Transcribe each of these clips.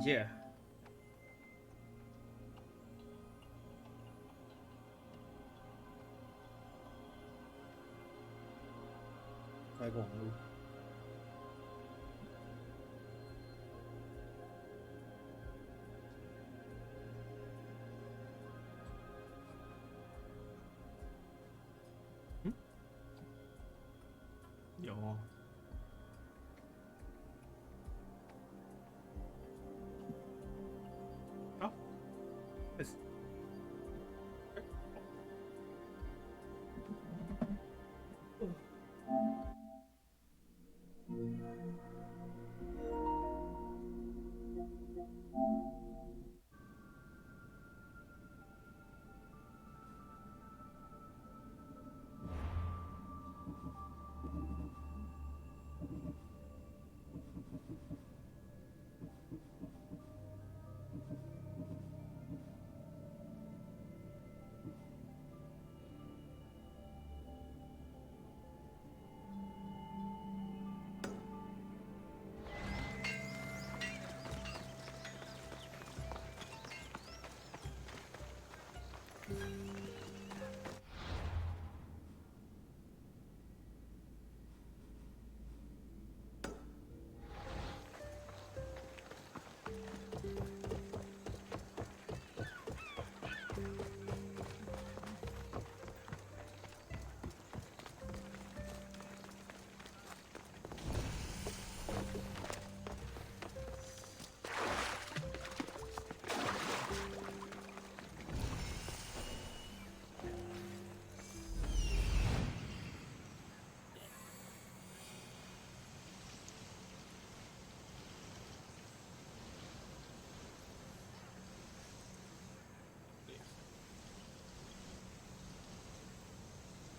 界。开个网路。有哦。好，开始。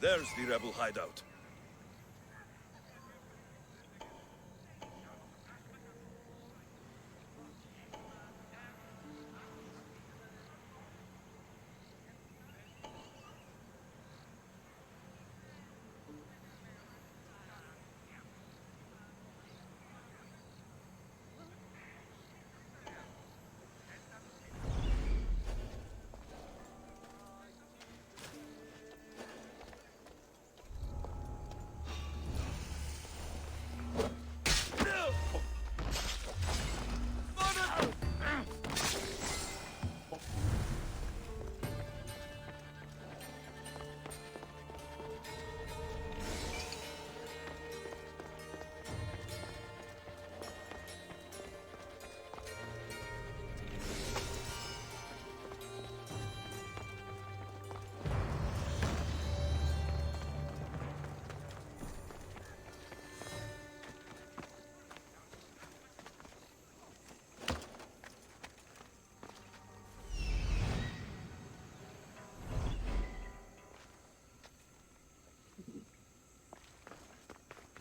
There's the rebel hideout.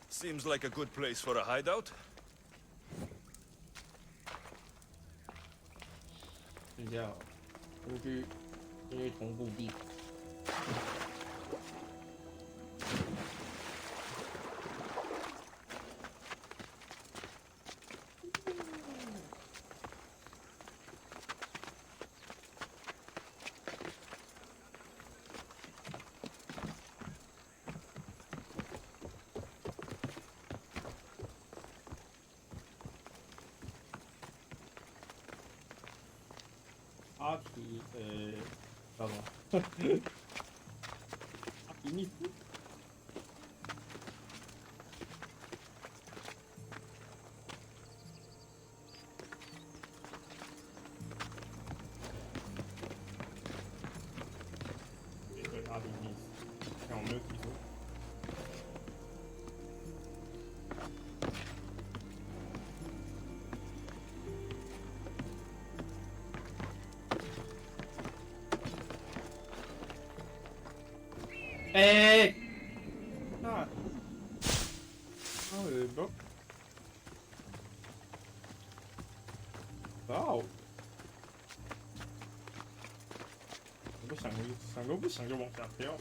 Seems like a good place for a hideout. 等一下，我去进去同步地。阿提，叫什么？阿提密斯。对，阿提密斯，看我没有记错。哎，那不，哇哦！我不想都不想就往下跳。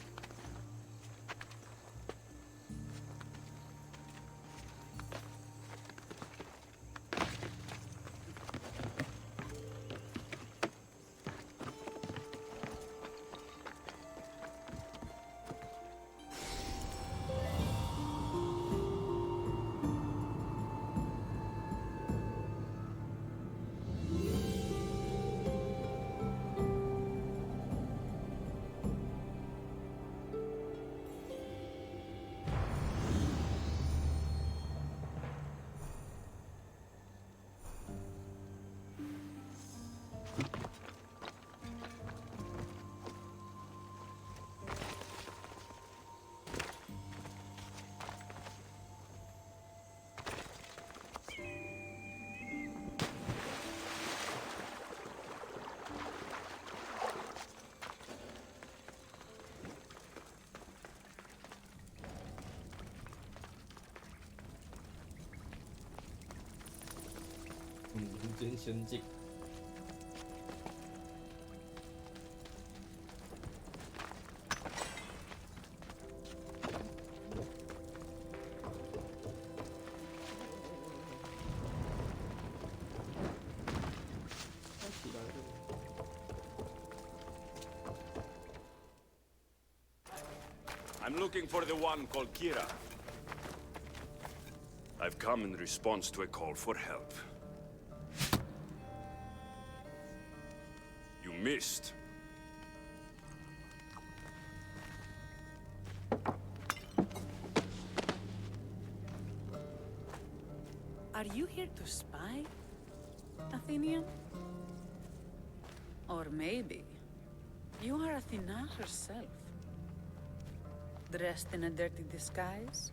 间仙境。I'm looking for the one called Kira. I've come in response to a call for help. You missed. Are you here to spy, Athenian? Or maybe you are Athena herself, dressed in a dirty disguise?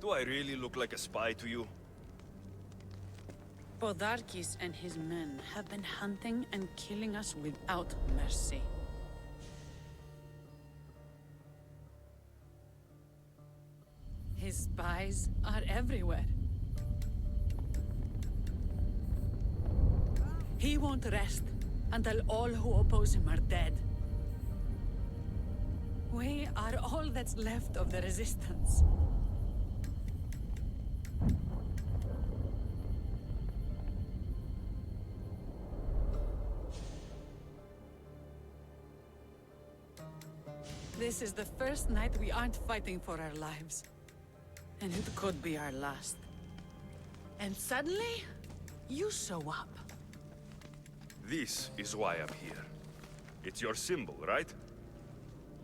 Do I really look like a spy to you? Podarkis and his men have been hunting and killing us without mercy. His spies are everywhere. He won't rest until all who oppose him are dead. We are all that's left of the resistance. This is the first night we aren't fighting for our lives. And it could be our last. And suddenly, you show up. This is why I'm here. It's your symbol, right?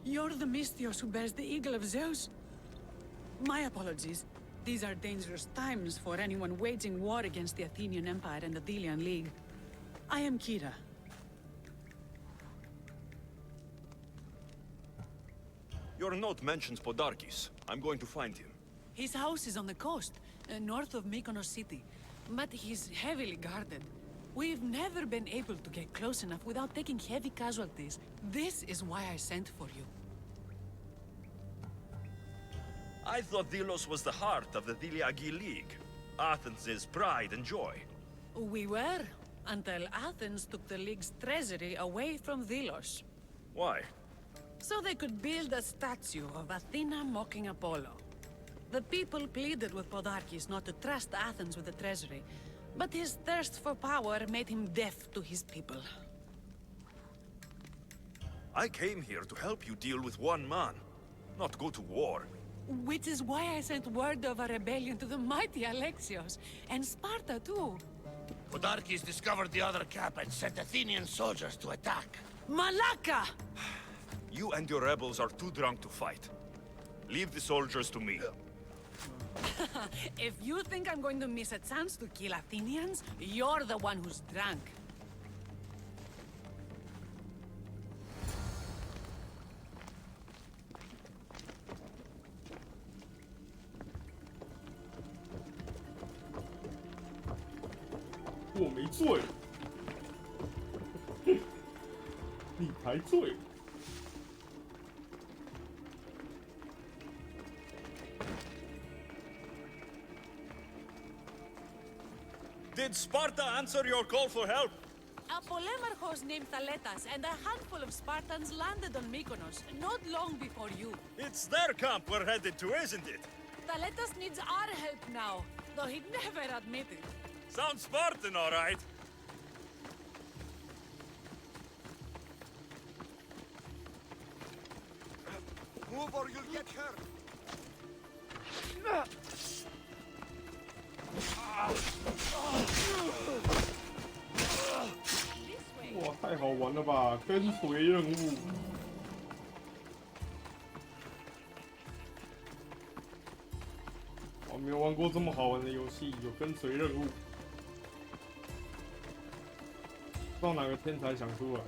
You're the Mystios who bears the eagle of Zeus? My apologies. These are dangerous times for anyone waging war against the Athenian Empire and the Delian League. I am Kira. Your note mentions Podarkis. I'm going to find him. His house is on the coast, north of Mykonos city. But he's heavily guarded. We've never been able to get close enough without taking heavy casualties. This is why I sent for you. I thought Delos was the heart of the Deliagi League. Athens' pride and joy. We were, until Athens took the League's treasury away from Delos. Why? So they could build a statue of Athena mocking Apollo. The people pleaded with Podarkis not to trust Athens with the treasury, but his thirst for power made him deaf to his people. I came here to help you deal with one man, not go to war. Which is why I sent word of a rebellion to the mighty Alexios, and Sparta too. Podarkis discovered the other camp and sent Athenian soldiers to attack. Malaka! You and your rebels are too drunk to fight. Leave the soldiers to me. If you think I'm going to miss a chance to kill Athenians, you're the one who's drunk.我没醉，你才醉。Did Sparta answer your call for help? A polemarchos named Thaletas and a handful of Spartans landed on Mykonos, not long before you. It's their camp we're headed to, isn't it? Thaletas needs our help now, though he'd never admit it. Sounds Spartan, all right. Move or you'll get hurt. This way. 哇，太好玩了吧！跟随任务。我没有玩过这么好玩的游戏，有跟随任务。不知道哪个天才想出来的。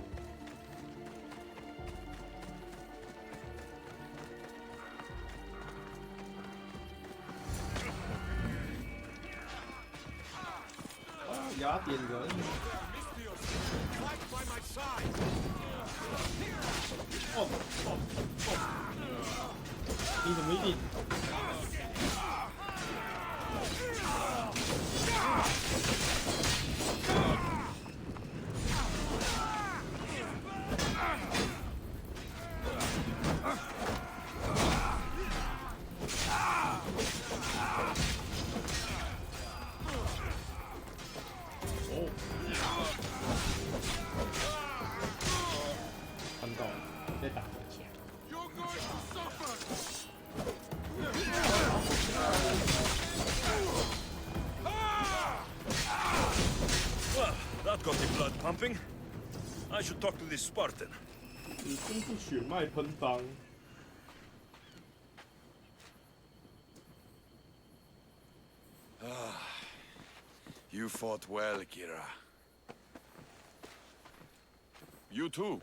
雅典人。你怎么一定？看到了，在打火枪。 Well, that got the blood pumping. I should talk to this Spartan. 你真是血脉喷张。 You fought well, Kira. You too,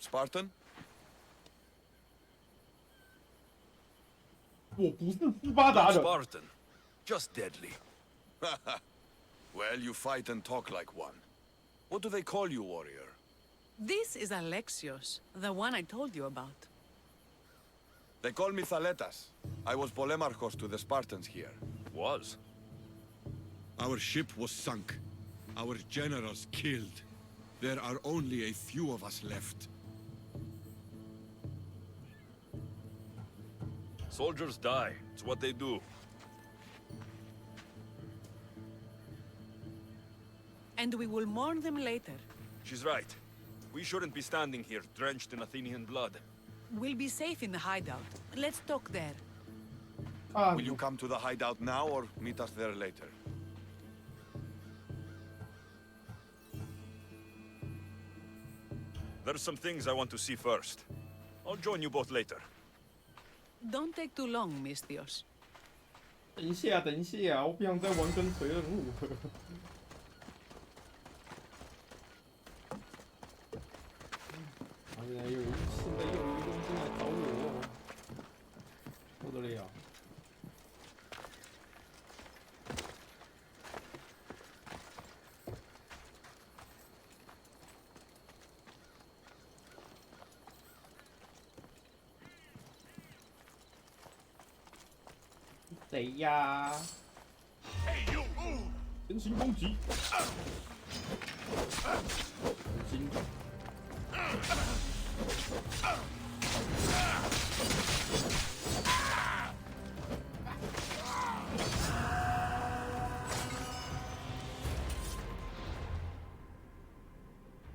Spartan? 我不是斯巴达 Not 人。 Spartan, just deadly. Well, you fight and talk like one. What do they call you, warrior? This is Alexios, the one I told you about. They call me Thaletas. I was Polemarchos to the Spartans here. Was? Our ship was sunk. Our generals killed. There are only a few of us left. Soldiers die. It's what they do. And we will mourn them later. She's right. We shouldn't be standing here, drenched in Athenian blood. We'll be safe in the hideout. Let's talk there. 啊 Will you come to the hideout now or meet us there later? There's some things I want to see first. I'll join you both later. Don't take too long, Misthios. 等一下，等一下，我不想再玩跟随任务了。现在又有一个东西来找我，不得了！谁呀？人形攻击！人形。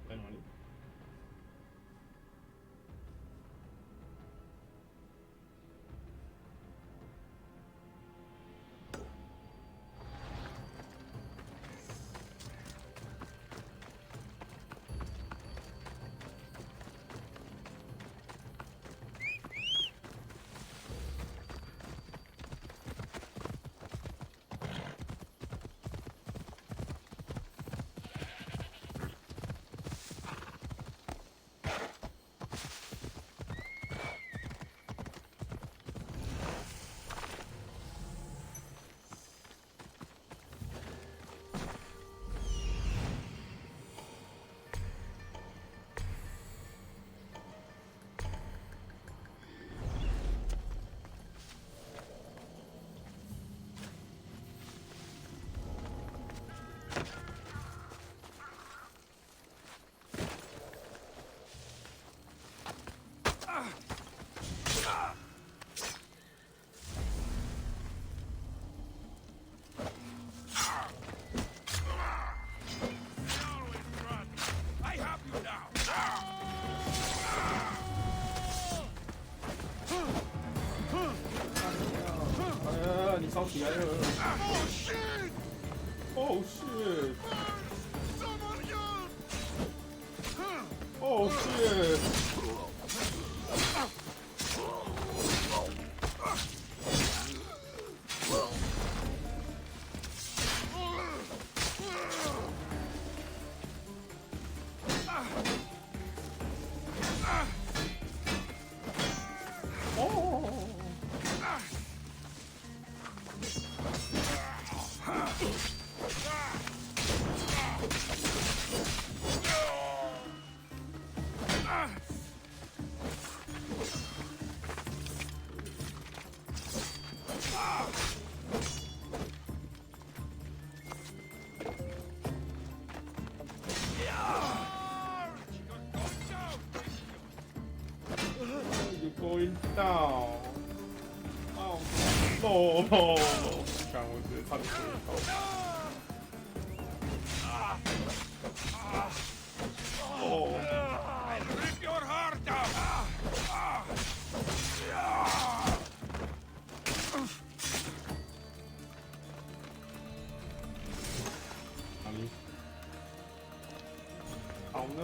在哪里？烧起来了 ！Oh shit! Oh shit! 到。哦，看我直接唱歌哦。 I'll rip your heart out! 哪里？好呢。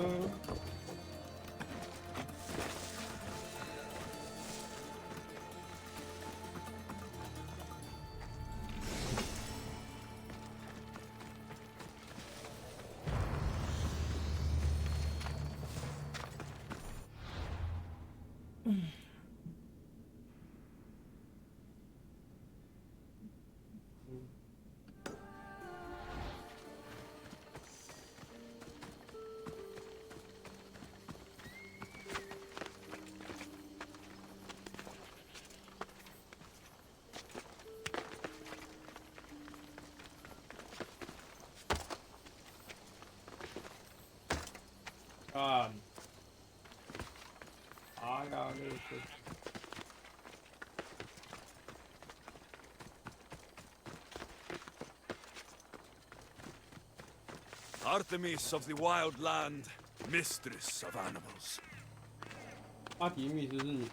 看，哎呀，那个。 Artemis of the wild land, mistress of animals. 阿提密斯是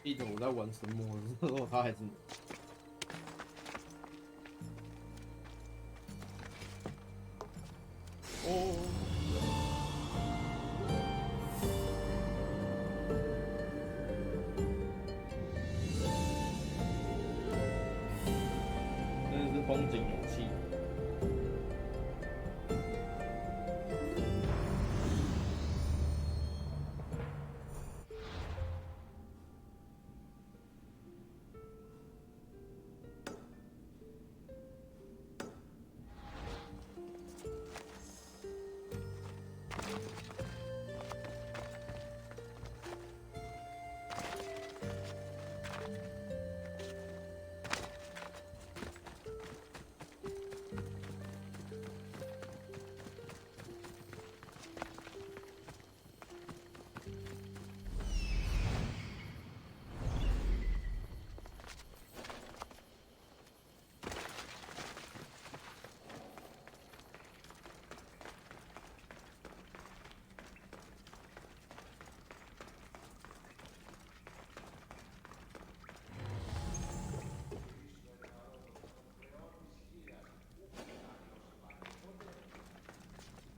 一种我在玩神魔的时候，他还是哦。真的是风景游戏。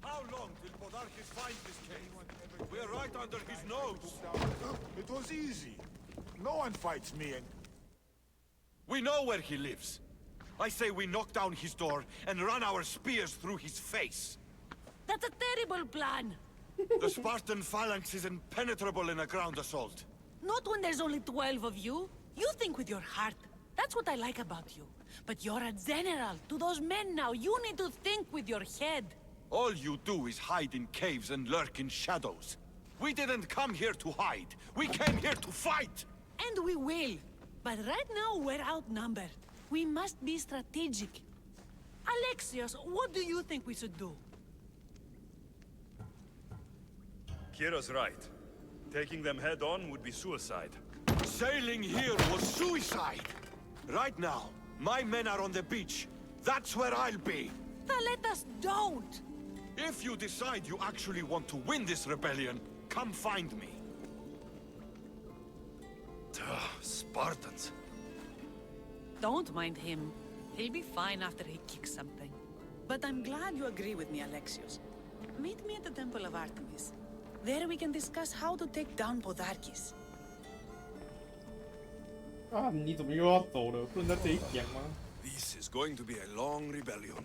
How long till Podarkes find this cave? We're right under his nose. It was easy. No one fights me and... We know where he lives. I say we knock down his door and run our spears through his face. That's a terrible plan. The Spartan phalanx is impenetrable in a ground assault. Not when there's only 12 of you. You think with your heart. That's what I like about you. But you're a general. To those men now, you need to think with your head. All you do is hide in caves and lurk in shadows. We didn't come here to hide. We came here to fight! And we will. But right now, we're outnumbered. We must be strategic. Alexios, what do you think we should do? Kira's right. Taking them head on would be suicide. Sailing here was suicide! Right now, my men are on the beach. That's where I'll be! Let us don't! If you decide you actually want to win this rebellion, come find me. Spartans. Don't mind him. He'll be fine after he kicks something. But I'm glad you agree with me, Alexios. Meet me at the Temple of Artemis. There we can discuss how to take down Podarkes. 啊，你怎么又要走了？不能在这里讲吗？ This is going to be a long rebellion.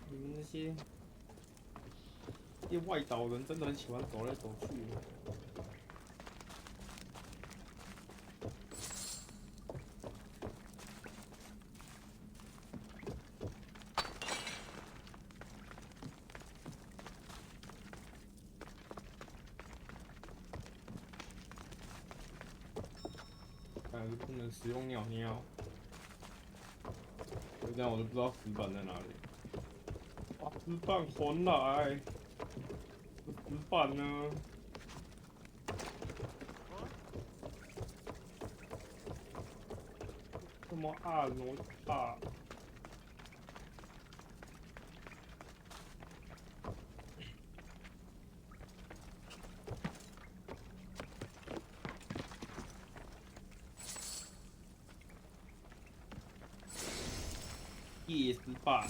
你们那些外岛人真的很喜欢走来走去。还是不能使用鸟鸟。这样我就不知道石板在哪里。把石板还来！石板呢？这么暗，我怕。夜石板，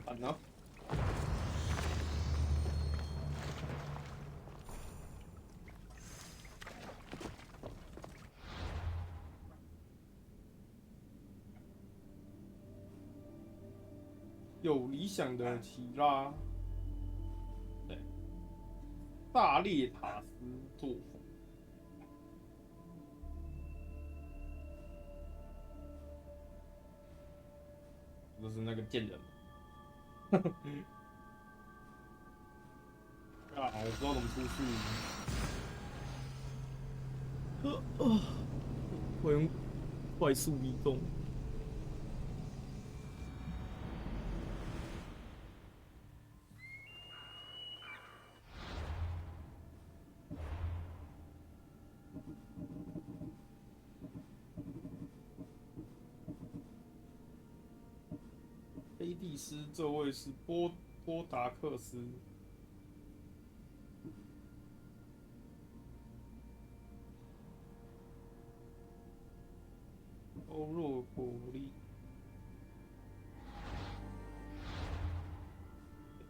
板呢？有理想的奇拉，对，大列塔斯作风。就是那个贱人。啊，我不知道怎么出去。我用快速移动。黑帝斯，这位是波达克斯。欧若果粒。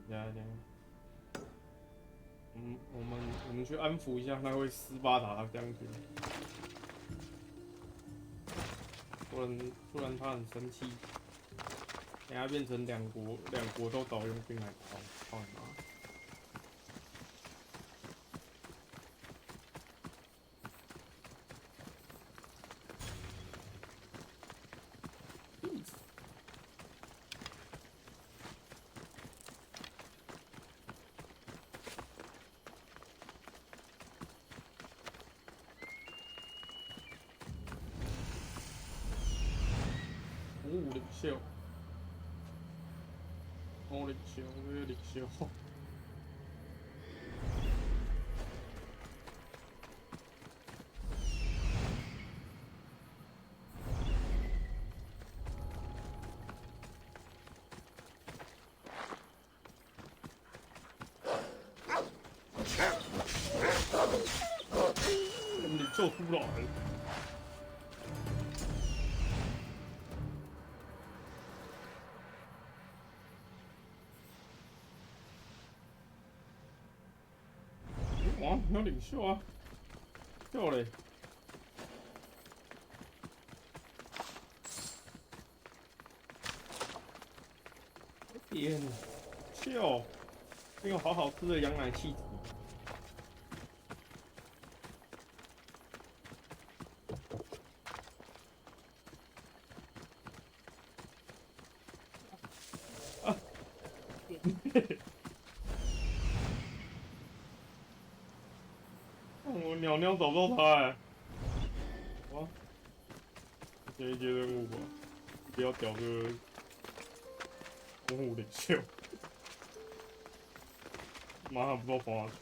等一下。我们去安抚一下那位斯巴达将军，不然他很生气。等下变成两国都导用兵来打，操你妈！领袖。领袖，我有领袖。领袖出来了。哇，有领袖啊！跳嘞！天哪，跳！真有好好吃的羊奶气质。啊！我鸟鸟找不到他哎！哇，接一接任务吧，不要屌这个公务领袖，马上不知道跑哪去。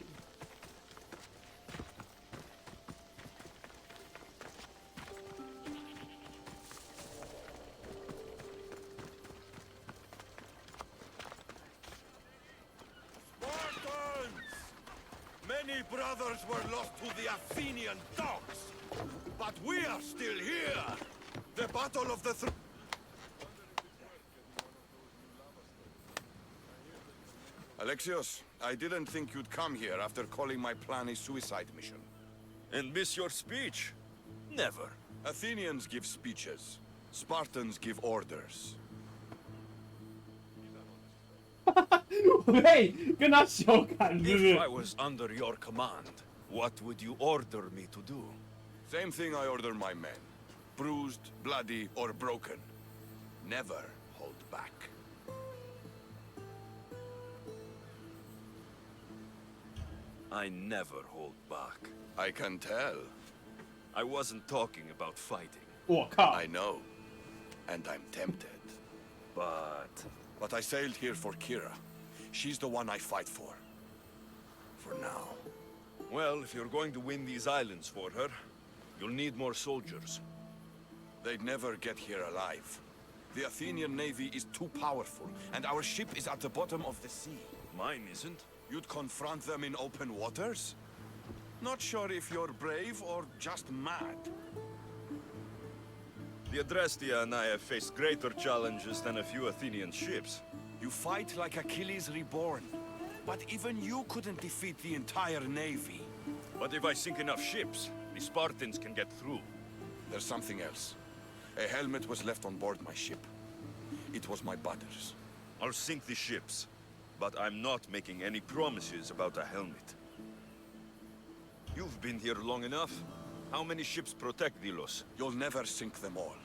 Many brothers were lost to the Athenian dogs, but we are still here. The battle of the Alexios, I didn't think you'd come here after calling my plan a suicide mission. And miss your speech? Never. Athenians give speeches. Spartans give orders. 我可以跟他小砍，是不 If 是？ I was under your command, what would you order me to do? Same thing I order my men. Bruised, bloody, or broken. Never hold back. I never hold back. I can tell. I wasn't talking about fighting. 我靠！ I know. And I'm tempted. But I sailed here for Kira. She's the one I fight for. For now. Well, if you're going to win these islands for her, you'll need more soldiers. They'd never get here alive. The Athenian navy is too powerful, and our ship is at the bottom of the sea. Mine isn't. You'd confront them in open waters? Not sure if you're brave or just mad. The Adrestia and I have faced greater challenges than a few Athenian ships. You fight like Achilles reborn. But even you couldn't defeat the entire navy. But if I sink enough ships, the Spartans can get through. There's something else. A helmet was left on board my ship. It was my brother's. I'll sink the ships, but I'm not making any promises about a helmet. You've been here long enough. How many ships protect Delos? You'll never sink them all.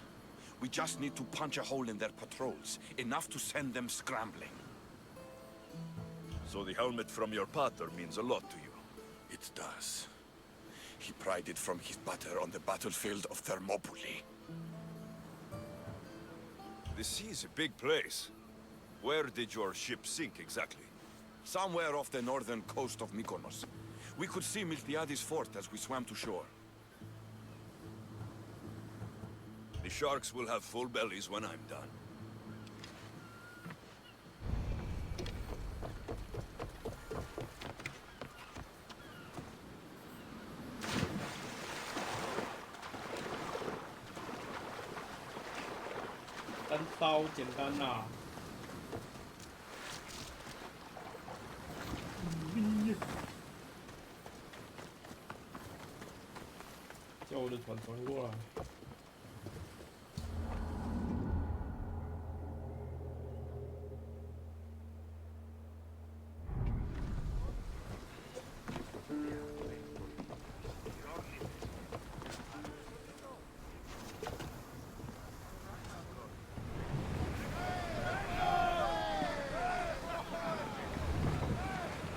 We just need to punch a hole in their patrols, enough to send them scrambling. So the helmet from your pater means a lot to you. It does. He pried it from his butter on the battlefield of Thermopylae. The sea's a big place. Where did your ship sink exactly? Somewhere off the northern coast of Mykonos. We could see Miltiades fort as we swam to shore. The sharks will have full bellies when I'm done.单刀简单呐、叫我的船传过来。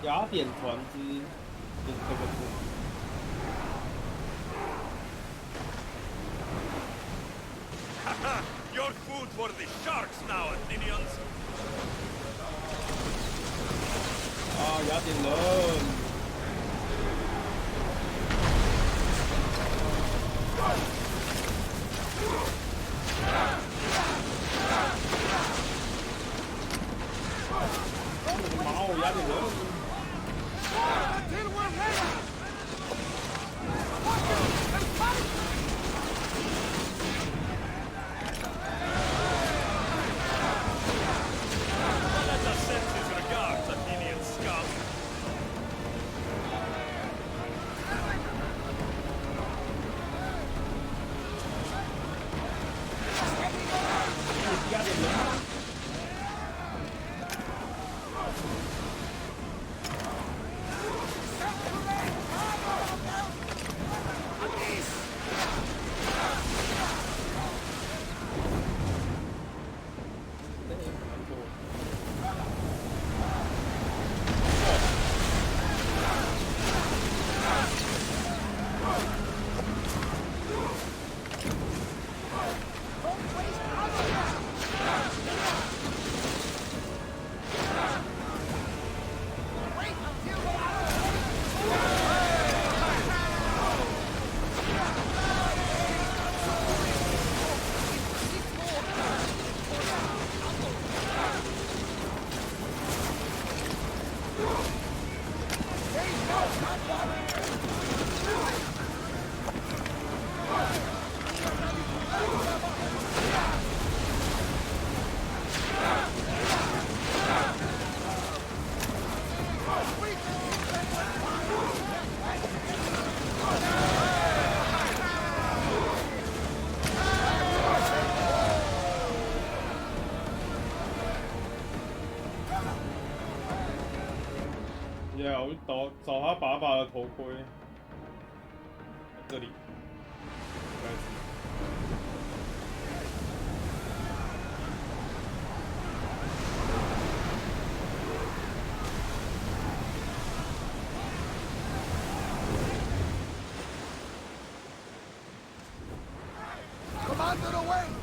雅典船只就是这个字。 You're food for the sharks now, Athenians! 啊，雅典人！我的妈哦，雅典人！ Let us send his regards, Athenian scum!我去找他爸爸的头盔，这里，应该是。Out of the way!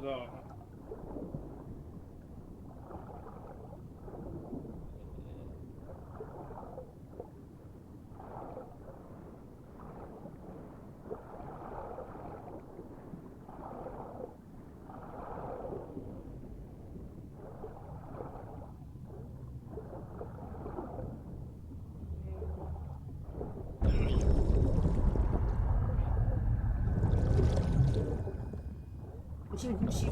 知道。呼吸。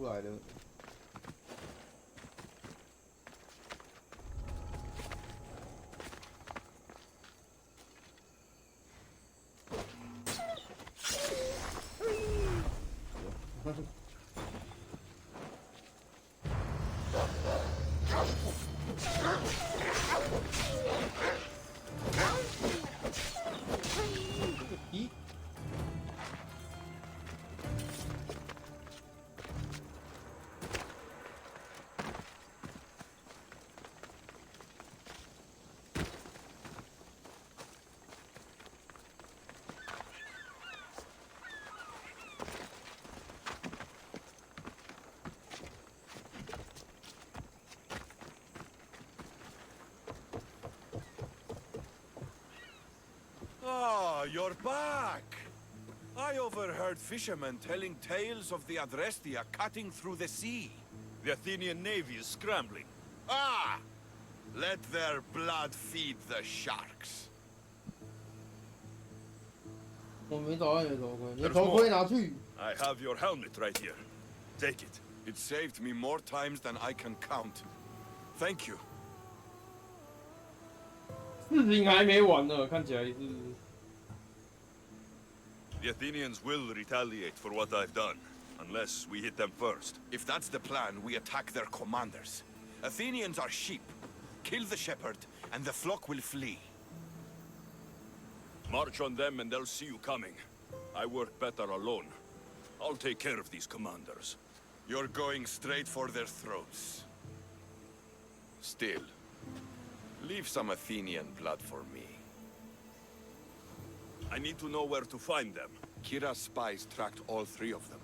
出来了。Ah, you're back! I overheard fishermen telling tales of the Adrestia cutting through the sea. The Athenian navy is scrambling. Ah! Let their blood feed the sharks. 我没找到你的头盔，你的头盔拿去。I have your helmet right here. Take it. It saved me more times than I can count. Thank you. 事情还没完呢，看起来是。The Athenians will retaliate for what I've done, unless we hit them first. If that's the plan, we attack their commanders. Athenians are sheep. Kill the shepherd, and the flock will flee. March on them and they'll see you coming. I work better alone. I'll take care of these commanders. You're going straight for their throats. Still, leave some Athenian blood for me. I need to know where to find them. Kira's spies tracked all three of them.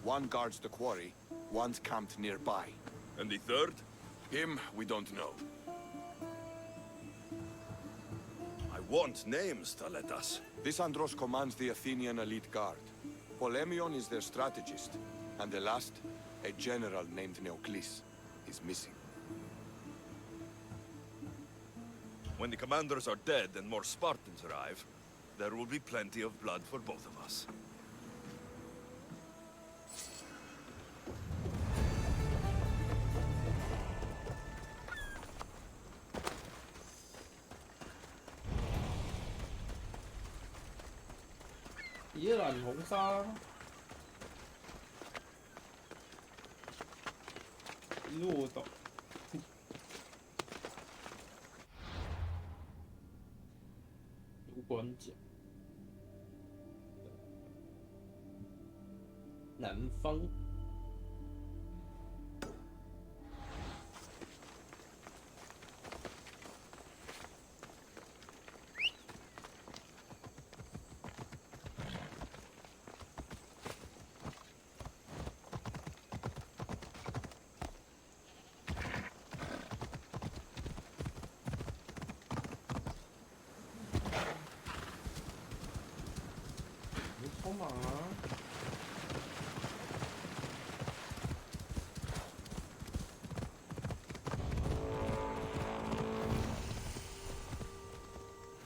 One guards the quarry, one's camped nearby. And the third? Him, we don't know. I want names, Thaletas. This Andros commands the Athenian elite guard. Polemion is their strategist. And the last, a general named Neoclis, is missing. When the commanders are dead and more Spartans arrive, there will be plenty of blood for both of us. 野染红纱，落岛，主管奖，南方。超马啊！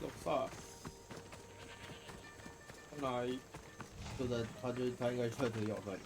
有啥？哪一？就在他应该踹腿咬断。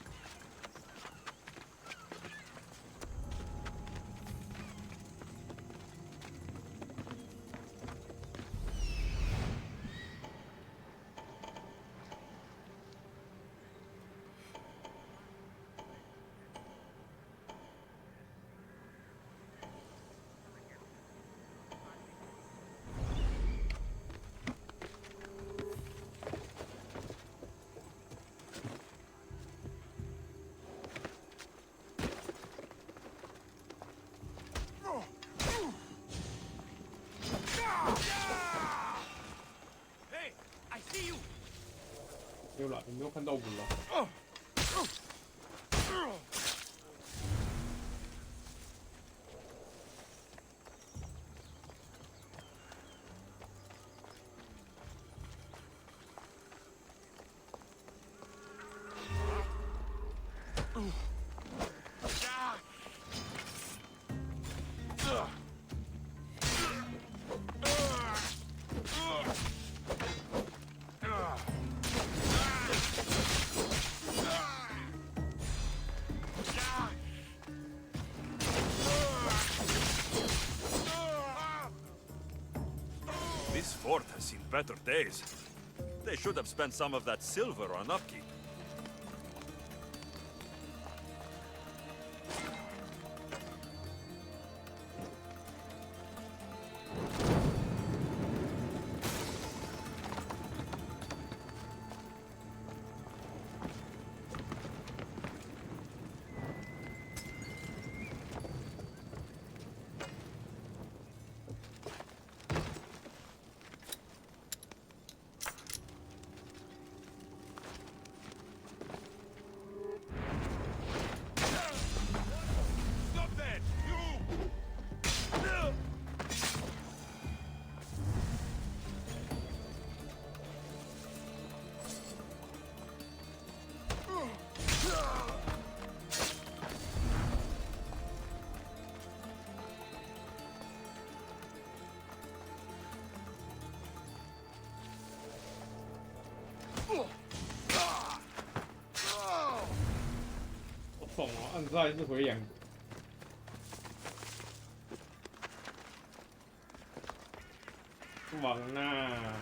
没有啦，你没有看到我了。court has seen better days. They should have spent some of that silver on upkeep. Stop that! You! 好爽哦，按下一次回两。爽啊！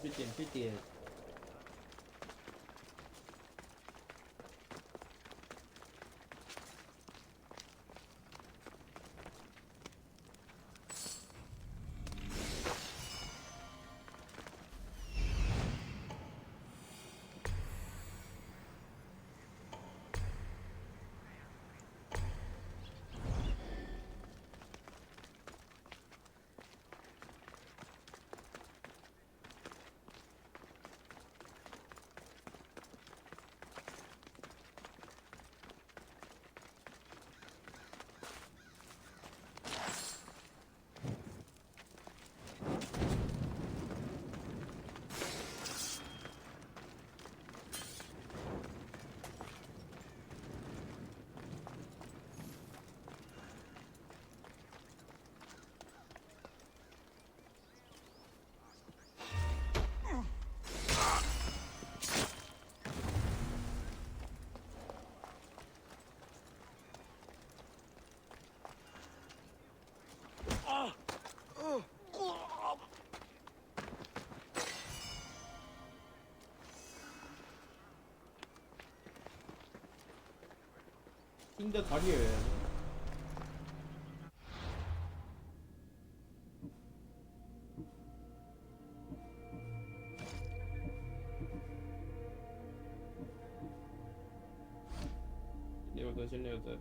去点去点。新的团员。留着，先留着。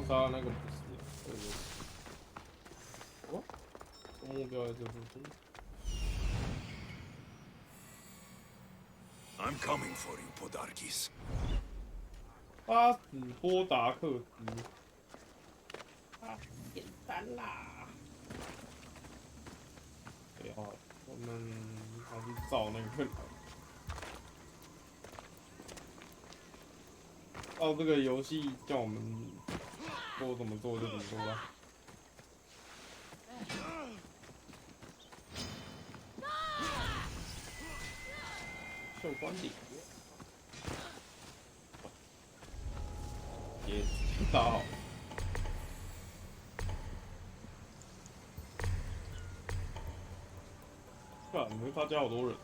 刚杀的那个不是，对对。哦，目标在这附近。 I'm coming for you, Podarkis. 杀死波达克斯。啊，简单啦。对啊，我们还是照那个。照这个游戏叫我们说怎么做就怎么做吧。秀观点。也打好。看，你们他家好多人。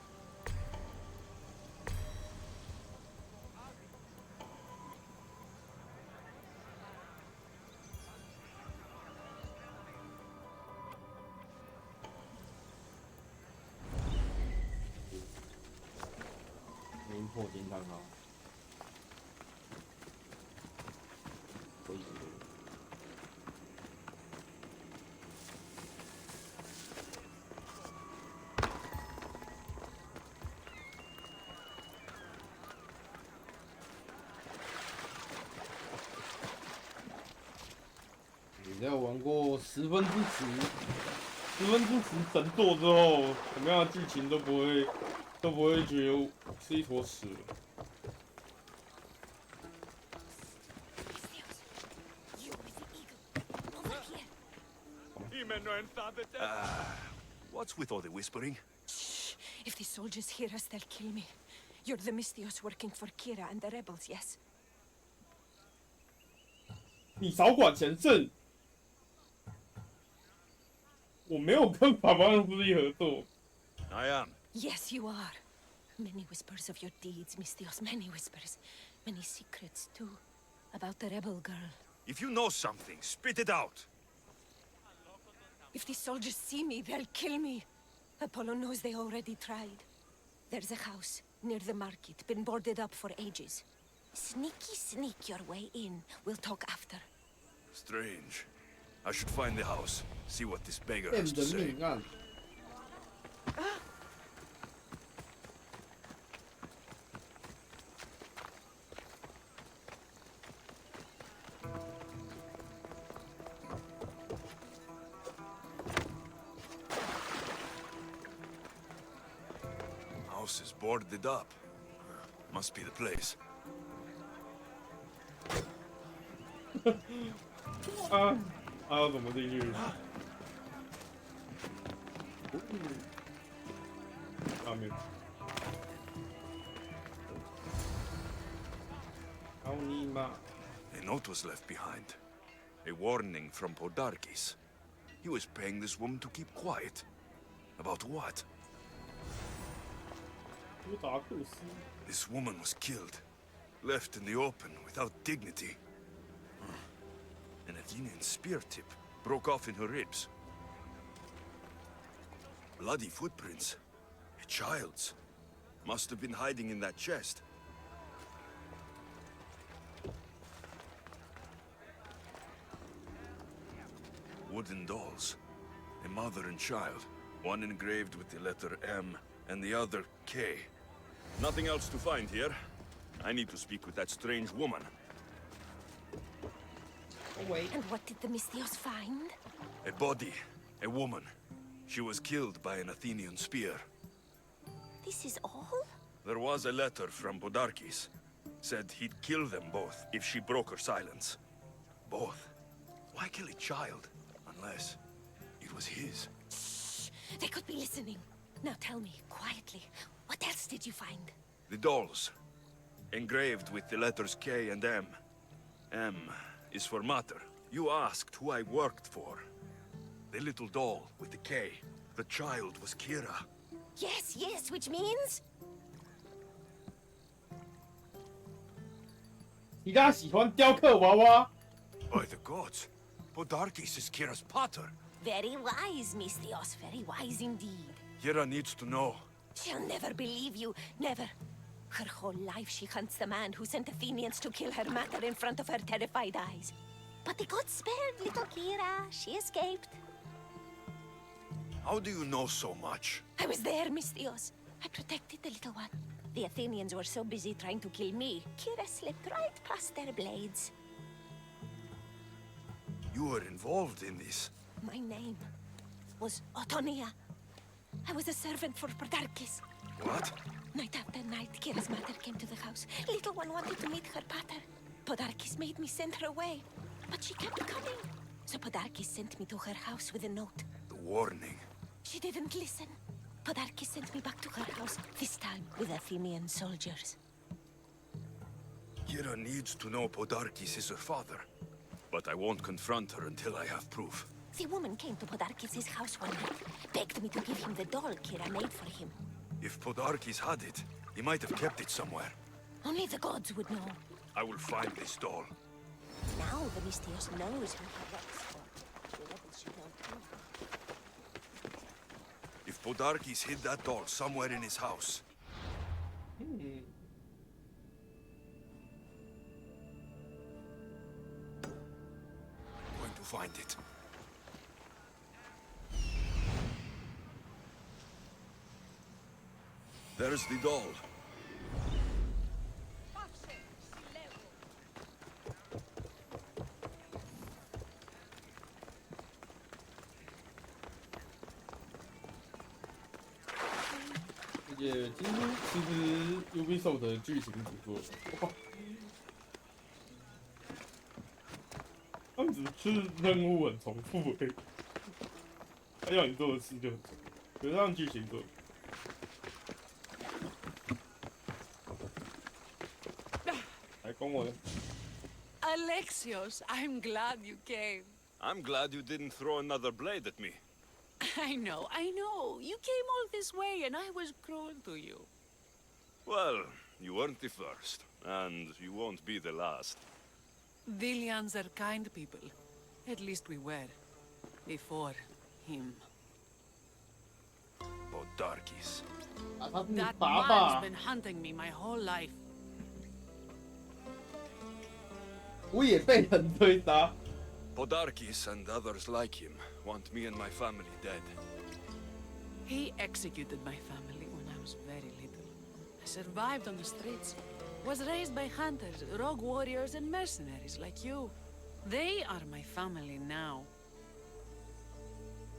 破金刚好，可以。你在玩过10分之10神作之后，什么样的剧情都不会觉得是一坨屎。What's with all the whispering? Shh! If the soldiers hear us, they'll kill me. You're the Mystios working for Kira and the rebels, yes? 你少管闲事！我没有跟法邦夫妻合作。I am. Yes, you are. Many whispers of your deeds, Mystios. Many whispers. Many secrets, too. About the rebel girl. If you know something, spit it out. If the soldiers see me, they'll kill me. Apollo knows they already tried. There's a house near the market, been boarded up for ages. Sneak your way in. We'll talk after. Strange. I should find the house, see what this beggar has to say. House is boarded up. Must be the place. 要怎么进去？上面。好你妈！ A note was left behind. A warning from Podarkis. He was paying this woman to keep quiet. About what? This woman was killed. Left in the open without dignity. An Athenian spear tip broke off in her ribs. Bloody footprints. A child's. Must have been hiding in that chest. Wooden dolls. A mother and child. One engraved with the letter M and the other K. Nothing else to find here. I need to speak with that strange woman. Wait. And what did the Mystios find? A body. A woman. She was killed by an Athenian spear. This is all? There was a letter from Podarkis. Said he'd kill them both if she broke her silence. Both? Why kill a child? Unless it was his. Shh! They could be listening. Now tell me, quietly, what else did you find? The dolls. Engraved with the letters K and M. M is for mater. You asked who I worked for. The little doll with the K. The child was Kira. Yes, which means? 你大家喜欢雕刻娃娃？ By the gods, Podarkis is Kira's pater. Very wise, Mystios. Very wise indeed. Kira needs to know. She'll never believe you. Never. Her whole life she hunts the man who sent Athenians to kill her mater in front of her terrified eyes. But the gods spared little Kira. She escaped. How do you know so much? I was there, Mistios. I protected the little one. The Athenians were so busy trying to kill me, Kira slipped right past their blades. You were involved in this. My name was Otonia. I was a servant for Podarkis. What? Night after night, Kira's mother came to the house. Little one wanted to meet her pater. Podarkis made me send her away, but she kept coming. So Podarkis sent me to her house with a note. The warning. She didn't listen. Podarkis sent me back to her house, this time with Athenian soldiers. Kira needs to know Podarkis is her father. But I won't confront her until I have proof. The woman came to Podarkis' house one night, begged me to give him the doll Kira made for him. If Podarkis had it, he might have kept it somewhere. Only the gods would know. I will find this doll. Now the Mistios knows who he works for. The rebels should know too. If Podarkis hid that doll somewhere in his house, I'm going to find it. There's the doll.也今天其实 Ubisoft 的剧情不错，哇，他们只是任务很重复而已，他要你做的事就很重复，可是他们剧情做得。来攻我的。 Alexios, I'm glad you came. I'm glad you didn't throw another blade at me. I know. You came all this way and I was cruel to you. Well, you weren't the first, and you won't be the last. Dilians are kind people. At least we were. Before him. Podarkis. That man's been hunting me my whole life. 我也被人追杀。 Podarkis and others like him want me and my family dead. He executed my family when I was very little. I survived on the streets. Was raised by hunters, rogue warriors, and mercenaries like you. They are my family now.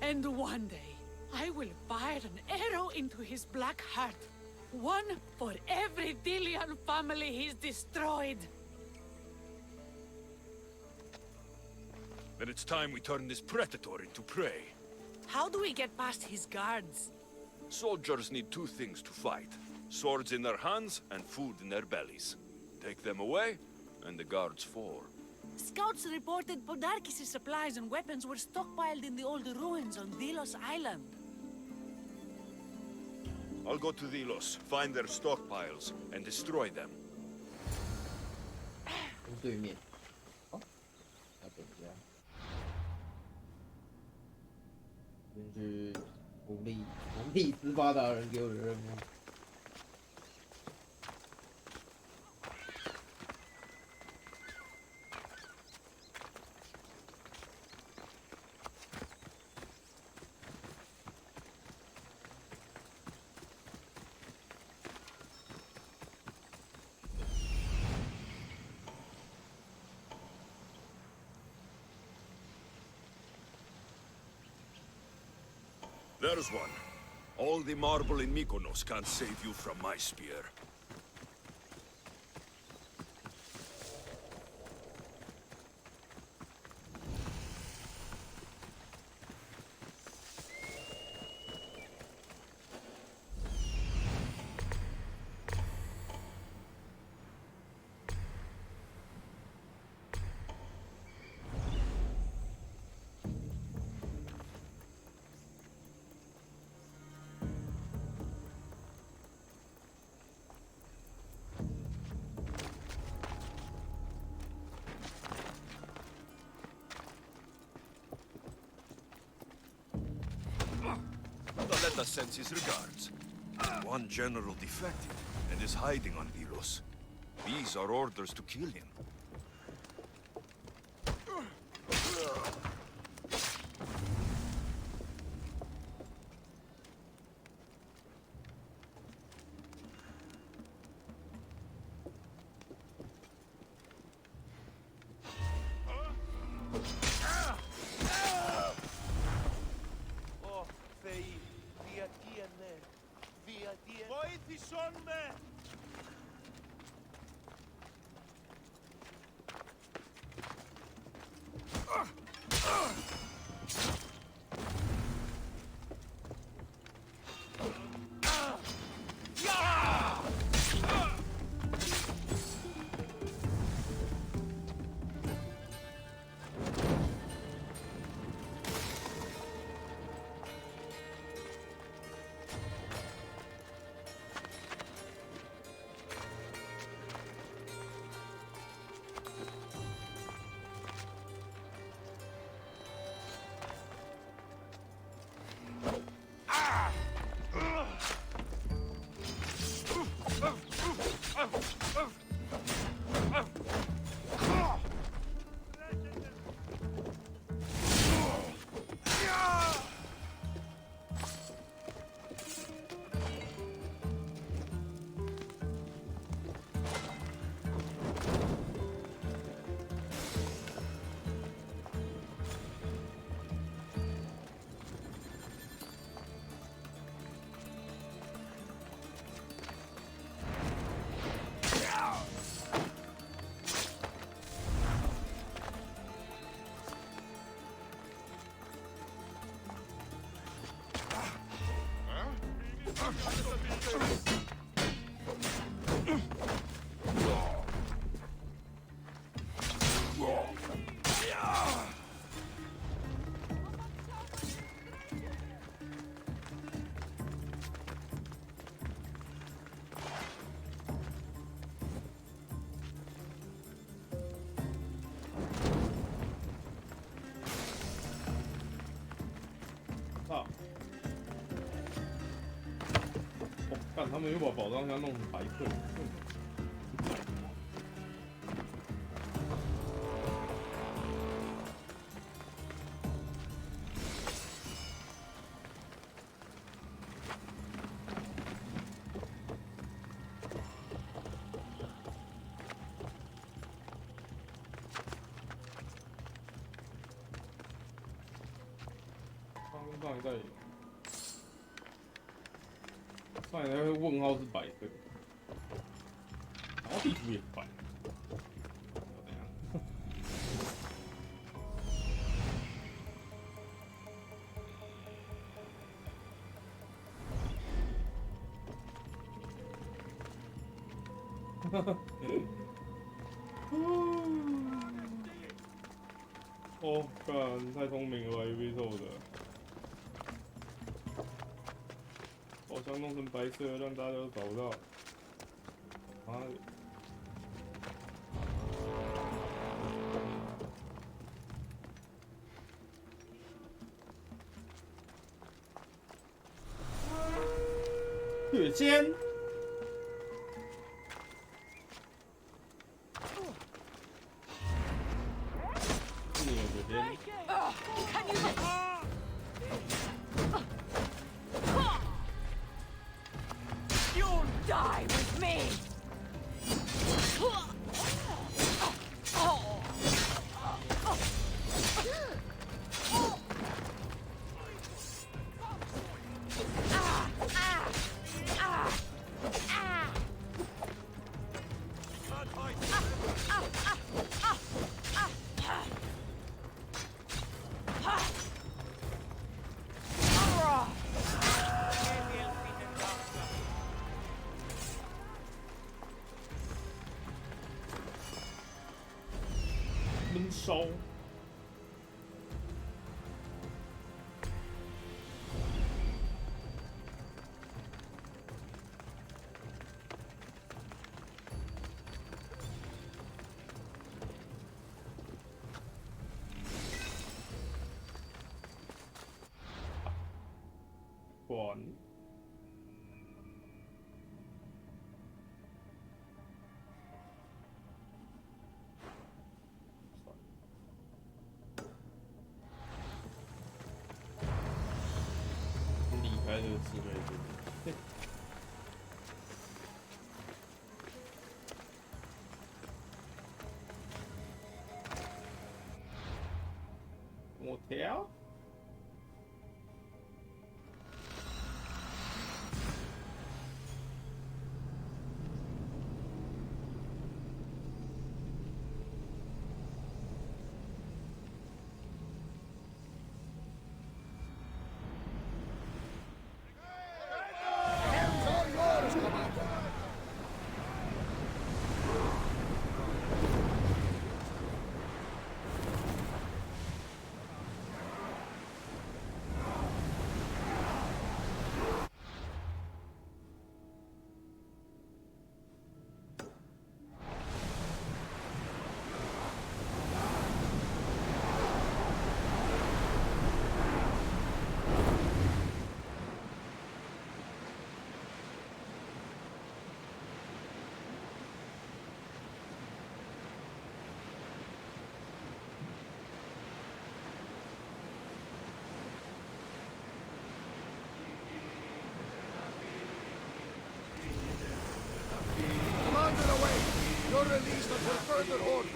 And one day, I will fire an arrow into his black heart. One for every Dilian family he's destroyed. Then it's time we turn this predator into prey. How do we get past his guards? Soldiers need two things to fight. Swords in their hands and food in their bellies. Take them away, and the guards fall. Scouts reported Podarkis' supplies and weapons were stockpiled in the old ruins on Delos Island. I'll go to Delos, find their stockpiles, and destroy them. 对面。哦，那等一下。根据红利斯巴达人给我的任务。 There's one. All the marble in Mykonos can't save you from my spear. Let us send his regards. One general defected and is hiding on Delos. These are orders to kill him. Βοήθησόν με!干，他们又把宝藏箱弄成白色。上一代。上一代问号是白色，然后地图也白。哦，干，太聪明了吧，Ubisoft的。宝箱弄成白色，让大家都找不到。妈的！血仙。你有血仙。Die with me!闷烧。管。吃那些。我挑。Commander away! You're released until further orders.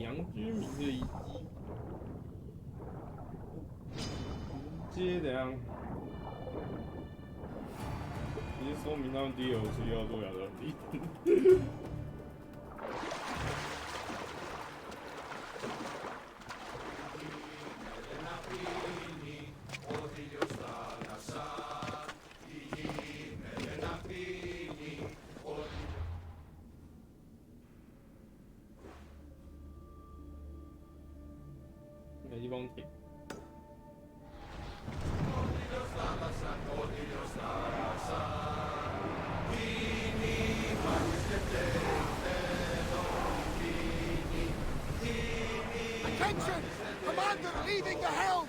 洋居民的遗迹，直接怎样？直接说明他们 DLC 要做亚特兰蒂。没地方停。Attention! Commander leaving the helm!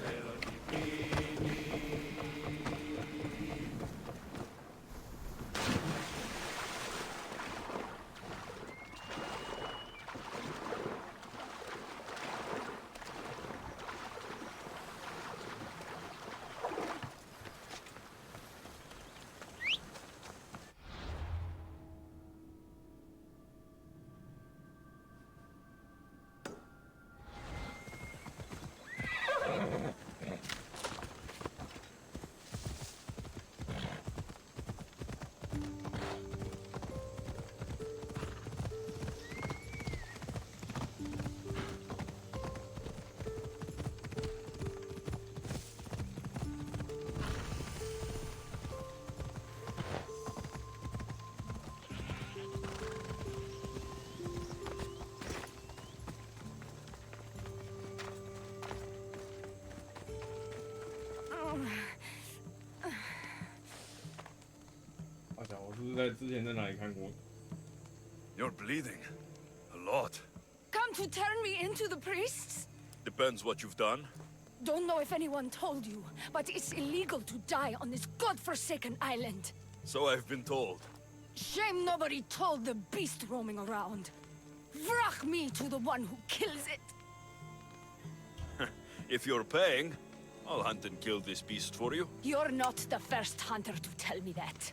在之前在哪里看过？ You're bleeding. A lot. Come to turn me into the priests? Depends what you've done. Don't know if anyone told you, but it's illegal to die on this godforsaken island. So I've been told. Shame nobody told the beast roaming around. Vrach me to the one who kills it. If you're paying, I'll hunt and kill this beast for you. You're not the first hunter to tell me that.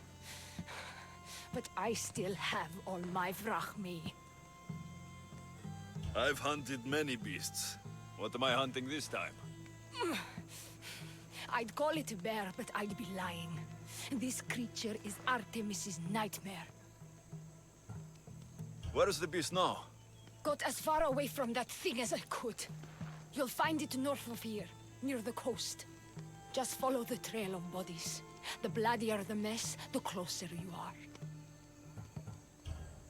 But I still have all my vrach me. I've hunted many beasts. What am I hunting this time? I'd call it a bear, but I'd be lying. This creature is Artemis's nightmare. Where is the beast now? Got as far away from that thing as I could. You'll find it north of here, near the coast. Just follow the trail of bodies. The bloodier the mess, the closer you are.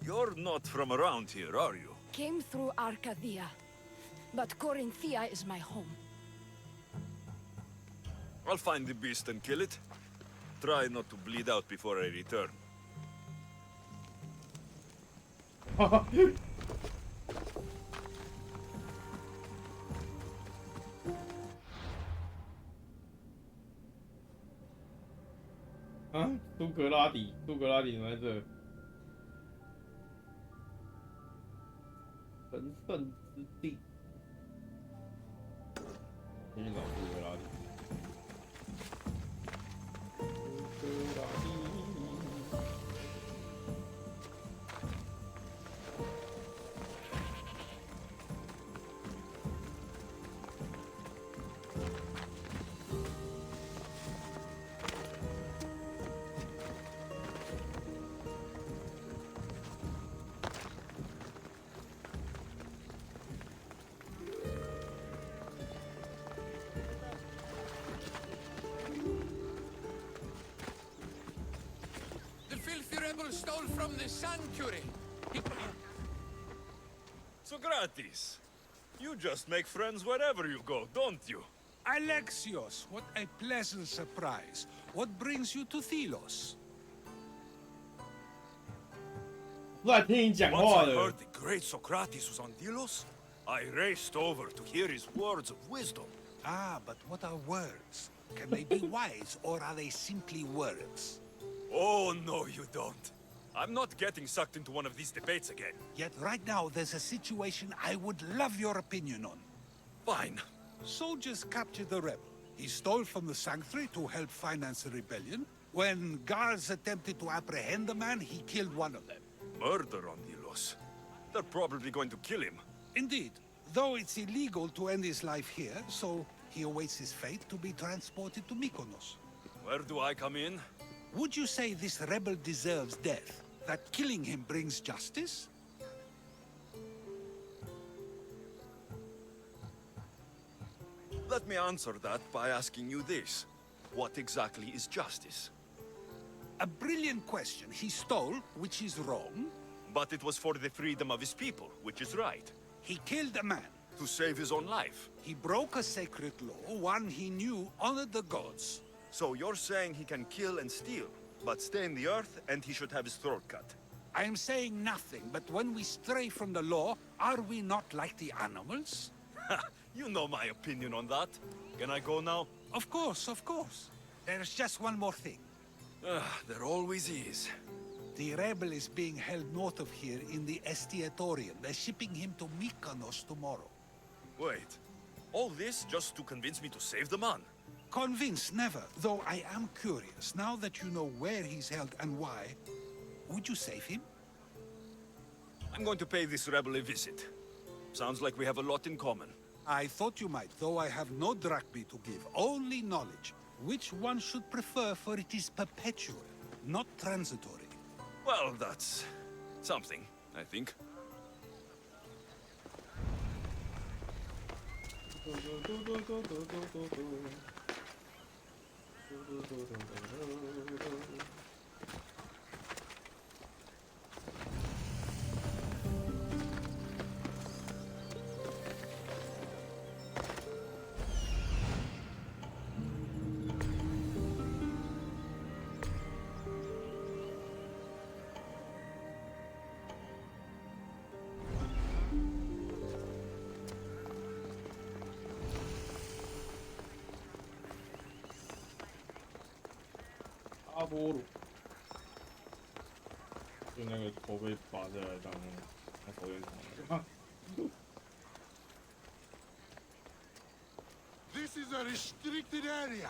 You're not from around here, are you? Came through Arcadia, but Corinthia is my home. I'll find the beast and kill it. Try not to bleed out before I return. 啊，苏格拉底怎么在这？神圣之地，先去找苏格拉底。苏格拉底。Stole from the sanctuary. Socrates, you just make friends wherever you go, don't you? Alexios, what a pleasant surprise. What brings you to Thelos? 不来听你讲 Once 话 I 的。 heard the great Socrates was on Delos, I raced over to hear his words of wisdom. Ah, but what are words? Can they be wise, or are they simply words? Oh, no, you don't. I'm not getting sucked into one of these debates again. Yet right now, there's a situation I would love your opinion on. Fine. Soldiers captured the rebel. He stole from the sanctuary to help finance the rebellion. When guards attempted to apprehend the man, he killed one of them. Murder on Delos. They're probably going to kill him. Indeed, though it's illegal to end his life here, so he awaits his fate to be transported to Mykonos. Where do I come in? Would you say this rebel deserves death? That killing him brings justice? Let me answer that by asking you this. What exactly is justice? A brilliant question. He stole, which is wrong. But it was for the freedom of his people, which is right. He killed a man. To save his own life. He broke a sacred law, one he knew honored the gods. So you're saying he can kill and steal, but stay in the earth and he should have his throat cut? I am saying nothing, but when we stray from the law, are we not like the animals? You know my opinion on that. Can I go now? Of course, of course. There's just one more thing. There always is. The rebel is being held north of here in the Estiatorium. They're shipping him to Mykonos tomorrow. Wait. All this just to convince me to save the man? Convinced, never. Though I am curious, now that you know where he's held and why, would you save him? I'm going to pay this rebel a visit. Sounds like we have a lot in common. I thought you might, though I have no drachmae to give, only knowledge. Which one should prefer, for it is perpetual, not transitory. Well, that's something, I think.阿波鲁，就那个头被拔下来当手电筒。 This is a restricted area.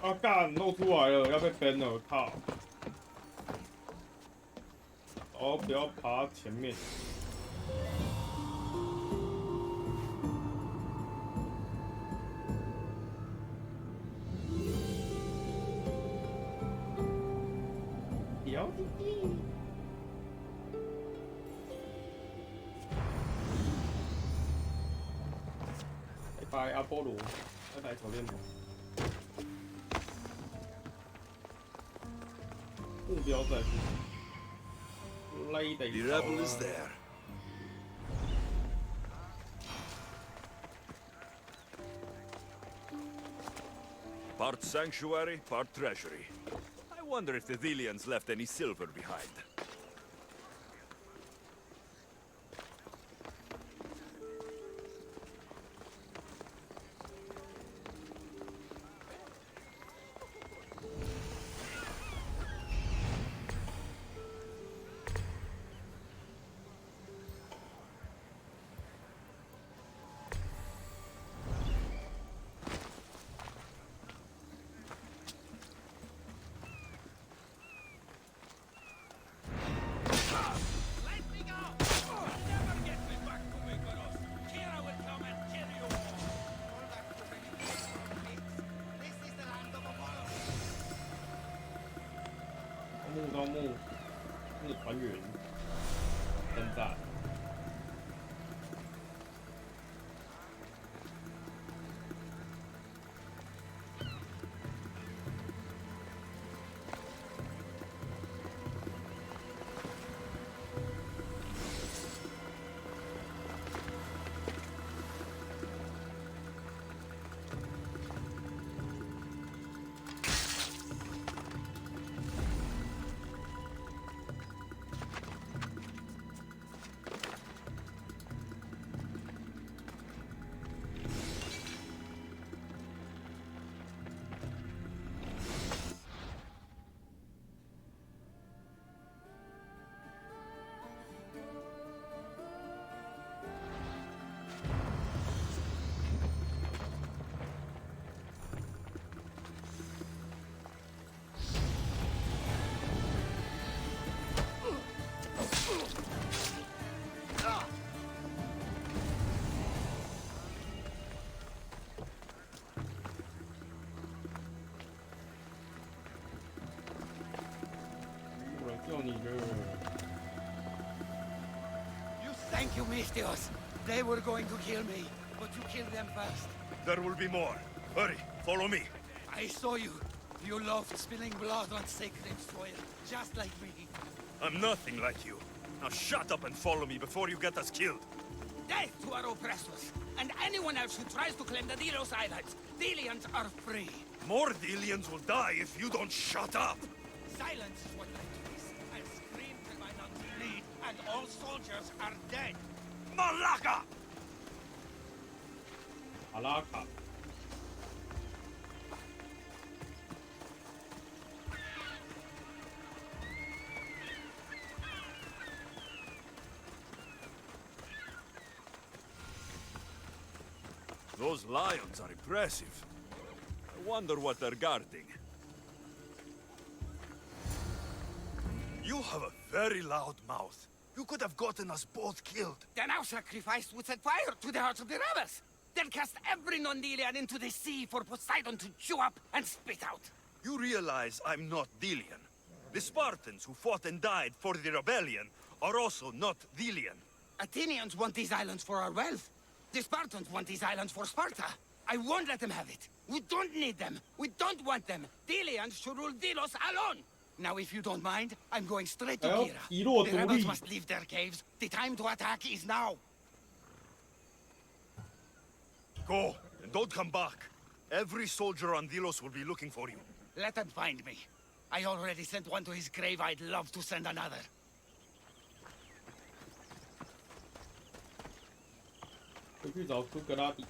啊干，露出来了，要被 ban 了，靠！哦，不要爬前面。小弟弟。拜拜，阿波罗，拜拜，手链头。目标在附近。The rebel is there. Part sanctuary, part treasury. I wonder if the Thelians left any silver behind.招募是团员征战。You thank you, Mistios. They were going to kill me, but you killed them first. There will be more. Hurry, follow me. I saw you. You loved spilling blood on sacred soil, just like me. I'm nothing like you. Now shut up and follow me before you get us killed. Death to our oppressors, and anyone else who tries to claim the Delos Islands. Delians are free. More Delians will die if you don't shut up. Silence is what led to this. I'll scream till my lungs bleed, and all soldiers are dead. Malaka! Malaka. Those lions are impressive. I wonder what they're guarding. You have a very loud mouth. You could have gotten us both killed. Then our sacrifice would set fire to the hearts of the rebels. Then cast every non-Delian into the sea for Poseidon to chew up and spit out. You realize I'm not Delian. The Spartans who fought and died for the rebellion are also not Delian. Athenians want these islands for our wealth. The Spartans want these islands for Sparta. I won't let them have it. We don't need them. We don't want them. Delians should rule Delos alone. Now, if you don't mind, I'm going straight to Kira. The rebels must leave their caves. The time to attack is now. Go, and don't come back. Every soldier on Delos will be looking for you. Let them find me. I already sent one to his grave. I'd love to send another. 回去找苏格拉底。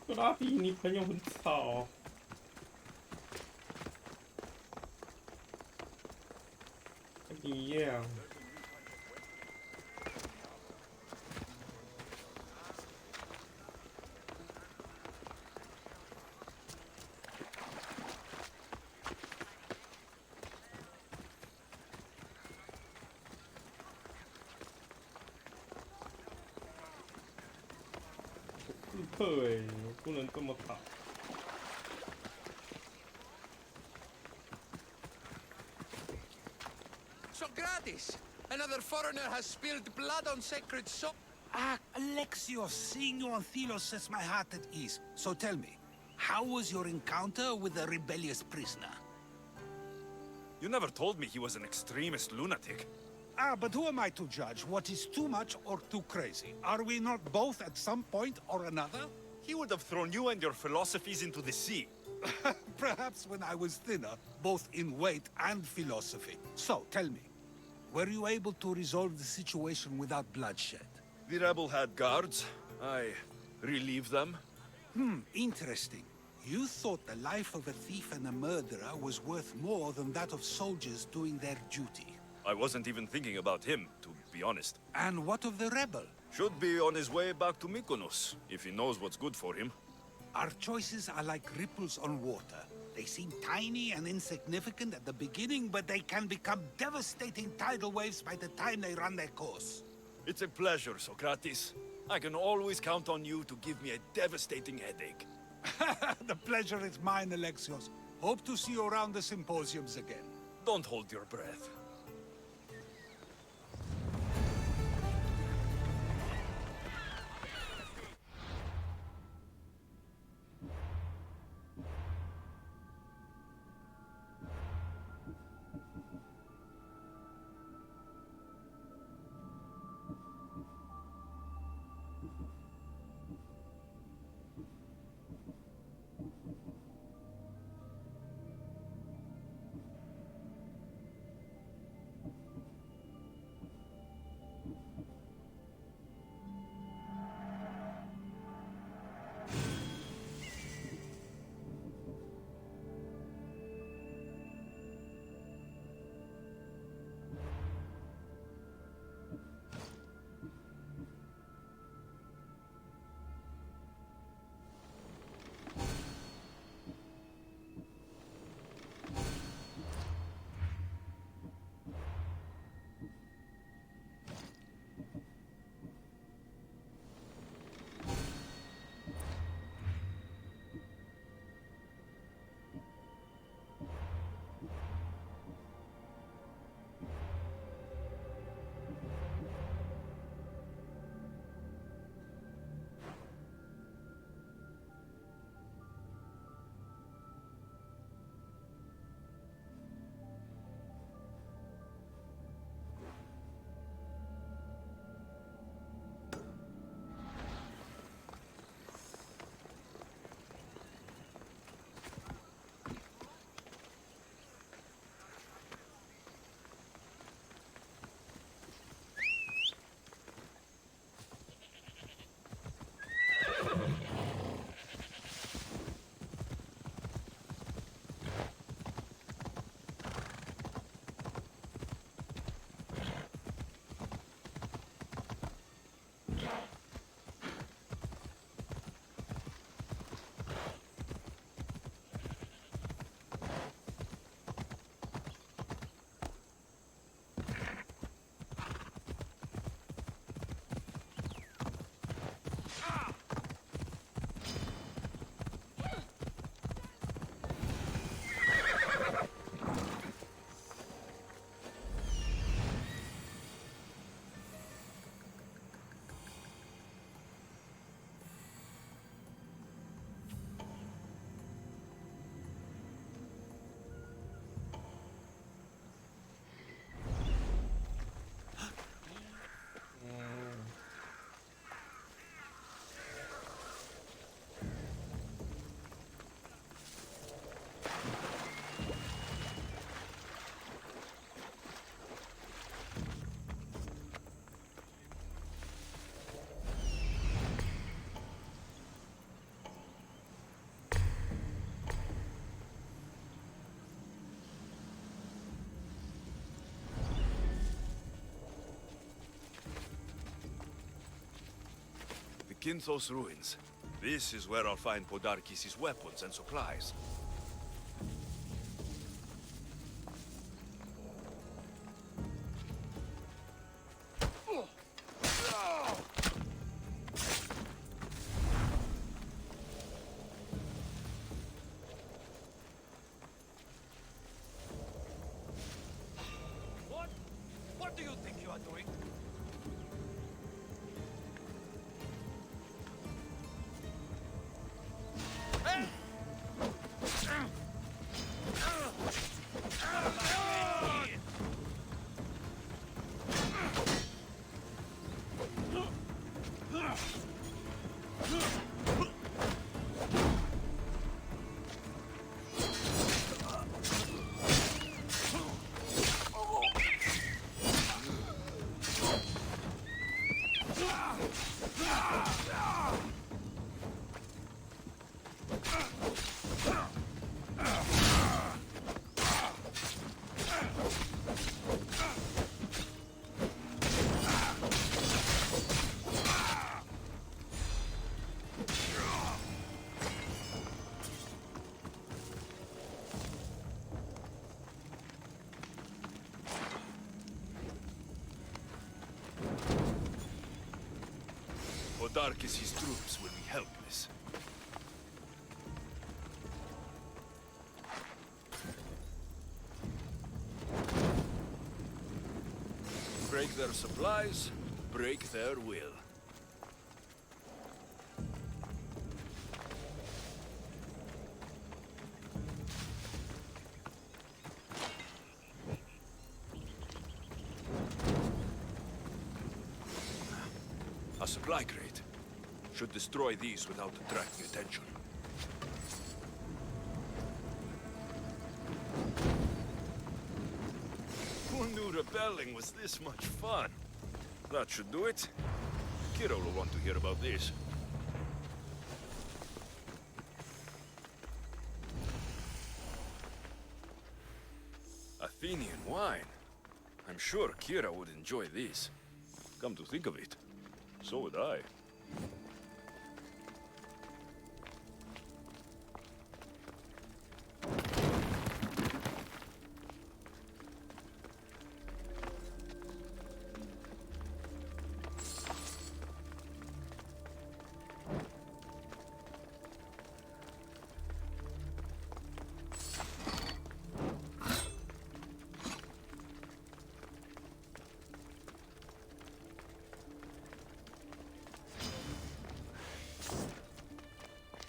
苏格拉底，你朋友很吵。跟你一样。刺客欸，不能这么打。Socrates! Another foreigner has spilled blood on sacred soil. Ah, Alexios, seeing you on Thelos sets my heart at ease. So tell me, how was your encounter with the rebellious prisoner? You never told me he was an extremist lunatic. Ah, but who am I to judge what is too much or too crazy? Are we not both at some point or another? He would have thrown you and your philosophies into the sea. Perhaps when I was thinner, both in weight and philosophy. So, tell me, were you able to resolve the situation without bloodshed? The rebel had guards. I relieved them. Interesting. You thought the life of a thief and a murderer was worth more than that of soldiers doing their duty. I wasn't even thinking about him, to be honest. And what of the rebel? Should be on his way back to Mykonos, if he knows what's good for him. Our choices are like ripples on water. They seem tiny and insignificant at the beginning, but they can become devastating tidal waves by the time they run their course. It's a pleasure, Socrates. I can always count on you to give me a devastating headache. The pleasure is mine, Alexios. Hope to see you around the symposiums again. Don't hold your breath. Kinthos ruins. This is where I'll find Podarkis' weapons and supplies. stark as his troops will be helpless. Break their supplies, break their will. A supply crate. Should destroy these without attracting attention. Who knew rebelling was this much fun? That should do it. Kira will want to hear about this. Athenian wine. I'm sure Kira would enjoy this. Come to think of it, so would I.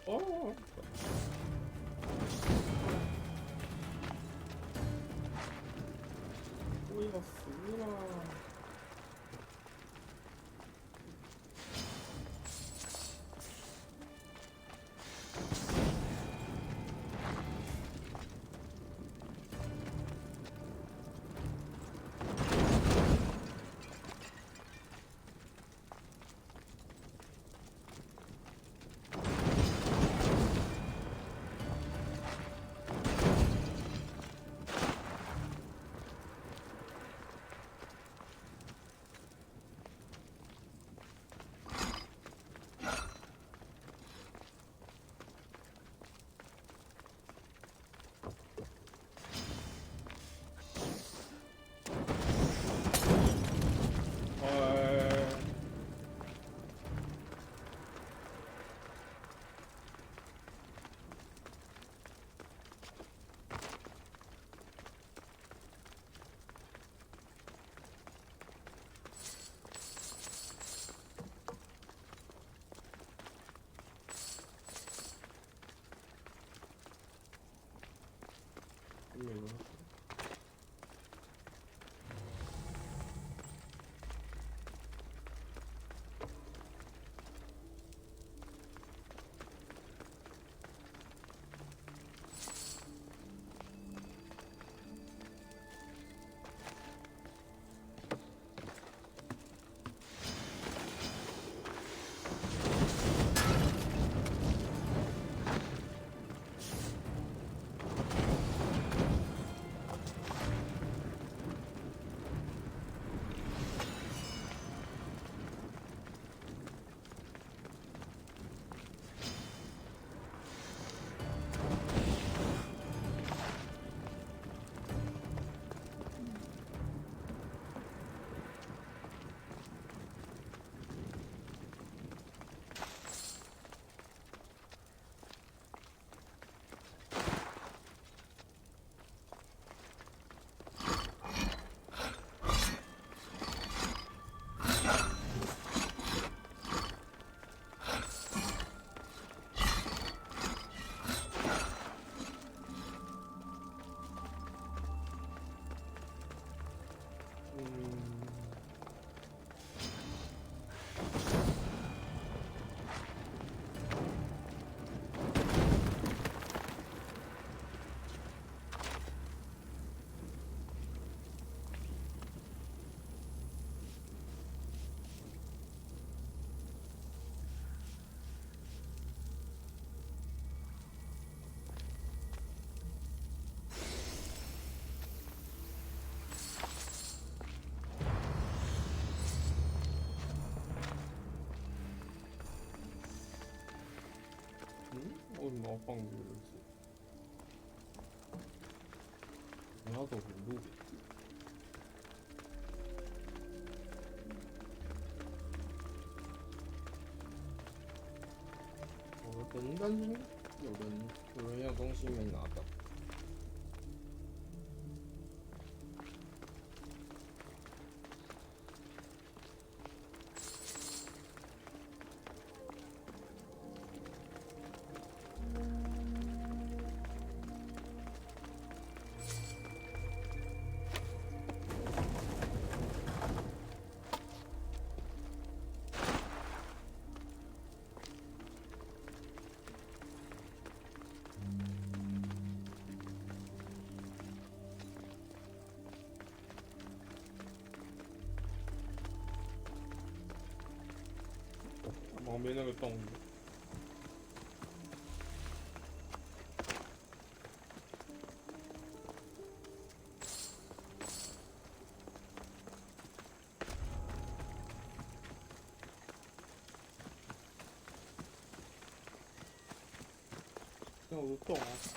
어. 꼬이었으라.为什么要放这个日子？你要走什么路？人单中有人有东西没拿到。旁边那个洞。那我的洞啊。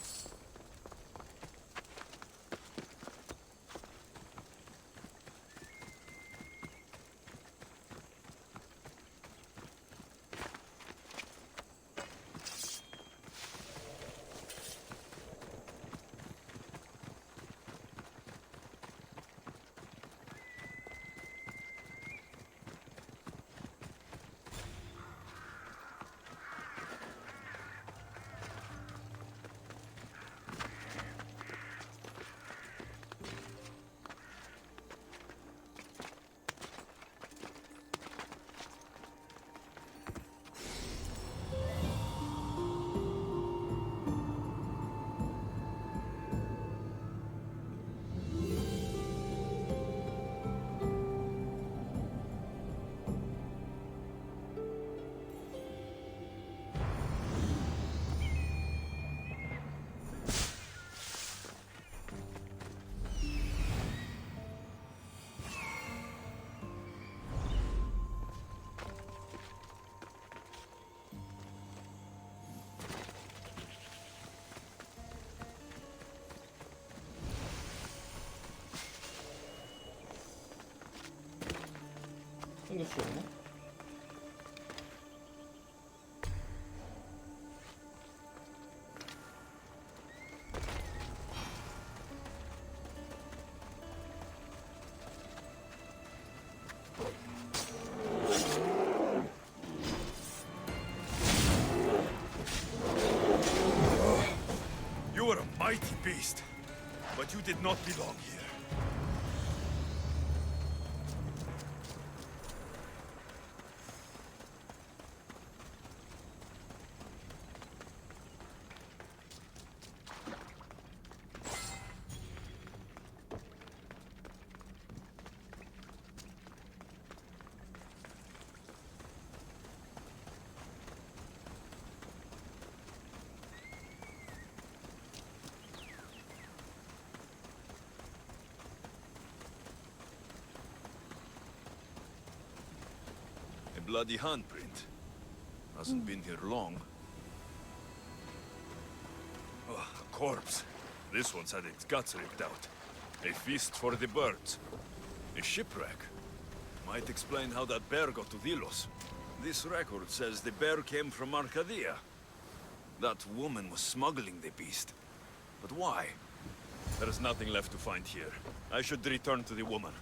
那个水吗？You are a mighty beast, but you did not belong here. Bloody handprint. Hasn't been here long. Oh, a corpse. This one's had its guts ripped out. A feast for the birds. A shipwreck. Might explain how that bear got to Delos. This record says the bear came from Arcadia. That woman was smuggling the beast. But why? There is nothing left to find here. I should return to the woman.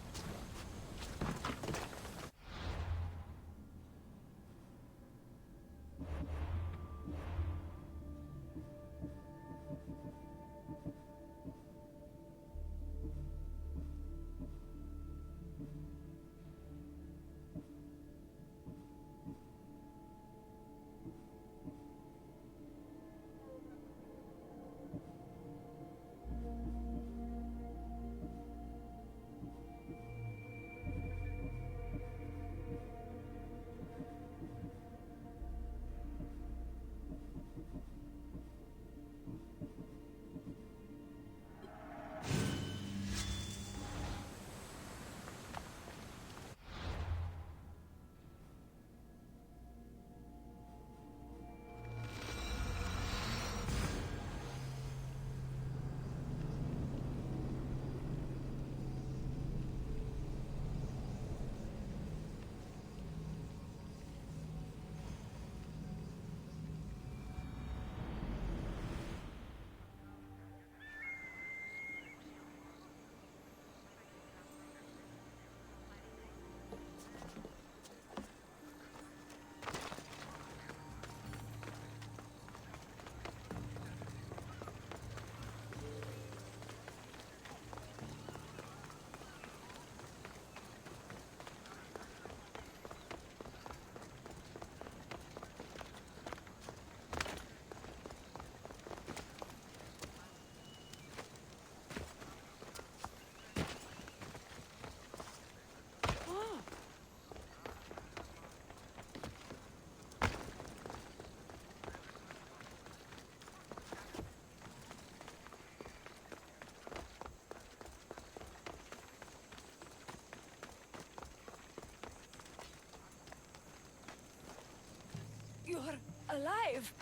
alive.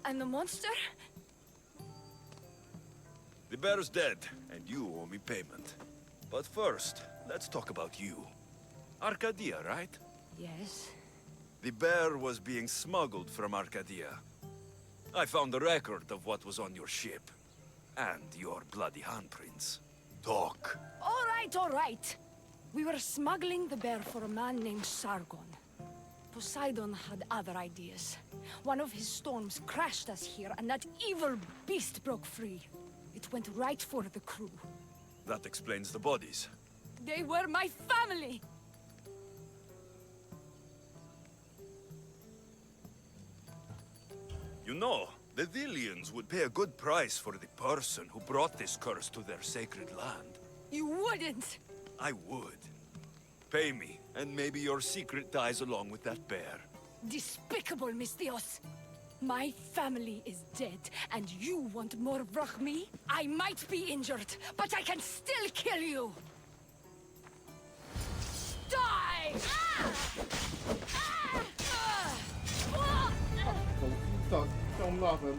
And the monster? The bear's dead, and you owe me payment. But first, let's talk about you. Arcadia, right? Yes. The bear was being smuggled from Arcadia. I found a record of what was on your ship. And your bloody handprints. Talk. All right. We were smuggling the bear for a man named Sargon. Poseidon had other ideas. One of his storms crashed us here, and that evil beast broke free. It went right for the crew. That explains the bodies. They were my family! You know, the Dilians would pay a good price for the person who brought this curse to their sacred land. You wouldn't! I would. Pay me, and maybe your secret dies along with that bear. Despicable, Misthios! My family is dead, and you want more Vrachmi? I might be injured, but I can still kill you! Die! Trong loạt lắm.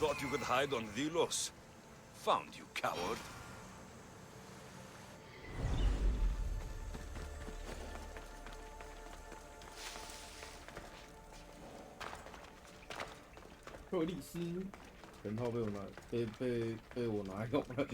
Thought you could hide on Delos. Found you, coward.克里斯，人炮被我拿用了。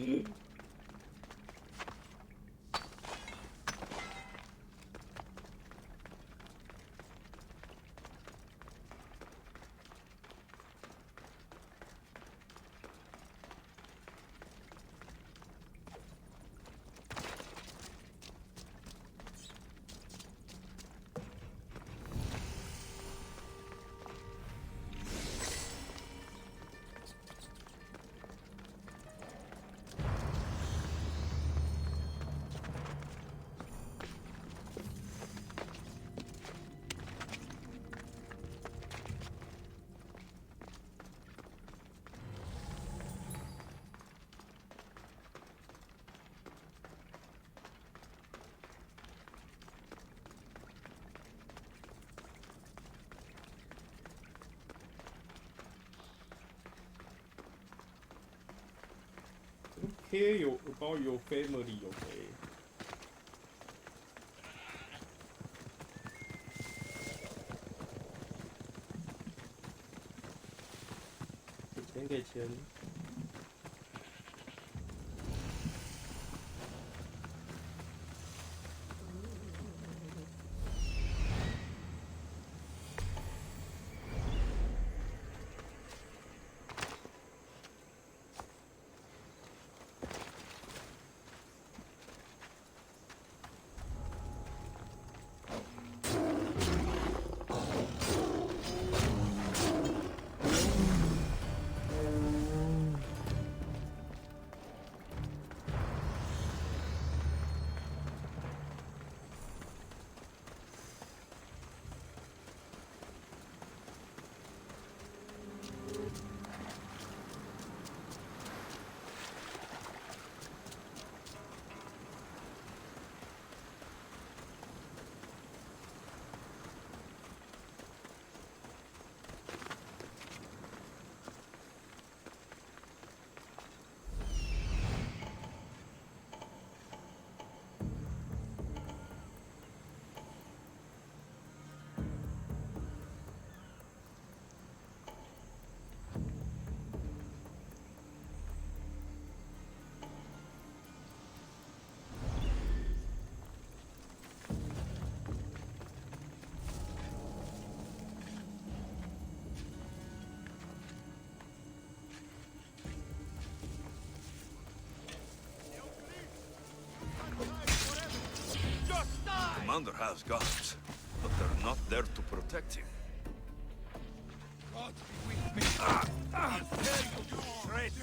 K 有包有 family 有 K。给钱。commander has guards, but they're not there to protect him. God be with me. I'll tear you to shreds.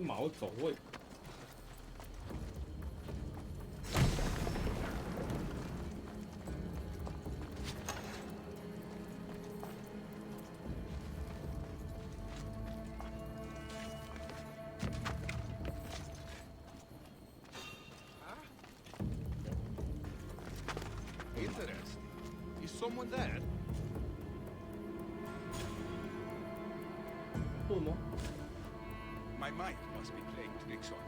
毛走位。Interesting. Is someone there? 做什么？ My mind must be playing tricks on me.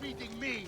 Beating me!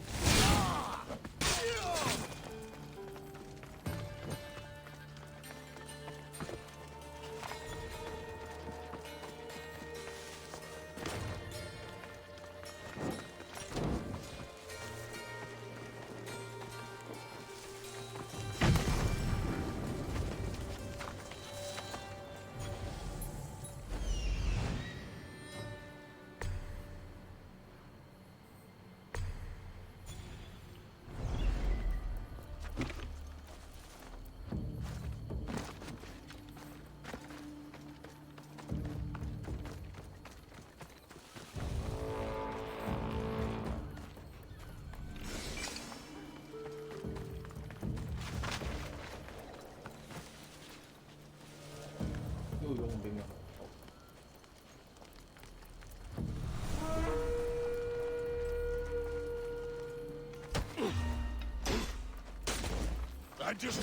做佣兵啊。 I just...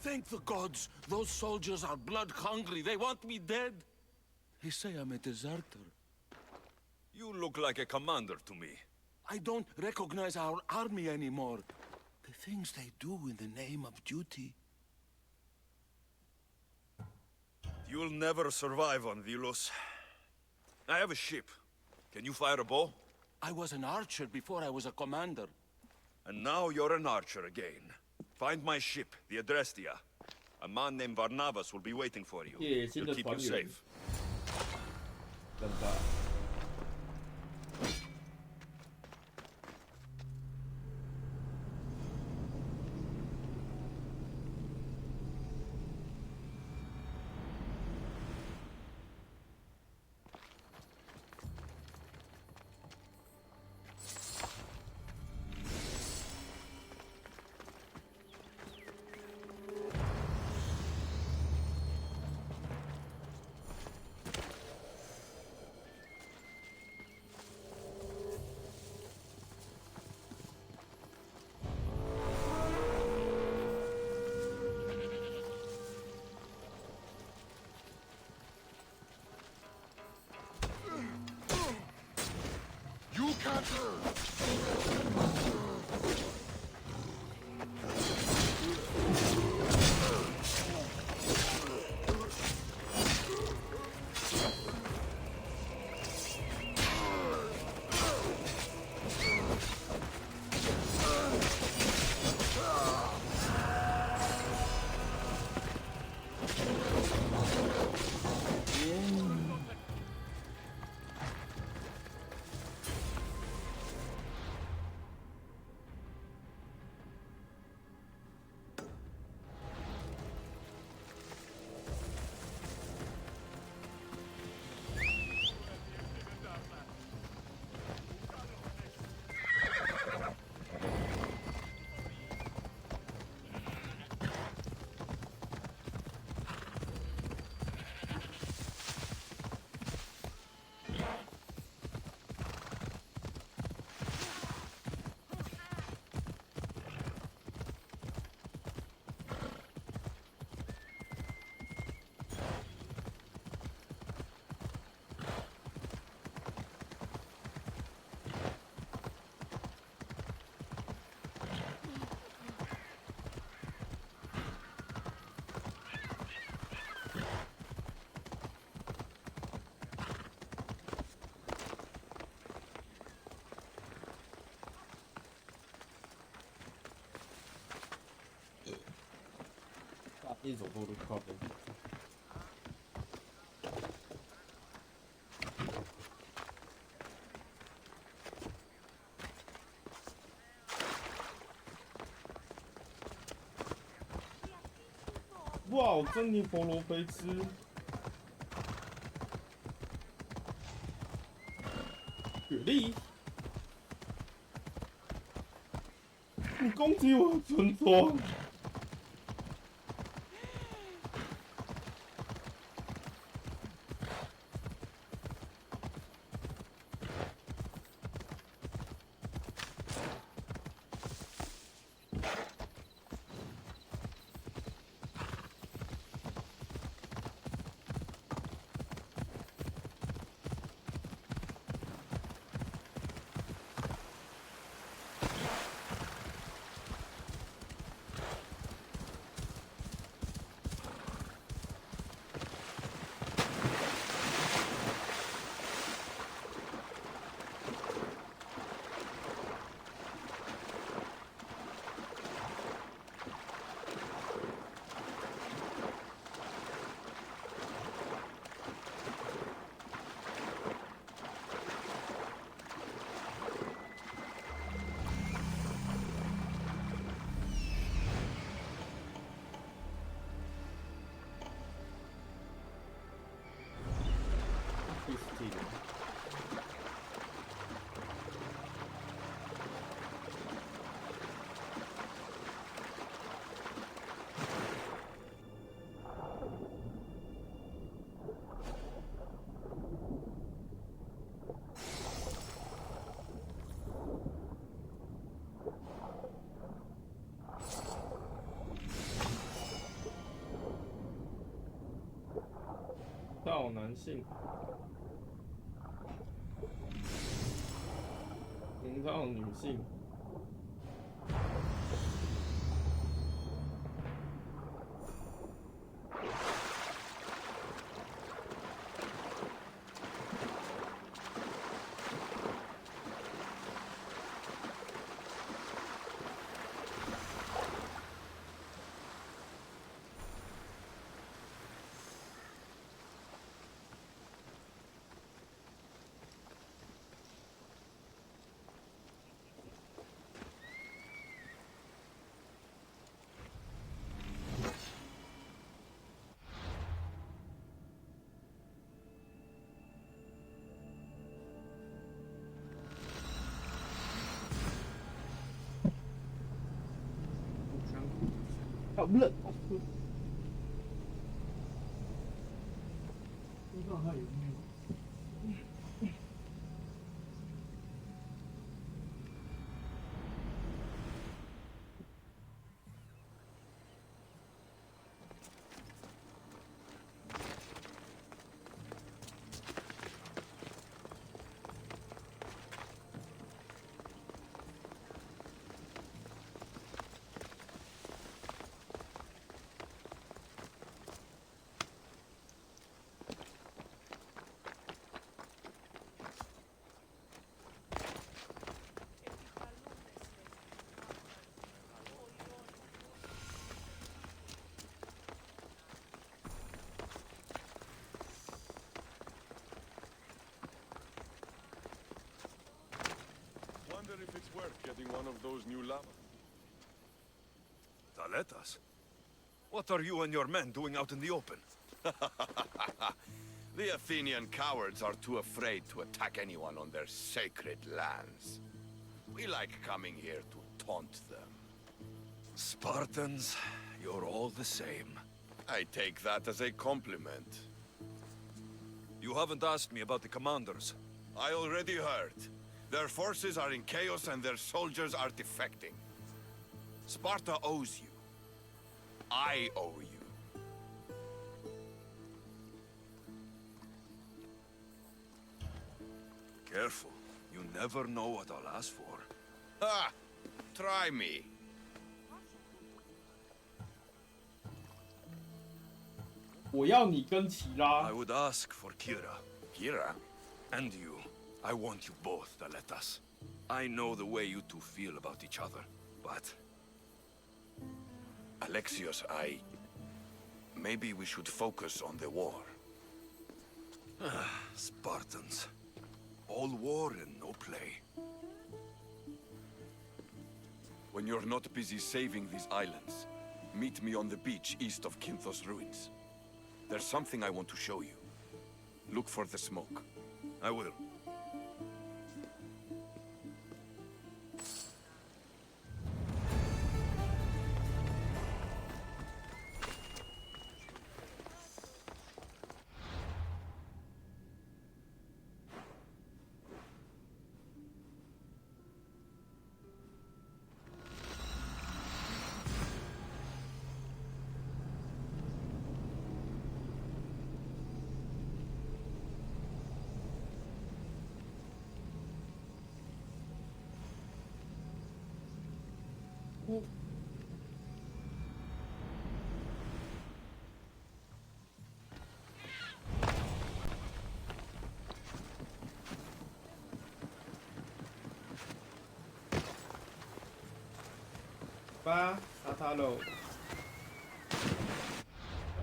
Thank the gods, those soldiers are blood-hungry. They want me dead. They say I'm a deserter. You look like a commander to me. I don't recognize our army anymore. The things they do in the name of duty. You'll never survive on Vilos. I have a ship. Can you fire a bow? I was an archer before I was a commander. And now you're an archer again. Find my ship, the Adrestia. A man named Barnabas will be waiting for you. He'll keep you safe. 真的。You can't...一走路都靠边。哇，珍妮佛罗培兹，雪莉，你攻击我的村庄！ You 男性，营造女性。好冷，好热。不知道它有没有。Wonder if it's worth getting one of those new llamas. Taletas? What are you and your men doing out in the open? The Athenian cowards are too afraid to attack anyone on their sacred lands. We like coming here to taunt them. Spartans, you're all the same. I take that as a compliment. You haven't asked me about the commanders. I already heard. Their forces are in chaos and their soldiers are defecting. Sparta owes you. I owe you. Careful. You never know what I'll ask for. Ah! Try me. I would ask for Kira. Kira? And you. I want you both, Taletas. I know the way you two feel about each other, but... Alexios, maybe we should focus on the war. Spartans. All war and no play. When you're not busy saving these islands, meet me on the beach east of Kinthos ruins. There's something I want to show you. Look for the smoke. I will.杀他喽！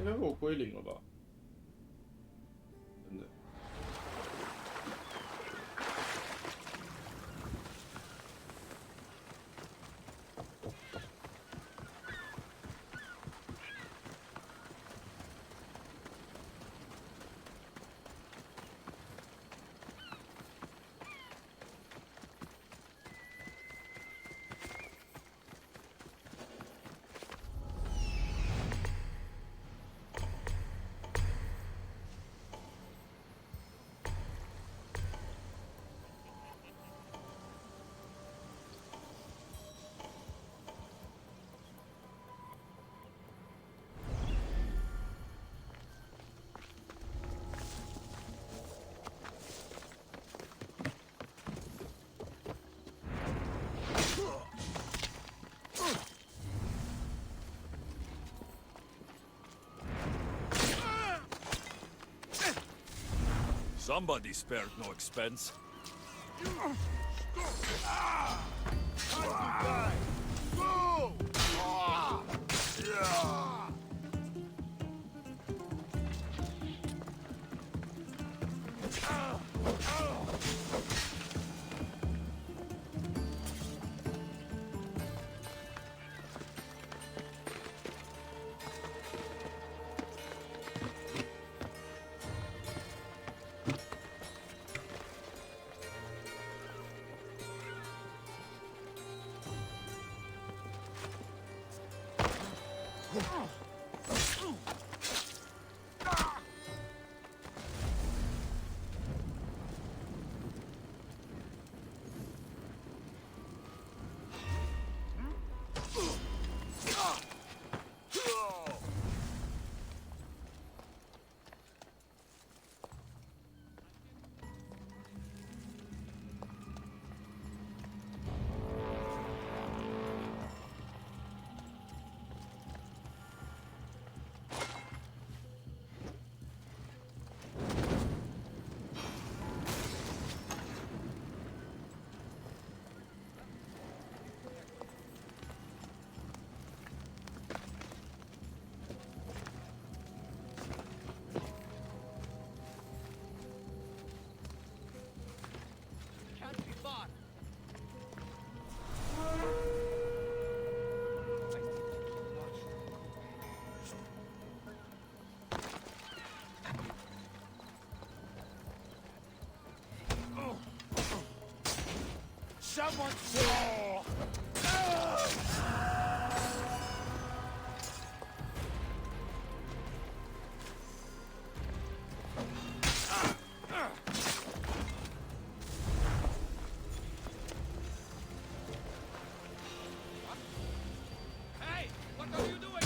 应该给我归零了吧？真的。Somebody spared no expense. Someone saw! Hey, what are you doing?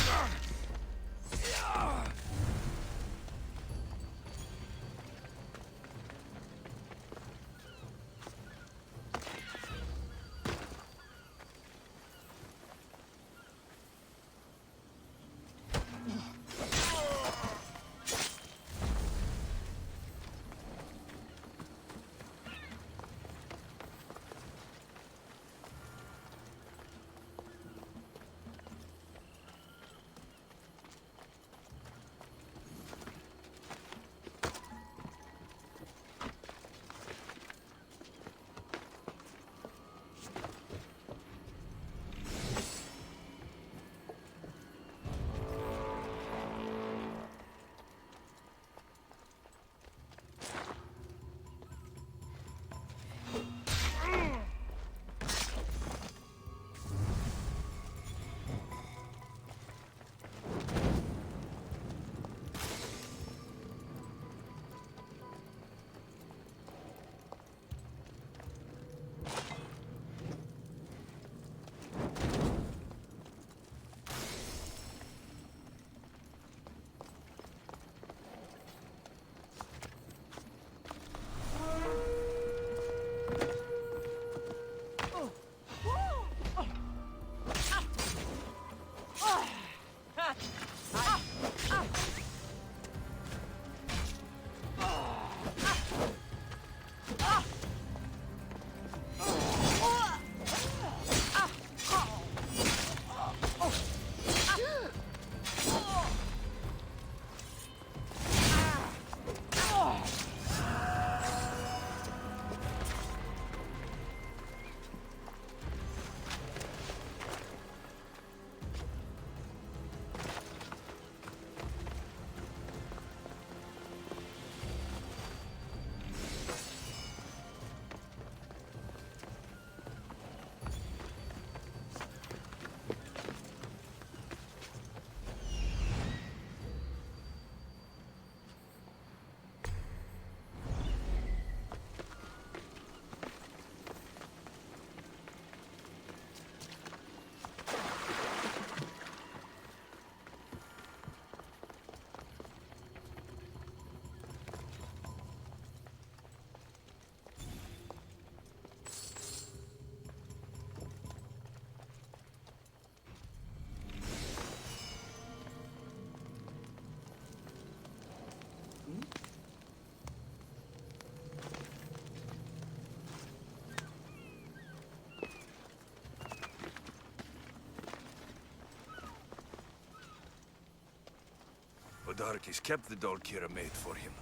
Podarkis kept the doll Kira made for him.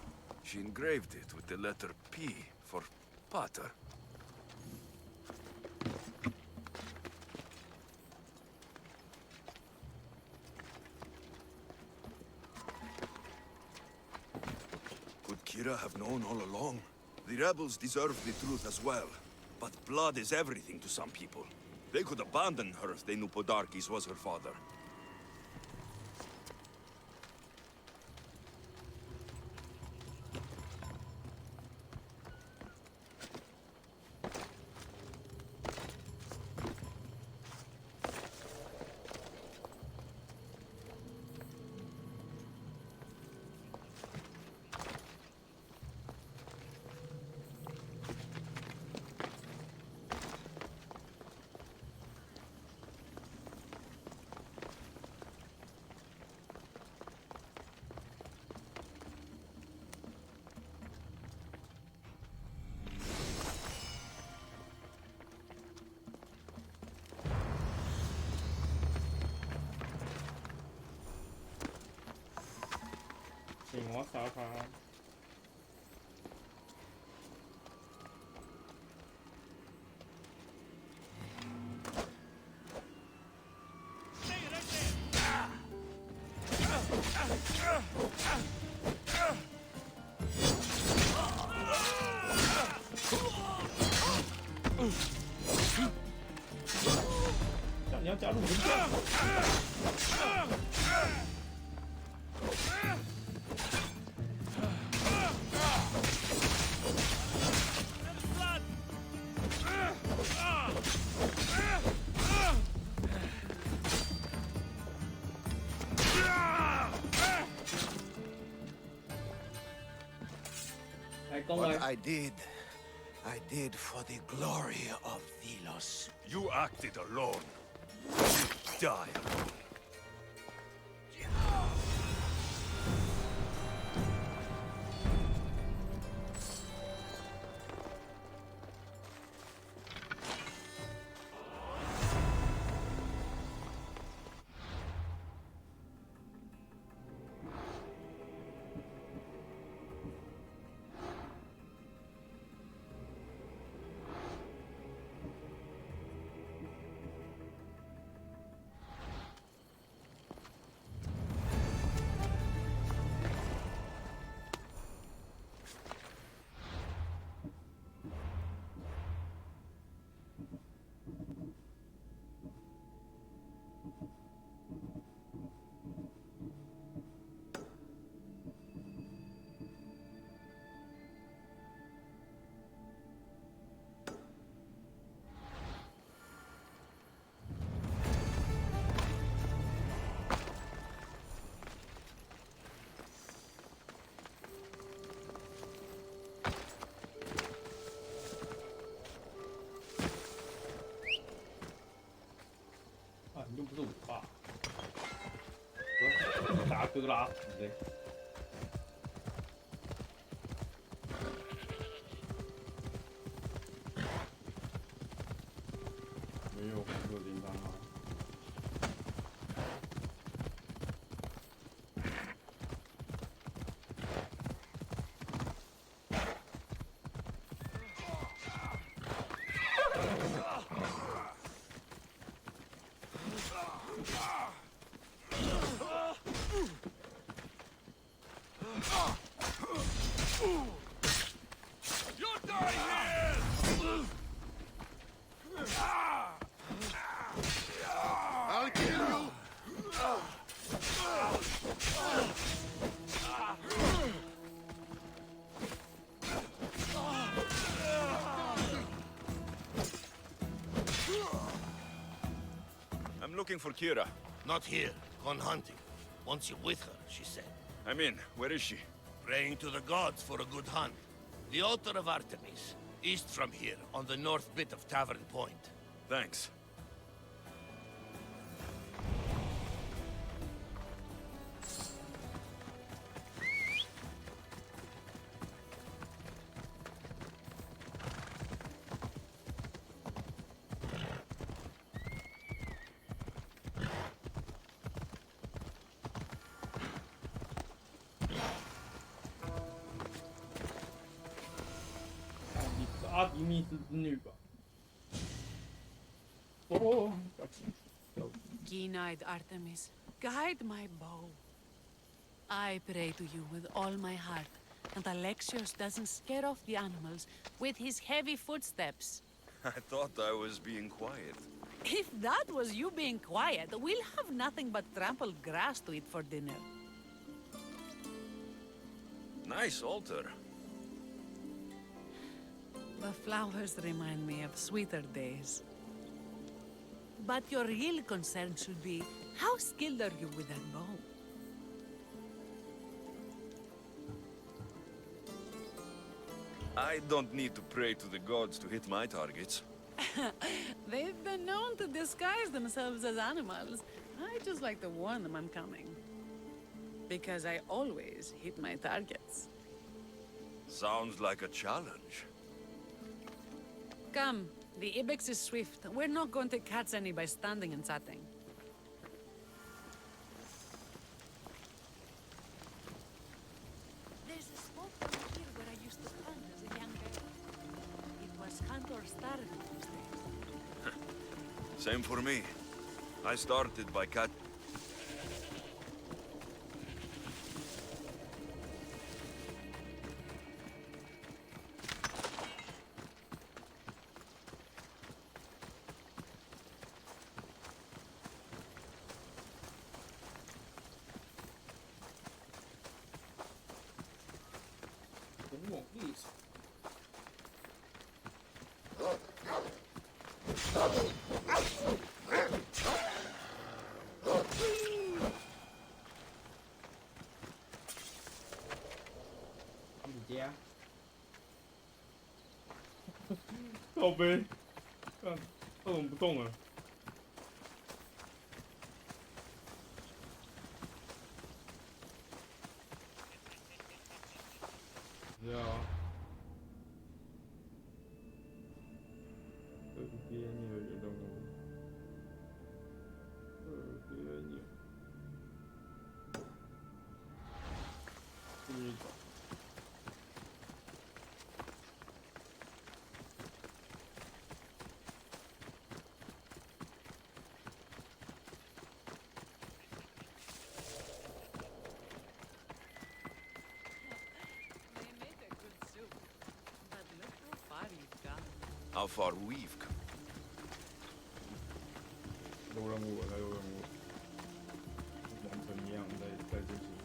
She engraved it with the letter P for Pater. Could Kira have known all along? The rebels deserve the truth as well. But blood is everything to some people. They could abandon her if they knew Podarkis was her father.请我杀他。叫你要加入我们What I did for the glory of Thelos. You acted alone. You die alone.又不是我爸，我大哥拉死的。没有红色铃铛啊。I'll kill you! I'm looking for Kira. Not here. Gone hunting. Wants you with her, she said. I'm in. Where is she? Praying to the gods for a good hunt. The altar of Artemis. East from here, on the north bit of Tavern Point. Thanks. 阿迪密斯之女吧。哦，小心，小心。 Keen-eyed Artemis, guide my bow. I pray to you with all my heart that Alexios doesn't scare off the animals with his heavy footsteps. I thought I was being quiet. If that was you being quiet, we'll have nothing but trampled grass to eat for dinner. Nice altar. The flowers remind me of sweeter days. But your real concern should be, how skilled are you with that bow? I don't need to pray to the gods to hit my targets. They've been known to disguise themselves as animals. I just like to warn them I'm coming. Because I always hit my targets. Sounds like a challenge. Come, the ibex is swift. We're not going to catch any by standing and chatting. There's a spot down here where I used to hunt as a young bear. It was hunt or starve in those days. Same for me. I started by cat.靠背，看，他怎么不动了？对啊，特别牛的动物，特别牛，继续走。 How far we've come. 有任务了，他有任务，完成一样在进行赛。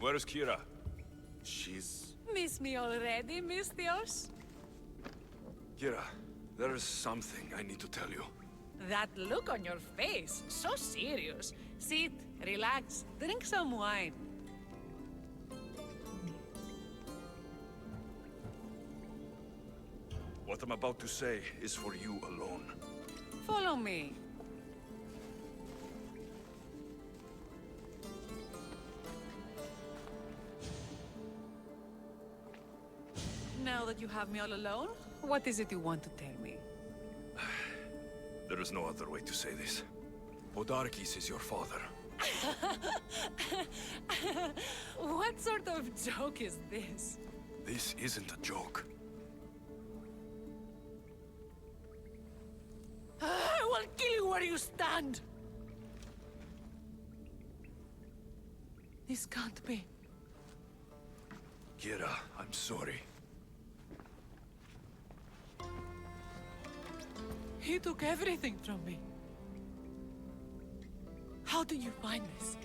Where's Kira? She's... Miss me already, Mistios? Kira, there is something I need to tell you. That look on your face, so serious. Sit, relax, drink some wine. What I'm about to say is for you alone. Follow me. Now that you have me all alone, what is it you want to tell me? There is no other way to say this. Podarkis is your father. What sort of joke is this? This isn't a joke. I will kill you where you stand! This can't be. Kira, I'm sorry. He took everything from me. How did you find this?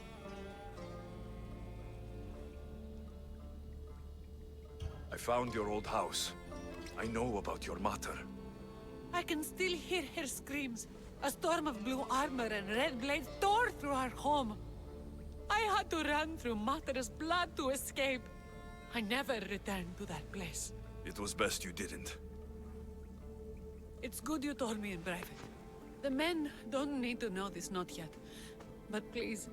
I found your old house. I know about your mater. I can still hear her screams. A storm of blue armor and red blades tore through our home. I had to run through Mater's blood to escape. I never returned to that place. It was best you didn't. It's good you told me in private. The men don't need to know this, not yet. But please,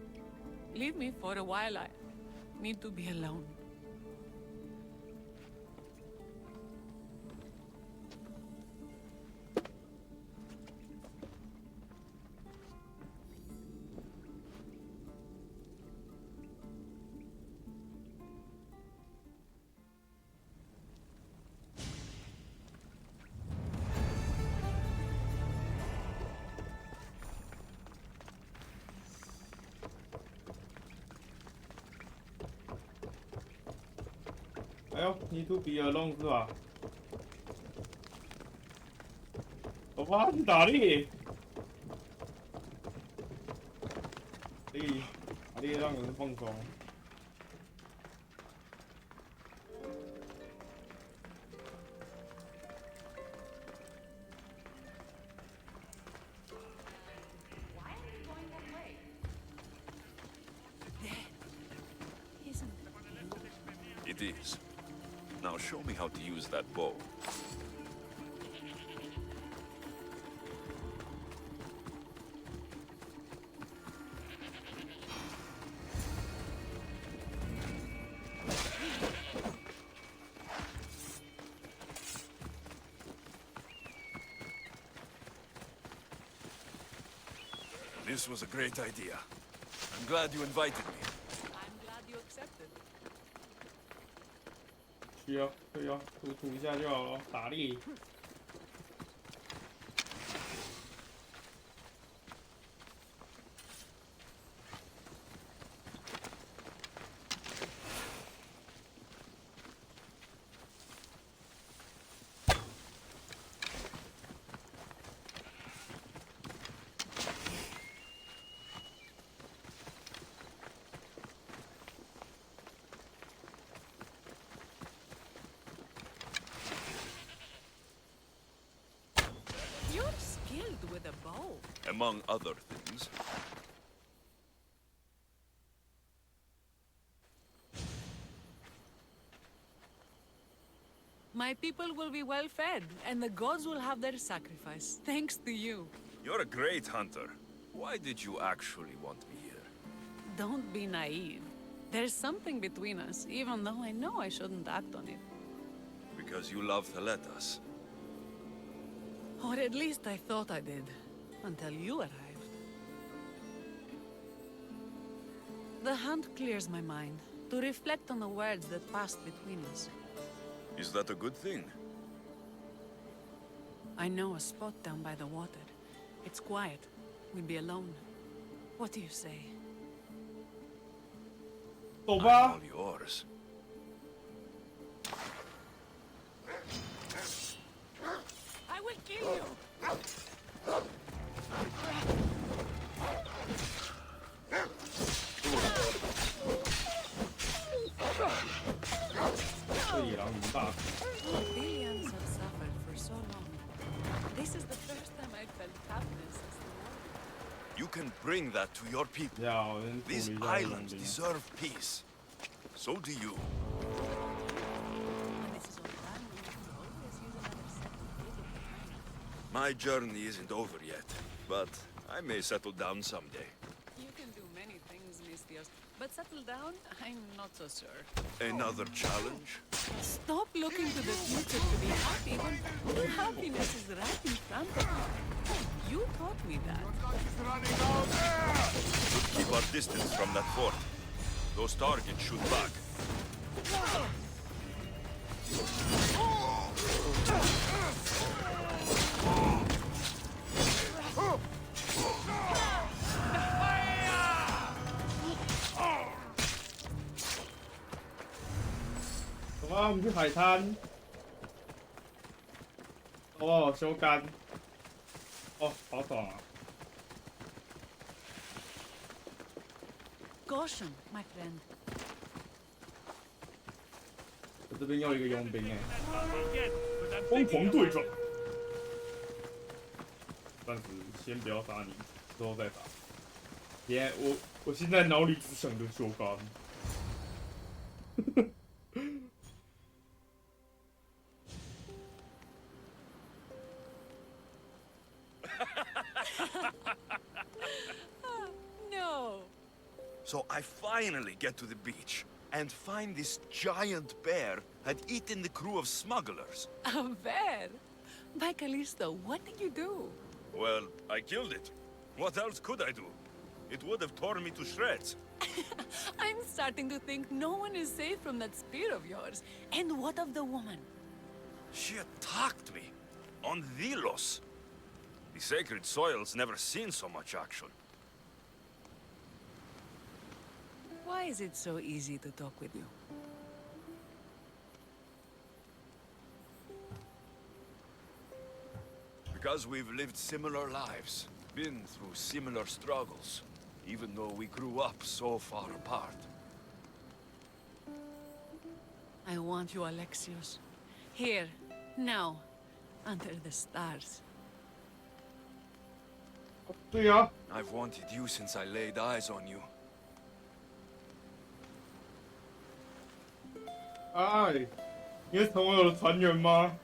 leave me for a while. I need to be alone.哎呦 ，need to be alone 是吧？走吧，去打猎。打猎让人放松。It is. Now show me how to use that bow. This was a great idea. I'm glad you invited me. I'm glad you accepted. 需要，突突一下就好了，打猎。You're skilled with a bow. Among other things. My people will be well fed, and the gods will have their sacrifice, thanks to you. You're a great hunter. Why did you actually want me here? Don't be naive. There's something between us, even though I know I shouldn't act on it. Because you love to let us. Or at least I thought I did, until you arrived. The hunt clears my mind, to reflect on the words that passed between us. Is that a good thing? I know a spot down by the water. It's quiet. We'll be alone. What do you say? 走吧。 All yours. I will kill you! Billions have suffered for so long. This is the first time I felt happiness since the war. You can bring that to your people. These islands deserve peace. So do you. And this is all done, we can always use another set of video. My journey isn't over yet, but I may settle down someday. You can do many things, Mistios, but settle down, I'm not so sure. Another challenge? Stop looking to the future to be happy when happiness is right in front of you. You taught me that. Keep our distance from that fort. Those targets shoot back.走吧，我们去海滩。哦，修干。哦，好爽啊！ Caution, my friend. 我这边要一个佣兵哎，疯狂队长。暂时先不要杀你，之后再打。我现在脑里只想着修干。No. So I finally get to the beach and find this giant bear had eaten the crew of smugglers. A bear? By Callisto, what did you do? Well, I killed it. What else could I do? It would have torn me to shreds. I'm starting to think no one is safe from that spear of yours. And what of the woman? She attacked me. On Delos. The sacred soil's never seen so much action. Why is it so easy to talk with you? Because we've lived similar lives, been through similar struggles, even though we grew up so far apart. I want you, Alexios. Here, now, under the stars. 对呀。I've wanted you since I laid eyes on you. 哎，你会成为我的船员吗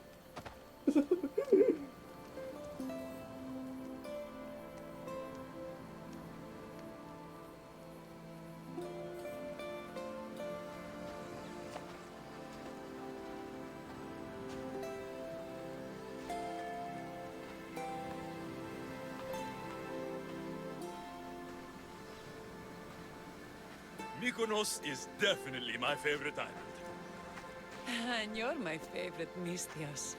？Mykonos is definitely my favorite island. And you're my favorite, Mystios.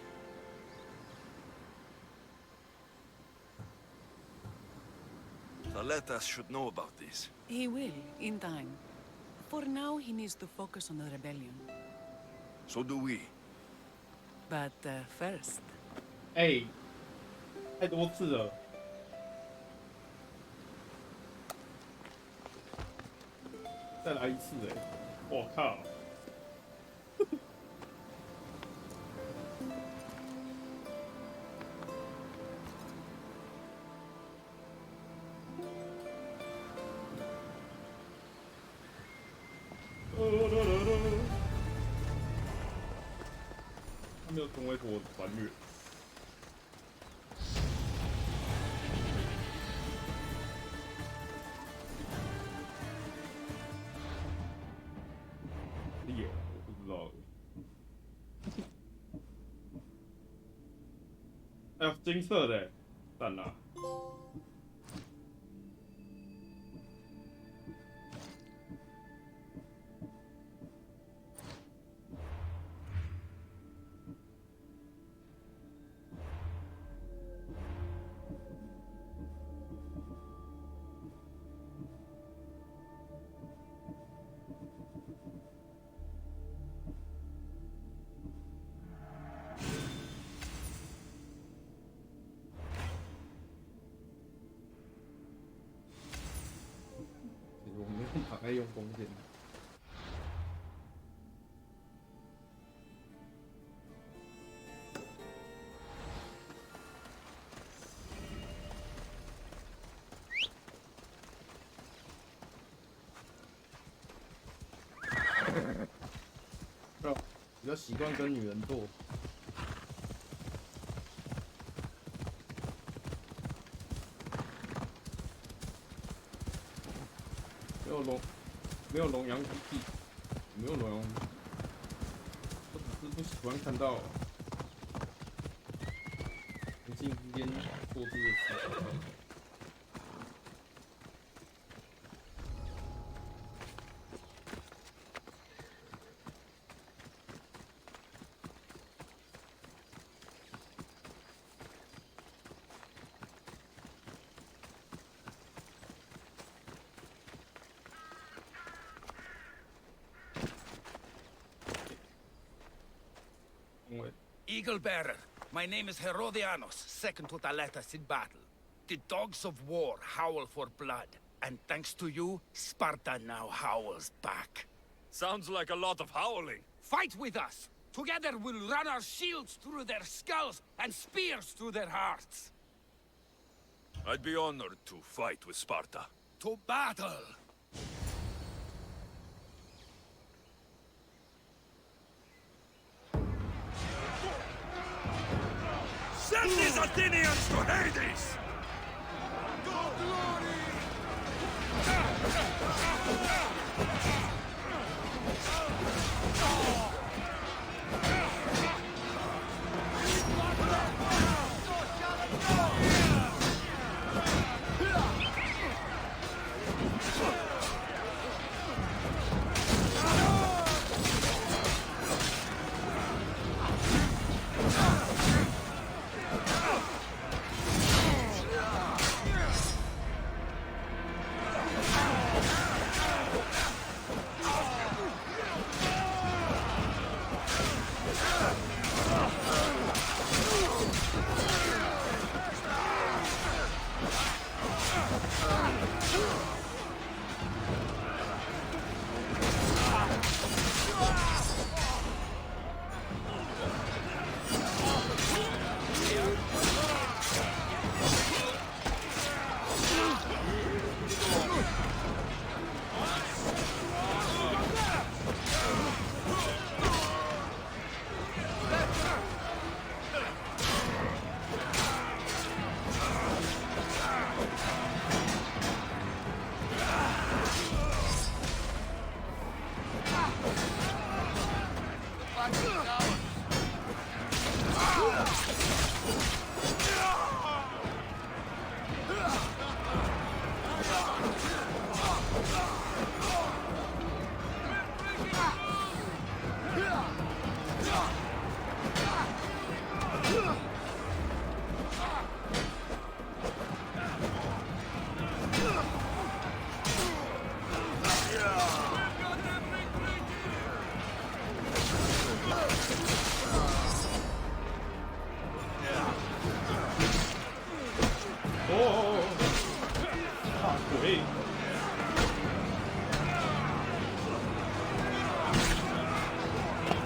Taletas should know about this. He will, in time. For now, he needs to focus on the rebellion. So do we. But first... 哎，太多次了。再来一次哎！我靠！他没有成为我的团员。有，我不知道。哎呦，金色的，赞啦！躺在用弓箭。比较习惯跟女人做。没有龙阳之气，没有龙阳，我只是不喜欢看到同性之间做这个事情。Eagle Bearer, my name is Herodianos, second to Taletas in battle. The dogs of war howl for blood, and thanks to you, Sparta now howls back. Sounds like a lot of howling Fight with us! Together we'll run our shields through their skulls and spears through their hearts! I'd be honored to fight with Sparta. To battle! Send these Athenians to Hades!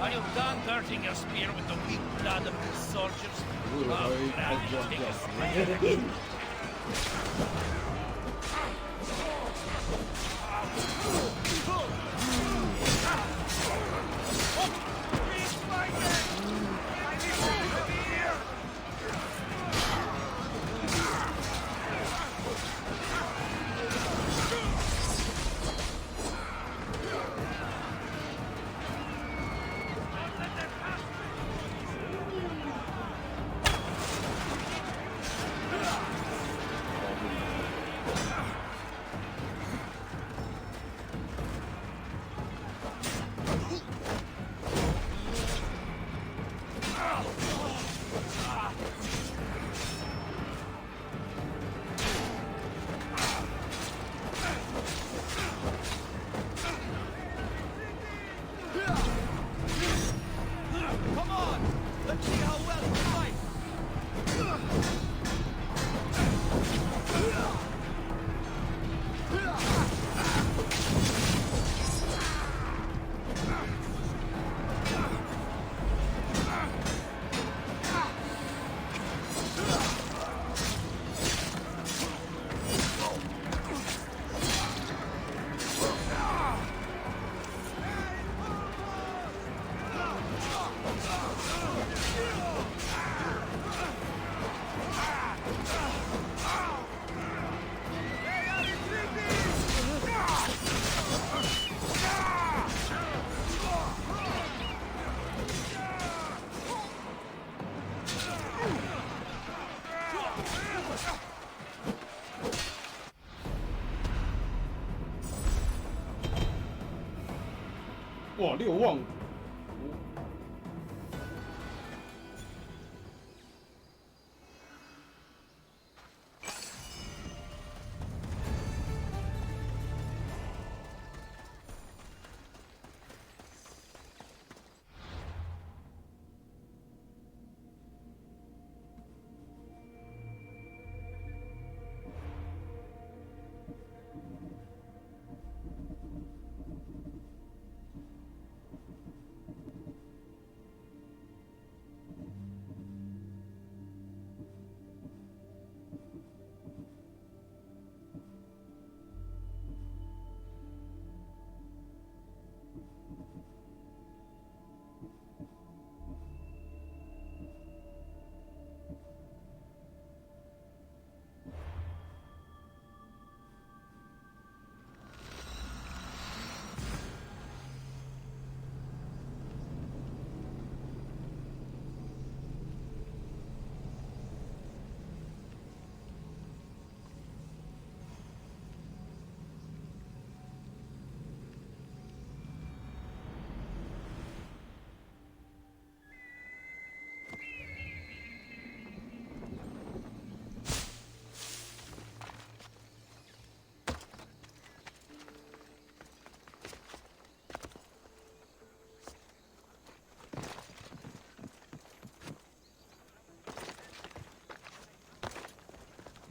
Are you done dirtying your spear with the weak blood of the soldiers?哇，6万5。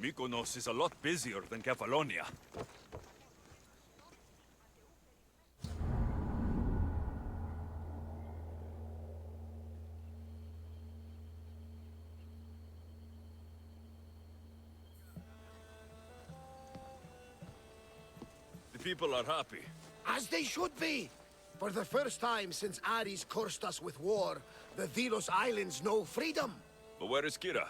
Mykonos is a lot busier than Kefalonia. The people are happy. As they should be! For the first time since Ares cursed us with war, the Delos Islands know freedom! But where is Kira?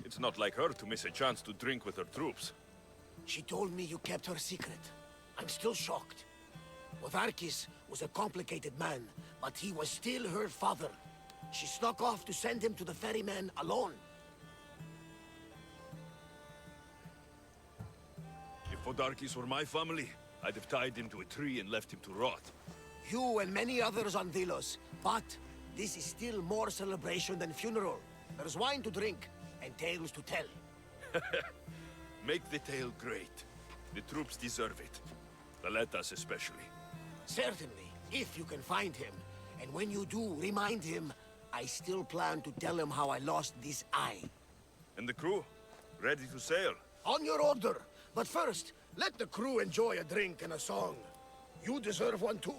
It's not like her to miss a chance to drink with her troops. She told me you kept her secret. I'm still shocked. Podarkis was a complicated man, but he was still her father. She snuck off to send him to the ferryman alone. If Podarkis were my family, I'd have tied him to a tree and left him to rot. You and many others on Delos, but this is still more celebration than funeral. There's wine to drink, and tales to tell. Make the tale great. The troops deserve it. Valetas especially. Certainly, if you can find him. And when you do, remind him, I still plan to tell him how I lost this eye. And the crew? Ready to sail? On your order. But first, let the crew enjoy a drink and a song. You deserve one too.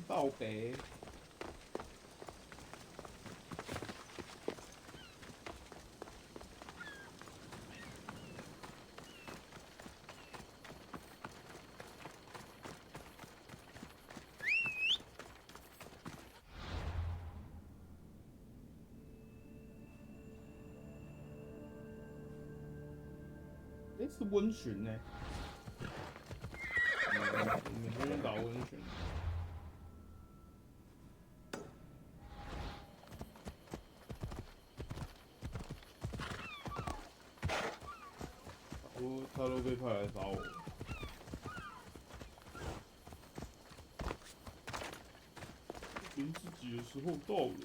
Bao bể. Đấy là 温泉呢？你们这边搞温泉。他都被派来找我。连自己的时候到了。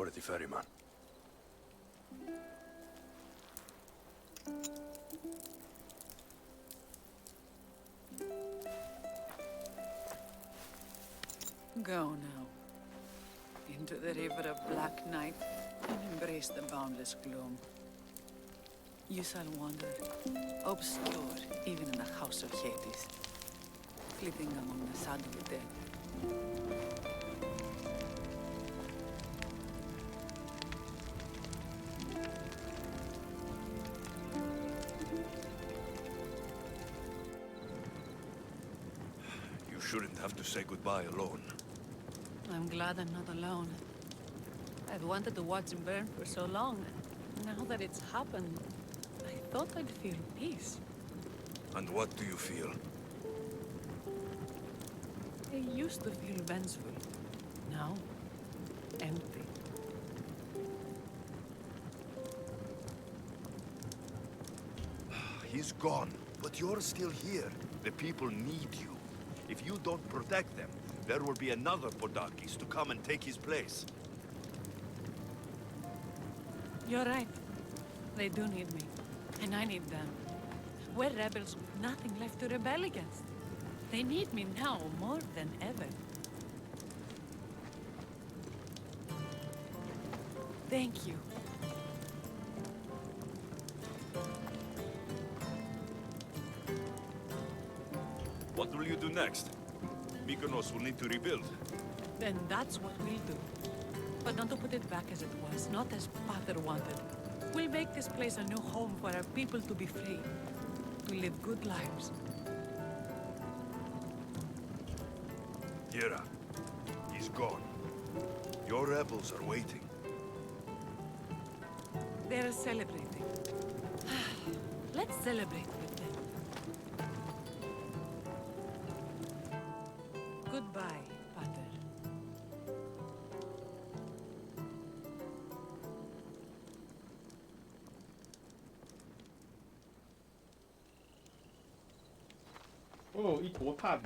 for the ferryman. Go now. Into the river of black night and embrace the boundless gloom. You shall wander, obscure even in the house of Hades, flitting among the sad of the dead. You shouldn't have to say goodbye alone. I'm glad I'm not alone. I've wanted to watch him burn for so long. Now that it's happened, I thought I'd feel peace. And what do you feel? I used to feel vengeful. Now, empty. He's gone, but you're still here. The people need you. If you don't protect them, there will be another Podarkis to come and take his place. You're right. They do need me. And I need them. We're rebels with nothing left to rebel against. They need me now more than ever. Thank you. What will you do next? Mykonos will need to rebuild. Then that's what we'll do. But not to put it back as it was, not as Father wanted. We'll make this place a new home for our people to be free, to live good lives. Hira, he's gone. Your rebels are waiting. They're celebrating. Let's celebrate with them. Goodbye, Pater.哦，一坨炭。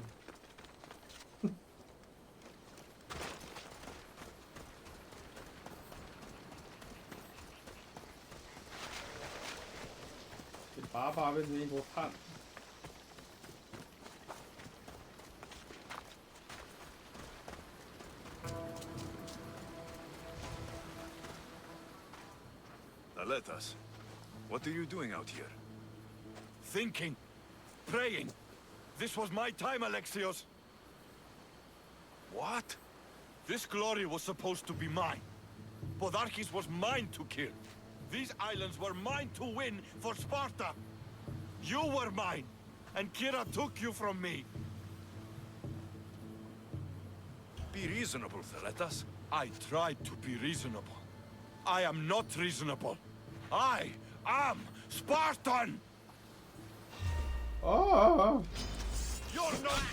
把它变成一坨炭。Aletas, what are you doing out here? Thinking. Praying. This was my time, Alexios. What? This glory was supposed to be mine. Podarkis was mine to kill. These islands were mine to win for Sparta. You were mine, and Kira took you from me. Be reasonable, Thaletas. I tried to be reasonable. I am not reasonable. I am Spartan! Oh! You're not...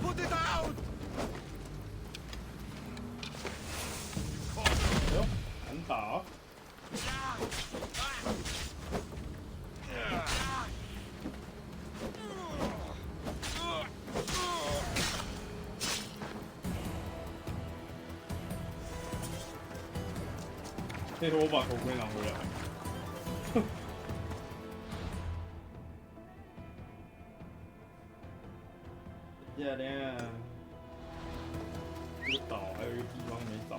Put it out! 难打。这次我把头盔拿回来。接下来，这个岛还有一个地方没找。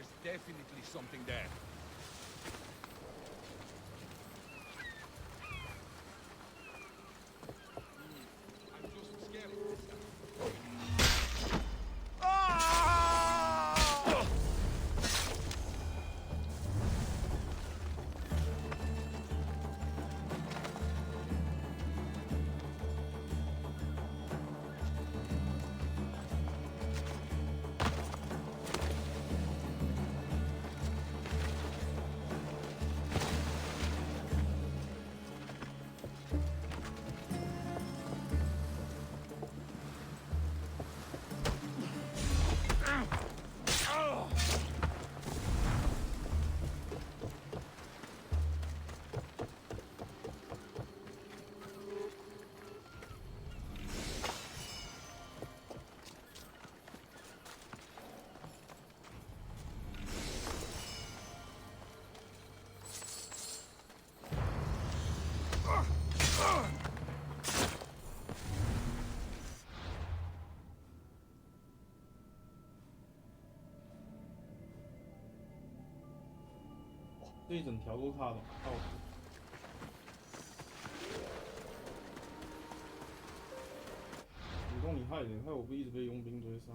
There's definitely something there. I'm just scared. 这一整条都他的，靠！主动你害人，害我不一直被佣兵追杀。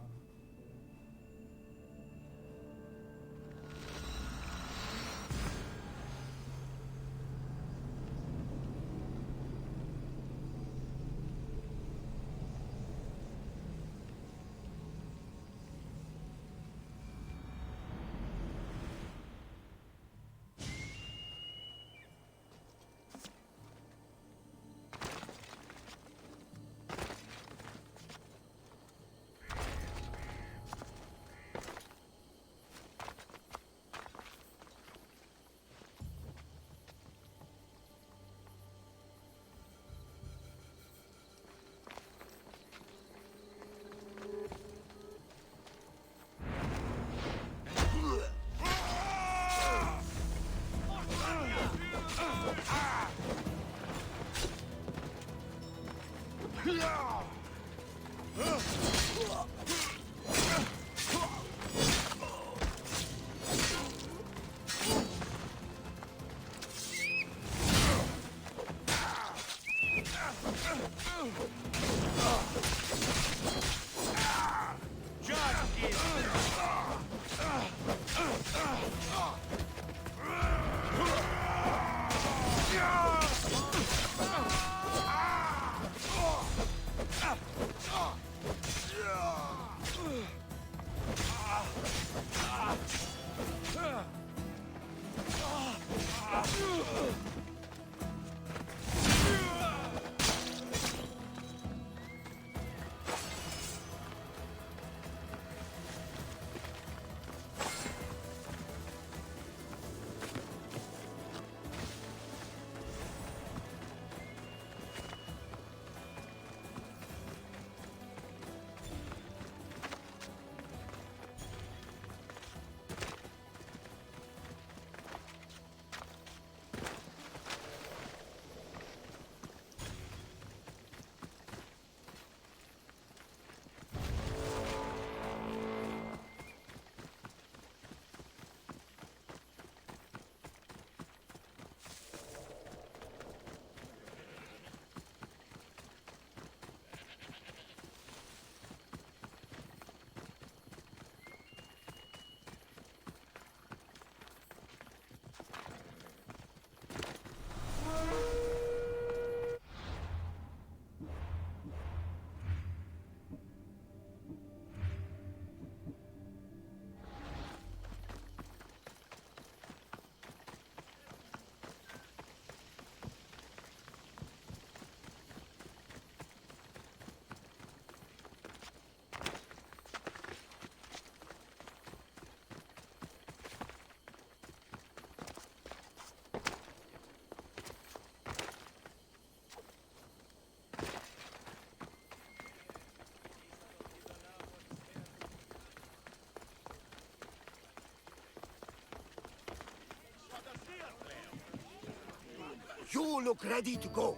You look ready to go.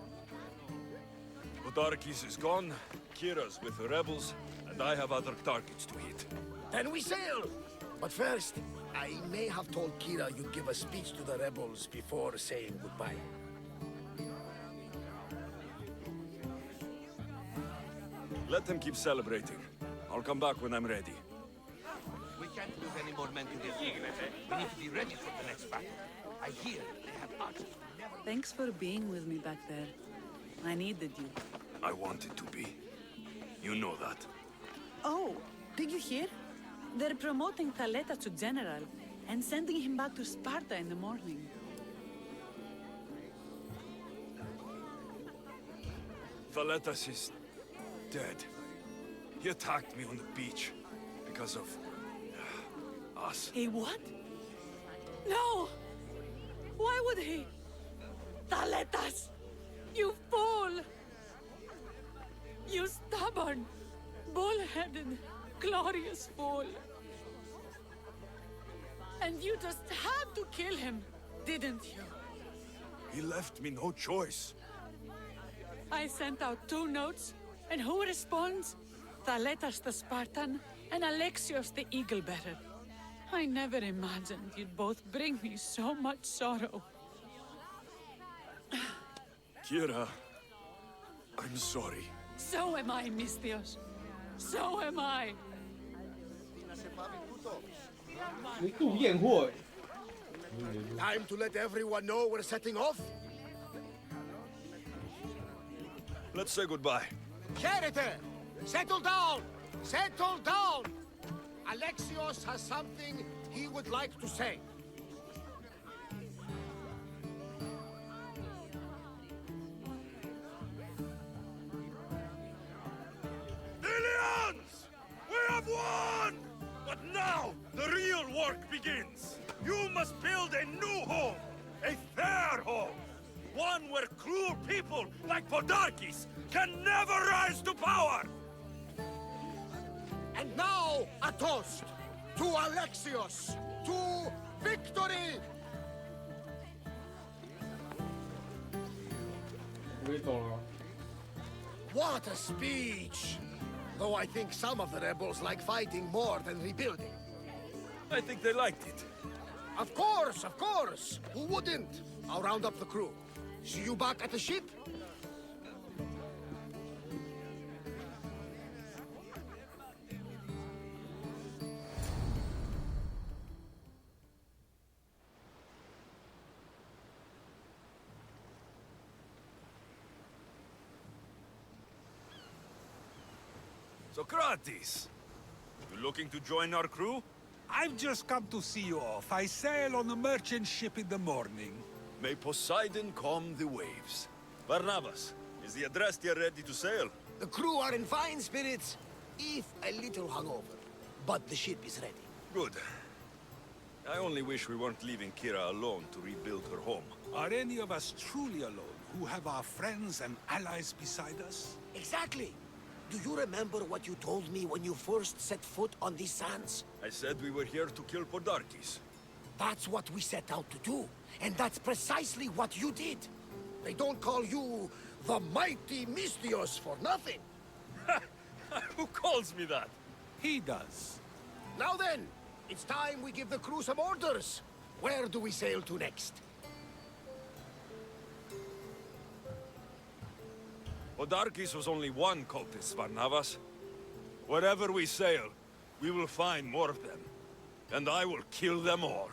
Podarkis is gone, Kira's with the rebels, and I have other targets to hit. Then we sail. But first, I may have told Kira you'd give a speech to the rebels before saying goodbye. Let them keep celebrating. I'll come back when I'm ready. We can't lose any more men to this ignorance. We need to be ready for the next battle. I hear they have archers. Thanks for being with me back there. I needed you. I wanted to be. You know that. Oh, did you hear? They're promoting Thaleta to general and sending him back to Sparta in the morning. Thaletas is dead. He attacked me on the beach because of us. He what? No! Why would he? Thaletas! You fool! You stubborn, bull-headed, glorious fool. And you just had to kill him, didn't you? He left me no choice. I sent out 2 notes, and who responds? Thaletas the Spartan and Alexios the Eagle-Bearer. I never imagined you'd both bring me so much sorrow. Kira, I'm sorry. So am I, Misthios. So am I. 你度验货欸 Time to let everyone know we're setting off? Let's say goodbye. Charity! Settle down! Settle down! Alexios has something he would like to say. Aliens! We have won! But now, the real work begins. You must build a new home. A fair home. One where cruel people like Podarkis can never rise to power. And now, a toast to Alexios, to victory! 我也懂了。 What a speech! Though I think some of the rebels like fighting more than rebuilding. I think they liked it. Of course, of course! Who wouldn't? I'll round up the crew. See you back at the ship? Socrates, you looking to join our crew? I've just come to see you off. I sail on a merchant ship in the morning. May Poseidon calm the waves. Barnabas, is the Adrestia ready to sail? The crew are in fine spirits, if a little hungover. But the ship is ready. Good. I only wish we weren't leaving Kira alone to rebuild her home. Are any of us truly alone, who have our friends and allies beside us? Exactly! Do you remember what you told me when you first set foot on these sands? I said we were here to kill Podarkis. That's what we set out to do. And that's precisely what you did. They don't call you the mighty Misthios for nothing. Who calls me that? He does. Now then, it's time we give the crew some orders. Where do we sail to next? Podarkis was only one cultist, Barnabas. Wherever we sail, we will find more of them. And I will kill them all.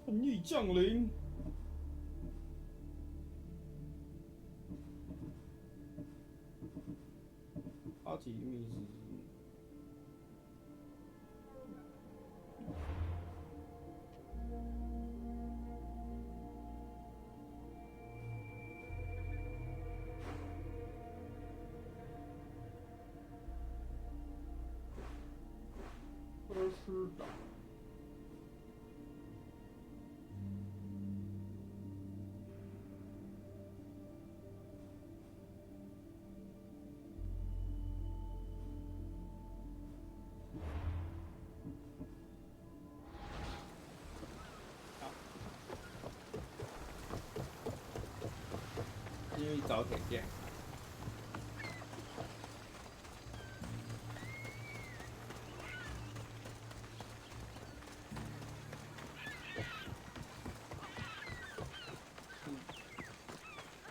正义降临。阿提密斯。条件。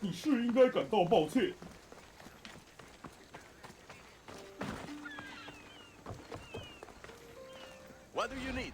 你是应该感到抱歉。What do you need?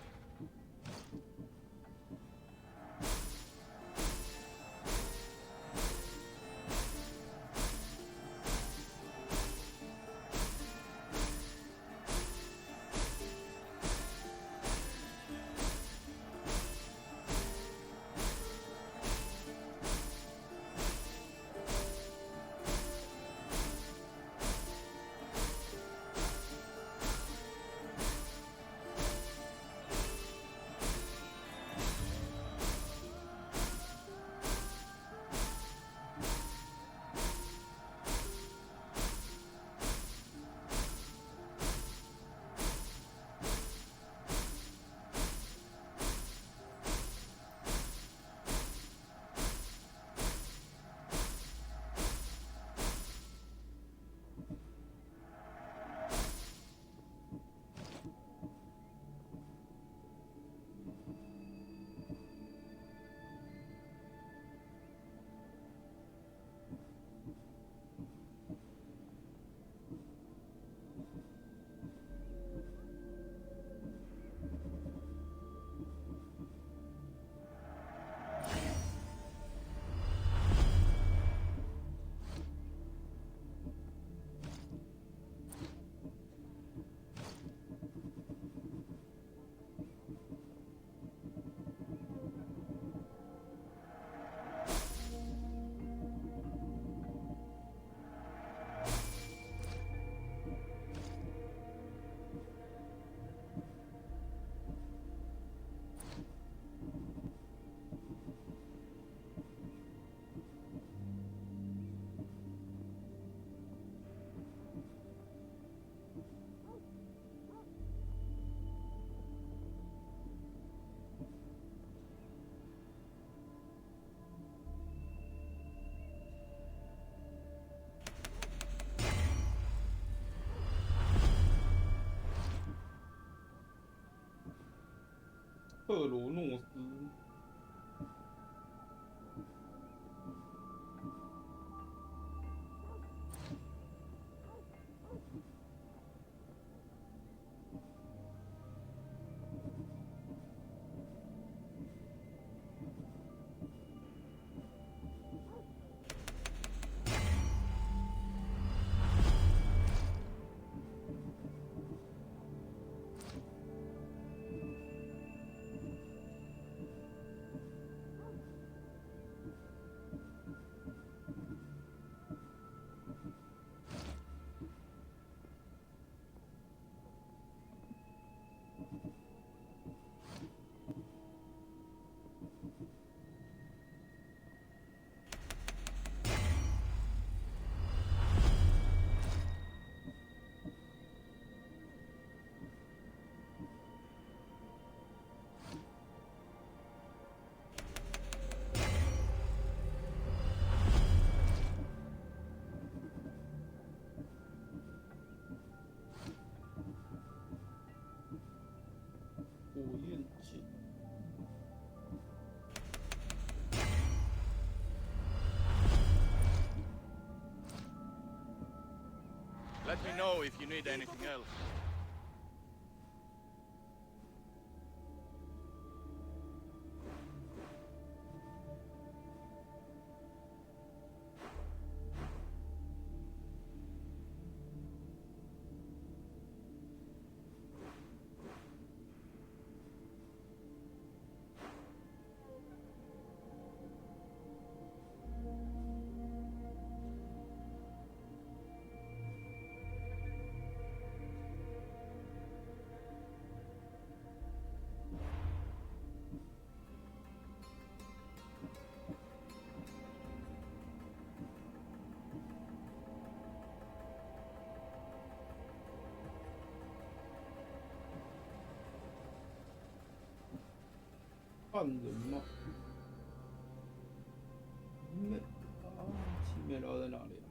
赫罗诺斯。火焰剑。Let me know if you need anything else.犯人吗？没啊，奇妙。面楼在哪里啊？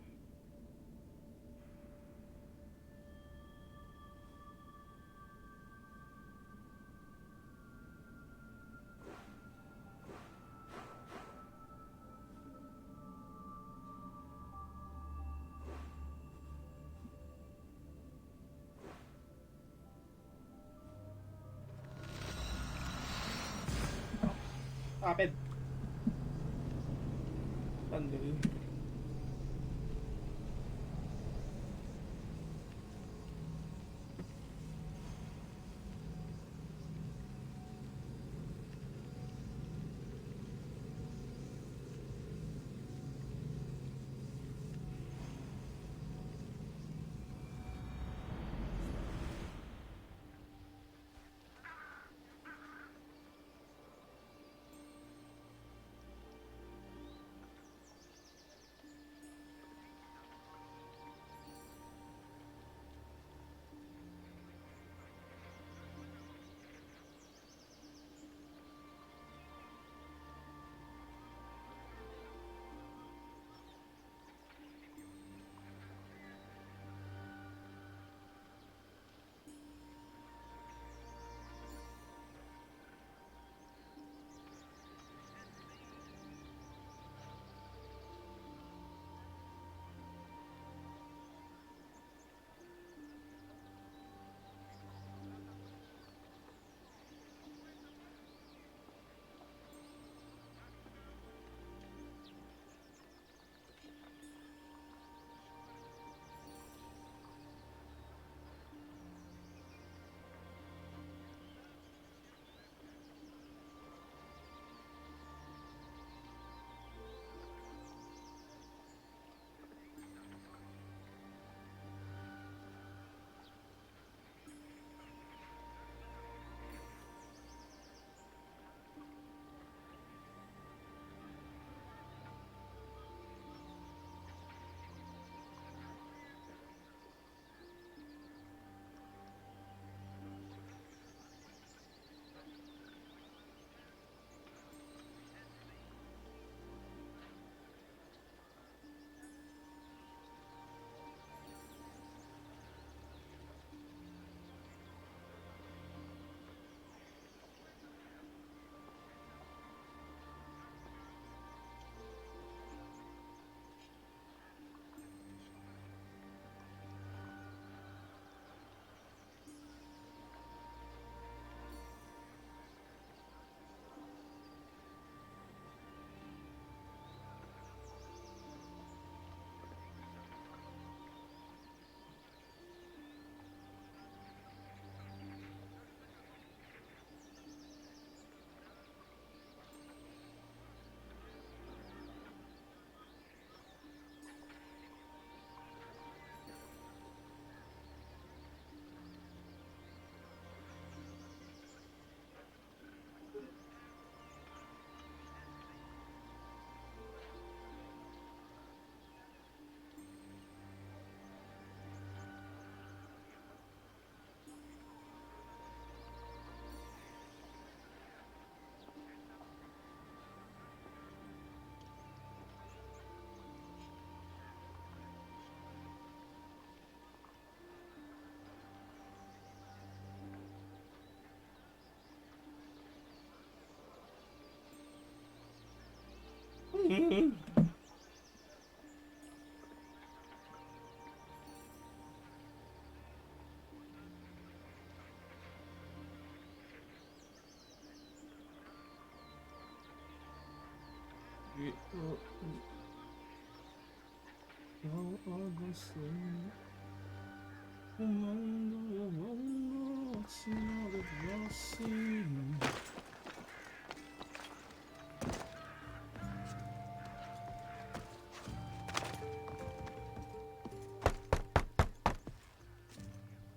大便，笨驴。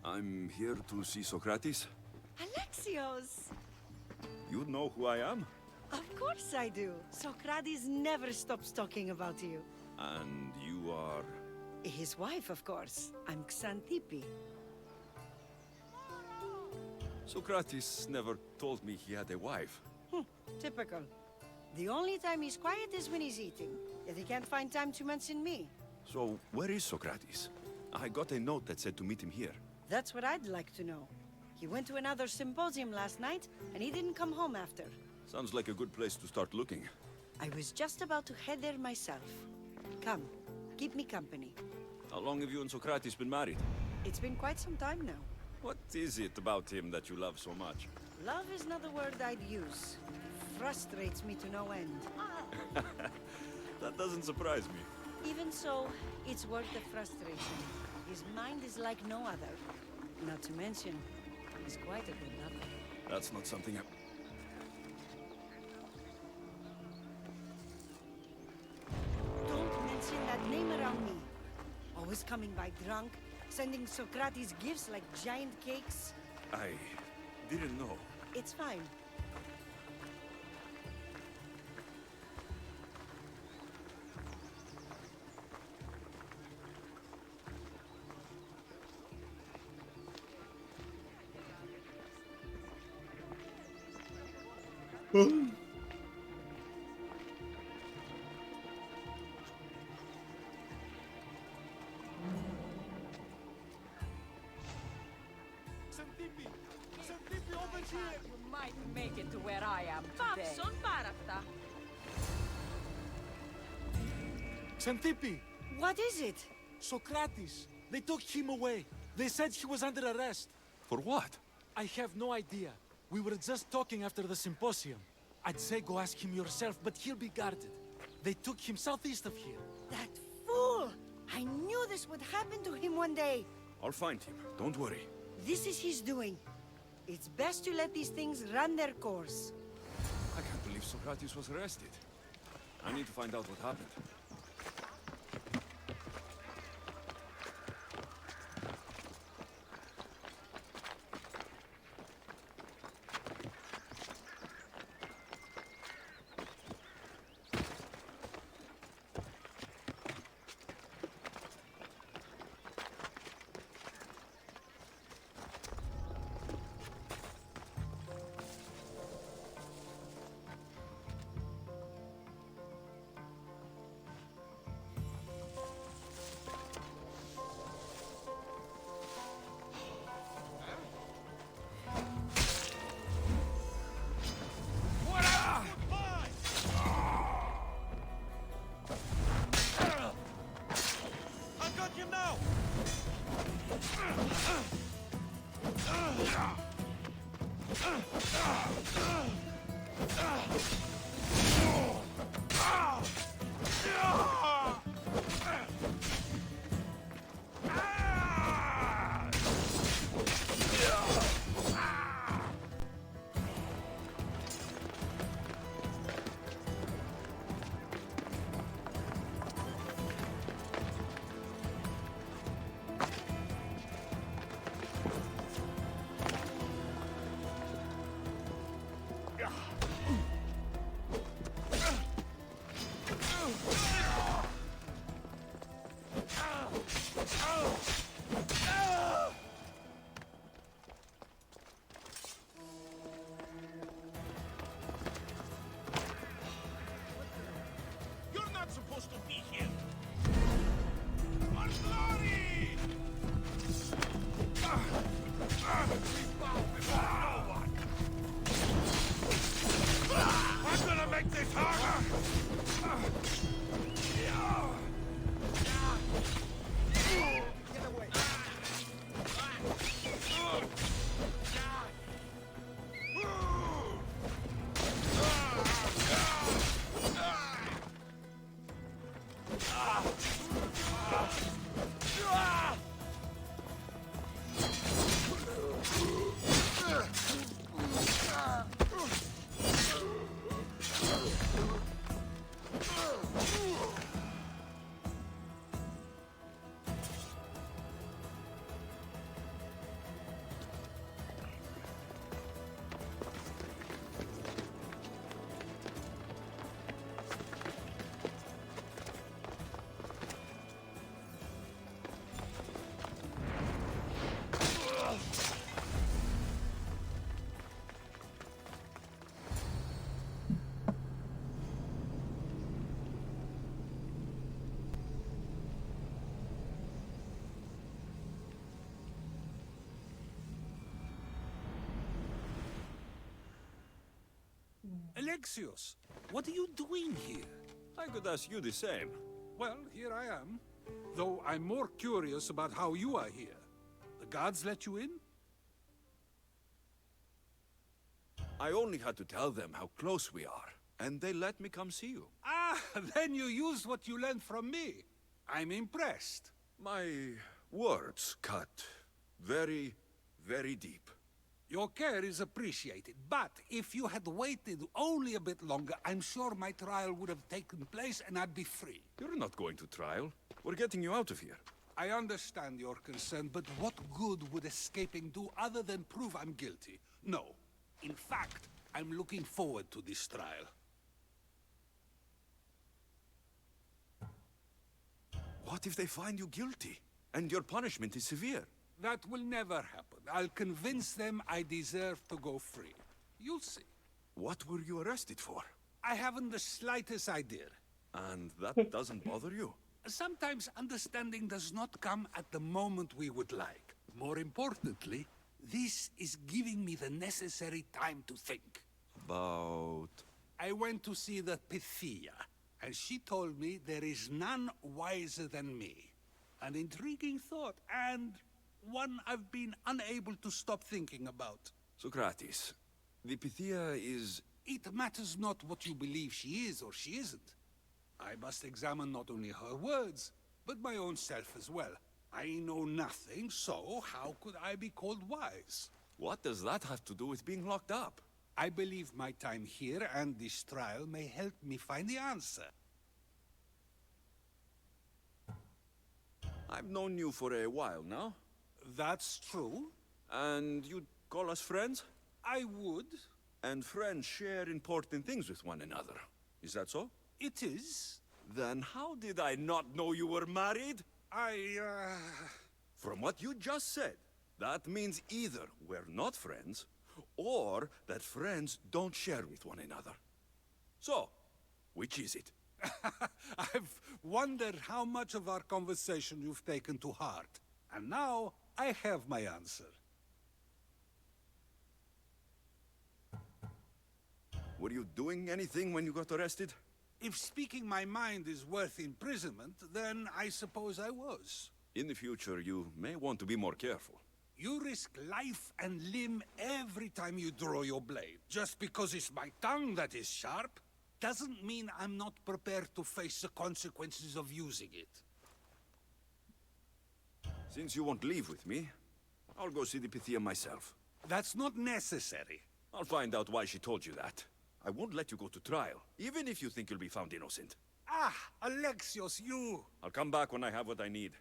I'm here to see Socrates. Alexios! You know who I am? Of course I do. Socrates never stops talking about you. And you are... His wife, of course. I'm Xantippe. Socrates never told me he had a wife. Typical. The only time he's quiet is when he's eating. Yet he can't find time to mention me. So, where is Socrates? I got a note that said to meet him here. That's what I'd like to know. He went to another symposium last night, and he didn't come home after. Sounds like a good place to start looking. I was just about to head there myself. Come, keep me company. How long have you and Socrates been married? It's been quite some time now. What is it about him that you love so much? Love is not the word I'd use. Frustrates me to no end. That doesn't surprise me. Even so, it's worth the frustration. His mind is like no other. Not to mention, he's quite a good lover. That's not something I... Don't mention that name around me. Always coming by drunk, sending Socrates gifts like giant cakes. I didn't know. It's fine. You might make it to where I am today. Xantippe! What is it? Socrates! They took him away. They said he was under arrest. For what? I have no idea. We were just talking after the symposium. I'd say go ask him yourself, but he'll be guarded. They took him southeast of here. That fool! I knew this would happen to him one day. I'll find him. Don't worry. This is his doing. It's best to let these things run their course. I can't believe Socrates was arrested. I need to find out what happened. Alexios, what are you doing here? I could ask you the same. Well, here I am. Though I'm more curious about how you are here. The guards let you in? I only had to tell them how close we are, and they let me come see you. Ah, then you used what you learned from me. I'm impressed. My words cut very, very deep. Your care is appreciated, but if you had waited only a bit longer, I'm sure my trial would have taken place and I'd be free. You're not going to trial. We're getting you out of here. I understand your concern, but what good would escaping do other than prove I'm guilty? No. In fact, I'm looking forward to this trial. What if they find you guilty, and your punishment is severe? That will never happen. I'll convince them I deserve to go free. You'll see. What were you arrested for? I haven't the slightest idea. And that doesn't bother you? Sometimes understanding does not come at the moment we would like. More importantly, this is giving me the necessary time to think. About... I went to see the Pythia, and she told me there is none wiser than me. An intriguing thought, and one I've been unable to stop thinking about. Socrates, the Pythia is... It matters not what you believe she is or she isn't. I must examine not only her words, but my own self as well. I know nothing, so how could I be called wise? What does that have to do with being locked up? I believe my time here and this trial may help me find the answer. I've known you for a while now. That's true. And you'd call us friends? I would. And friends share important things with one another. Is that so? It is. Then how did I not know you were married? From what you just said, that means either we're not friends, or that friends don't share with one another. So, which is it? I've wondered how much of our conversation you've taken to heart. And now, I have my answer. Were you doing anything when you got arrested? If speaking my mind is worth imprisonment, then I suppose I was. In the future, you may want to be more careful. You risk life and limb every time you draw your blade. Just because it's my tongue that is sharp, doesn't mean I'm not prepared to face the consequences of using it. Since you won't leave with me, I'll go see the Pythia myself. That's not necessary. I'll find out why she told you that. I won't let you go to trial, even if you think you'll be found innocent. Ah, Alexios, you... I'll come back when I have what I need.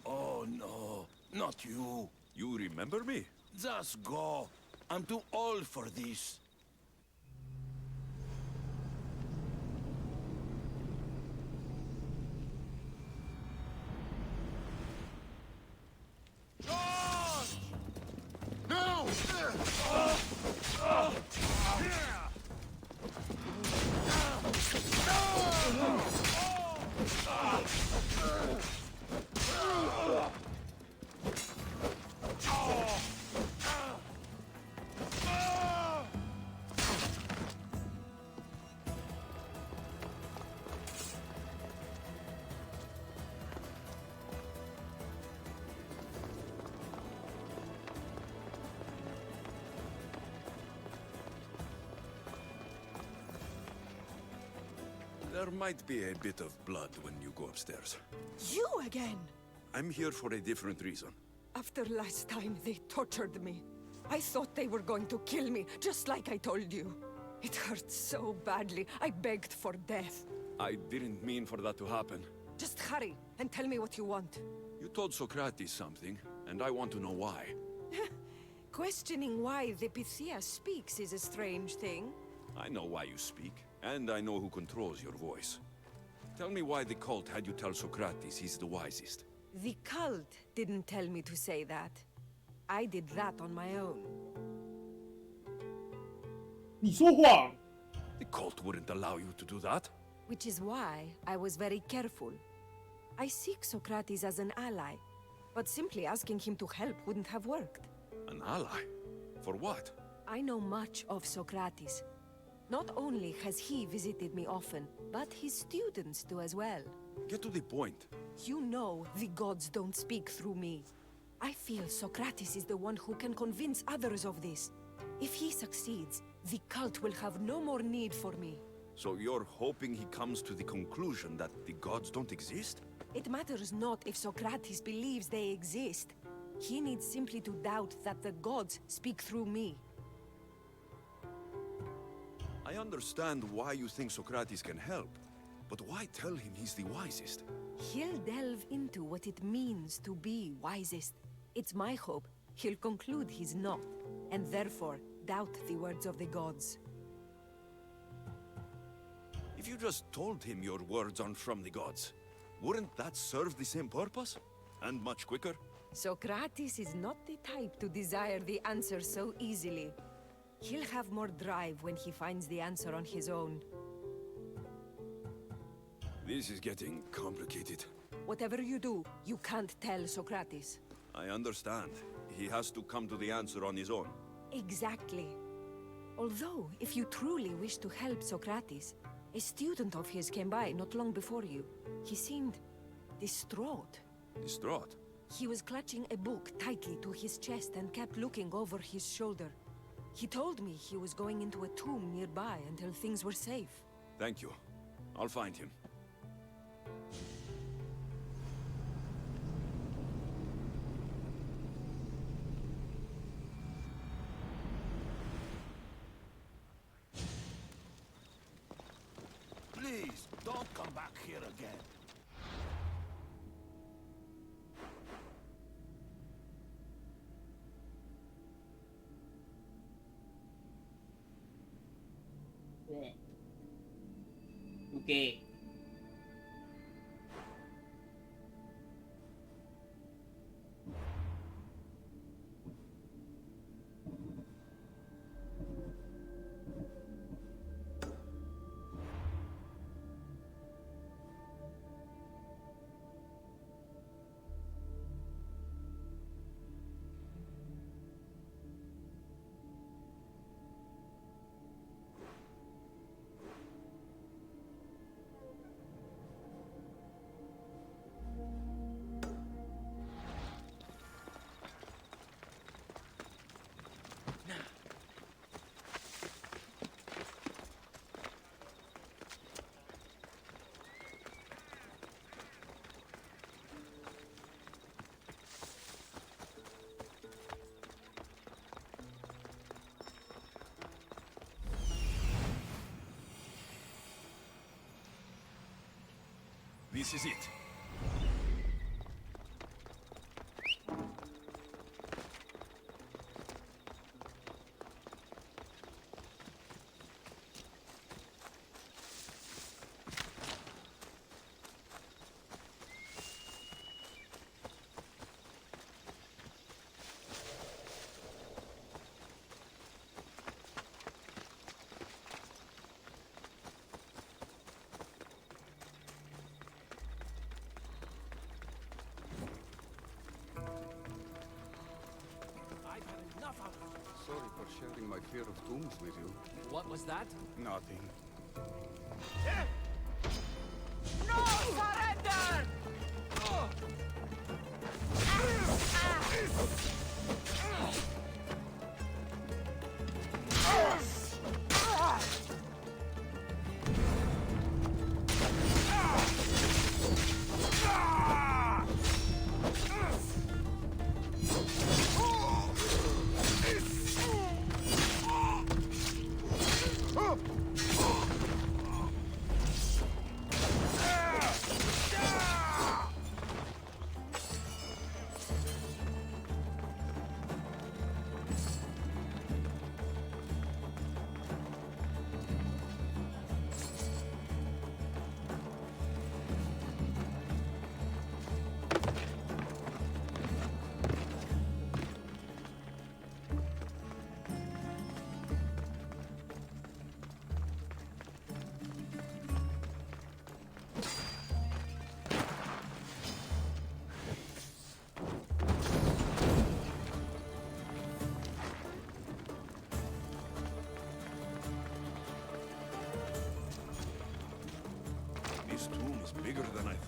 Oh no, not you. You remember me? Just go. I'm too old for this. There might be a bit of blood when you go upstairs. You again? I'm here for a different reason. After last time, they tortured me. I thought they were going to kill me, just like I told you. It hurt so badly, I begged for death. I didn't mean for that to happen. Just hurry, and tell me what you want. You told Socrates something, and I want to know why. Questioning why the Pythia speaks is a strange thing. I know why you speak, and I know who controls your voice. Tell me why the cult had you tell Socrates he's the wisest. The cult didn't tell me to say that. I did that on my own. 你说谎。 The cult wouldn't allow you to do that. Which is why I was very careful. I seek Socrates as an ally, but simply asking him to help wouldn't have worked. An ally? For what? I know much of Socrates. Not only has he visited me often, but his students do as well. Get to the point. You know the gods don't speak through me. I feel Socrates is the one who can convince others of this. If he succeeds, the cult will have no more need for me. So you're hoping he comes to the conclusion that the gods don't exist? It matters not if Socrates believes they exist. He needs simply to doubt that the gods speak through me. I understand why you think Socrates can help, but why tell him he's the wisest? He'll delve into what it means to be wisest. It's my hope he'll conclude he's not, and therefore doubt the words of the gods. If you just told him your words aren't from the gods, wouldn't that serve the same purpose? And much quicker? Socrates is not the type to desire the answer so easily. He'll have more drive when he finds the answer on his own. This is getting complicated. Whatever you do, you can't tell Socrates. I understand. He has to come to the answer on his own. Exactly. Although, if you truly wish to help Socrates, a student of his came by not long before you. He seemed distraught. Distraught? He was clutching a book tightly to his chest and kept looking over his shoulder. He told me he was going into a tomb nearby until things were safe. Thank you. I'll find him. Please, don't come back here again. Okay. This is it. Sorry for sharing my fear of tombs with you. What was that? Nothing. No surrender!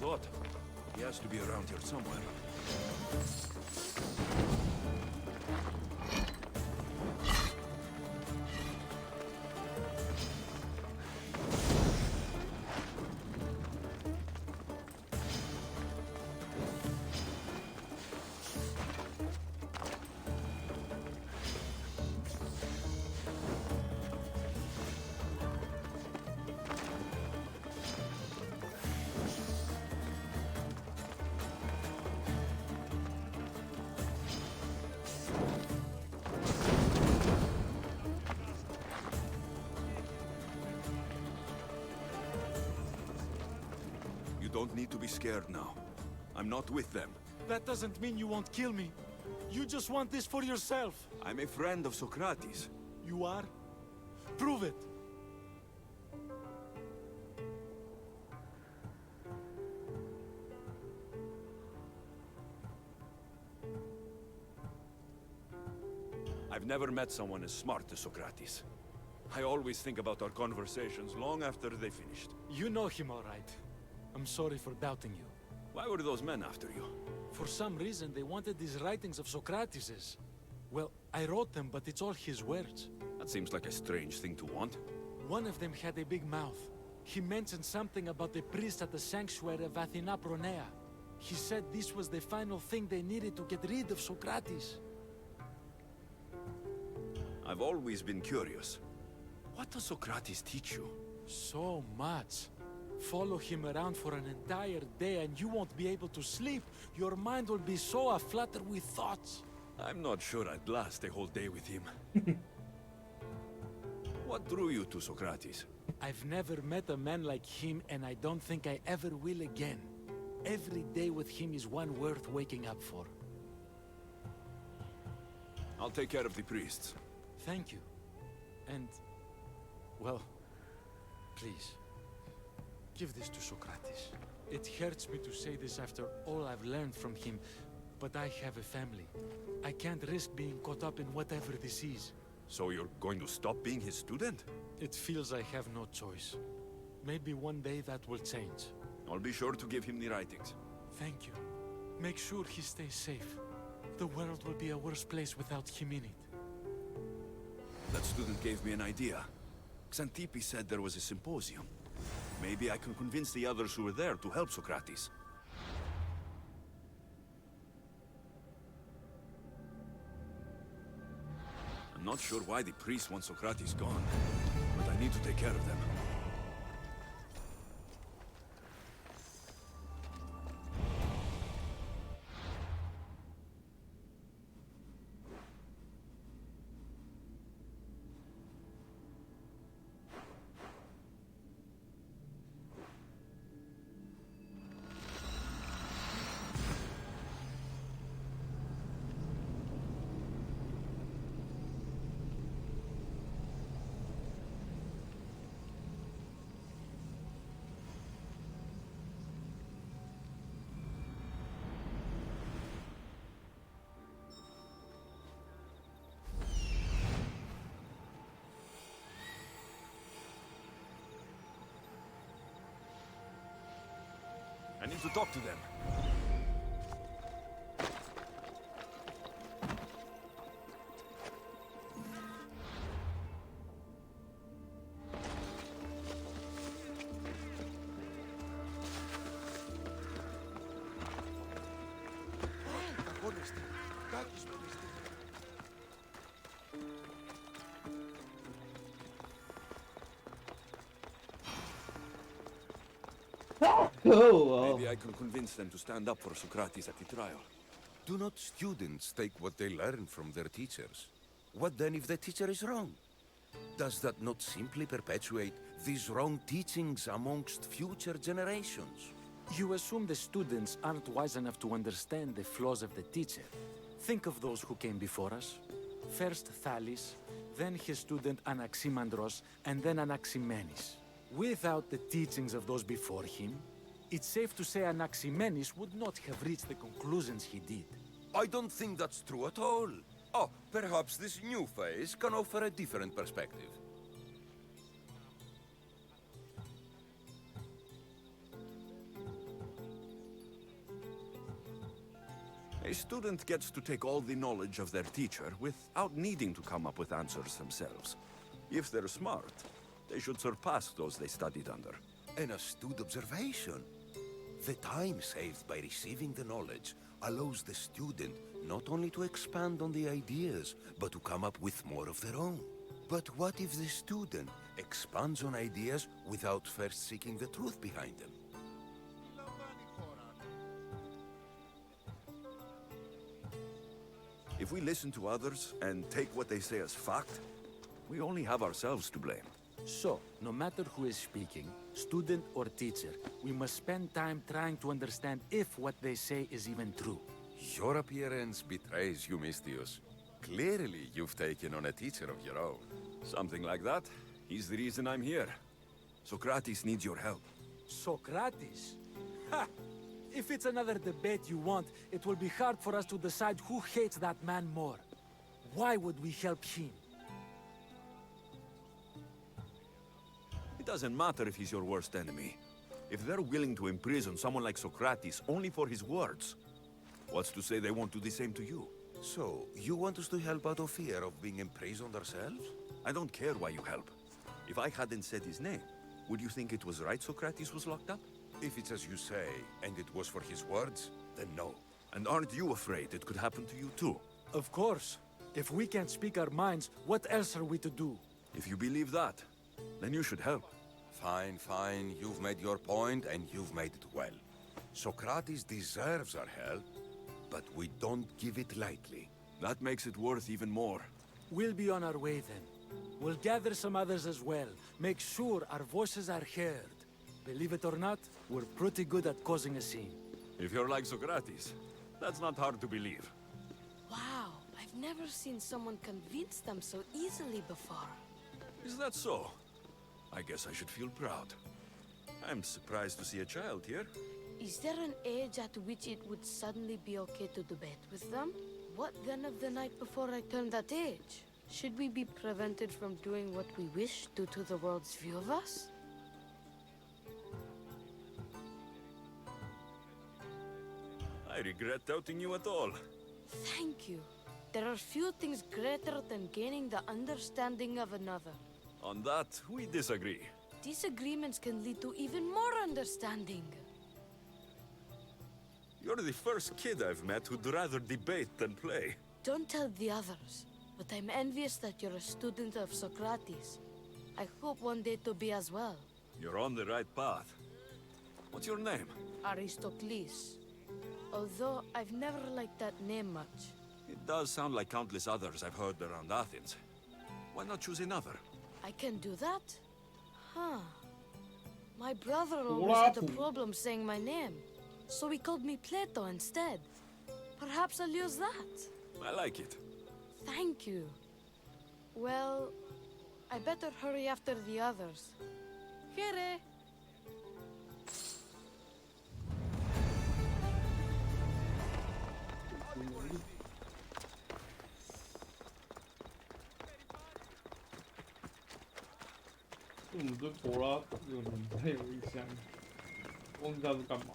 thought. He has to be around here somewhere. You don't need to be scared now. I'm not with them. That doesn't mean you won't kill me. You just want this for yourself. I'm a friend of Socrates. You are? Prove it. I've never met someone as smart as Socrates. I always think about our conversations long after they finished. You know him all right. I'm sorry for doubting you. Why were those men after you? For some reason, they wanted these writings of Socrates's. Well, I wrote them, but it's all his words. That seems like a strange thing to want. One of them had a big mouth. He mentioned something about the priest at the sanctuary of Athena Pronea. He said this was the final thing they needed to get rid of Socrates. I've always been curious. What does Socrates teach you? So much. Follow him around for an entire day and you won't be able to sleep. Your mind will be so aflutter with thoughts. I'm not sure I'd last a whole day with him. What drew you to Socrates? I've never met a man like him and I don't think I ever will again. Every day with him is one worth waking up for. I'll take care of the priests. Thank you. And, well, please, give this to Socrates. It hurts me to say this after all I've learned from him, but I have a family. I can't risk being caught up in whatever this is. So you're going to stop being his student? It feels I have no choice. Maybe one day that will change. I'll be sure to give him the writings. Thank you. Make sure he stays safe. The world will be a worse place without him in it. That student gave me an idea. Xantippe said there was a symposium. Maybe I can convince the others who were there to help Socrates. I'm not sure why the priests want Socrates gone, but I need to take care of them. I need to talk to them. Maybe I can convince them to stand up for Socrates at the trial. Do not students take what they learn from their teachers? What then if the teacher is wrong? Does that not simply perpetuate these wrong teachings amongst future generations? You assume the students aren't wise enough to understand the flaws of the teacher. Think of those who came before us. First Thales, then his student Anaximandros, and then Anaximenes. Without the teachings of those before him, it's safe to say Anaximenes would not have reached the conclusions he did. I don't think that's true at all. Oh, perhaps this new phase can offer a different perspective. A student gets to take all the knowledge of their teacher without needing to come up with answers themselves. If they're smart, they should surpass those they studied under. An astute observation. The time saved by receiving the knowledge allows the student not only to expand on the ideas, but to come up with more of their own. But what if the student expands on ideas without first seeking the truth behind them? If we listen to others and take what they say as fact, we only have ourselves to blame. So, no matter who is speaking, student or teacher, we must spend time trying to understand if what they say is even true. Your appearance betrays you, Mystius. Clearly, you've taken on a teacher of your own. Something like that. He's the reason I'm here. Socrates needs your help. Socrates? Ha! If it's another debate you want, it will be hard for us to decide who hates that man more. Why would we help him? It doesn't matter if he's your worst enemy. If they're willing to imprison someone like Socrates only for his words, what's to say they won't do the same to you? So, you want us to help out of fear of being imprisoned ourselves? I don't care why you help. If I hadn't said his name, would you think it was right Socrates was locked up? If it's as you say, and it was for his words, then no. And aren't you afraid it could happen to you too? Of course. If we can't speak our minds, what else are we to do? If you believe that, then you should help. Fine, fine. You've made your point, and you've made it well. Socrates deserves our help, but we don't give it lightly. That makes it worth even more. We'll be on our way then. We'll gather some others as well. Make sure our voices are heard. Believe it or not, we're pretty good at causing a scene. If you're like Socrates, that's not hard to believe. Wow, I've never seen someone convince them so easily before. Is that so? I guess I should feel proud. I'm surprised to see a child here. Is there an age at which it would suddenly be okay to debate with them? What then of the night before I turned that age? Should we be prevented from doing what we wish due to the world's view of us? I regret doubting you at all. Thank you. There are few things greater than gaining the understanding of another. On that, we disagree. Disagreements can lead to even more understanding. You're the first kid I've met who'd rather debate than play. Don't tell the others, but I'm envious that you're a student of Socrates. I hope one day to be as well. You're on the right path. What's your name? Aristocles. Although I've never liked that name much. It does sound like countless others I've heard around Athens. Why not choose another? I can do that? Huh. My brother always had a problem saying my name, so he called me Plato instead. Perhaps I'll use that. I like it. Thank you. Well, I better hurry after the others. Here.我们对柏拉这个名太有印象，忘记他是干嘛。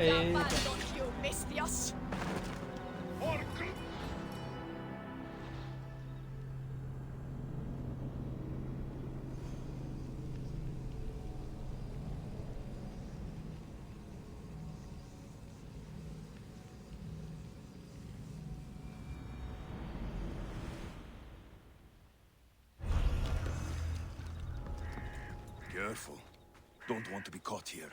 飞。 you mistios. Careful. Don't want to be caught here.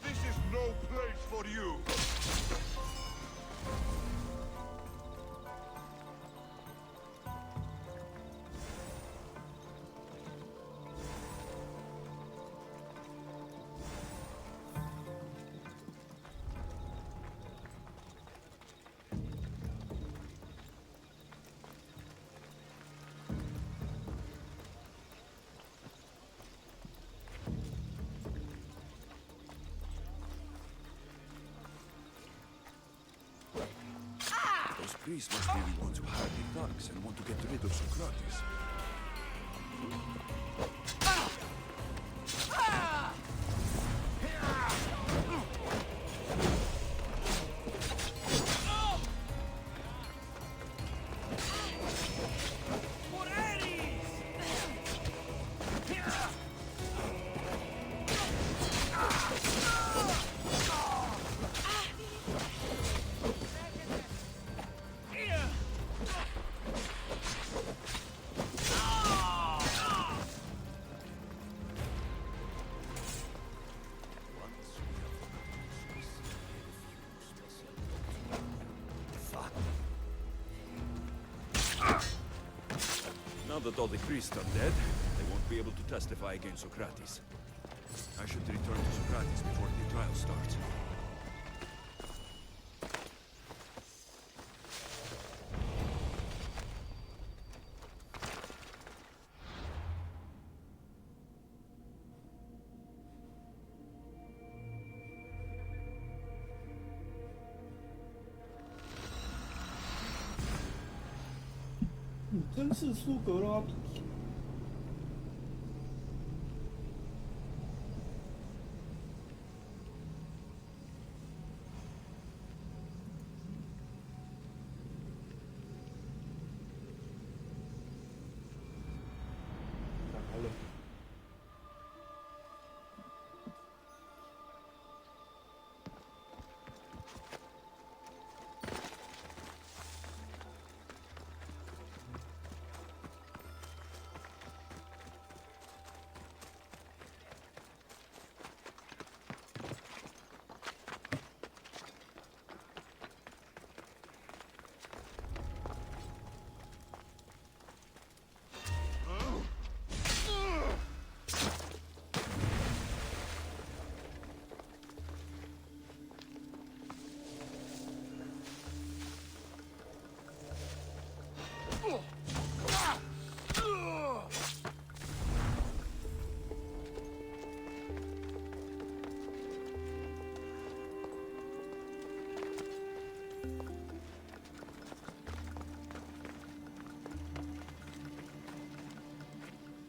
This is no place for you. Those priests must be the ones who hired the thugs and want to get rid of Socrates. Now that all the priests are dead, they won't be able to testify against Socrates. I should return to Socrates before the trial starts.真是苏格拉底。好了。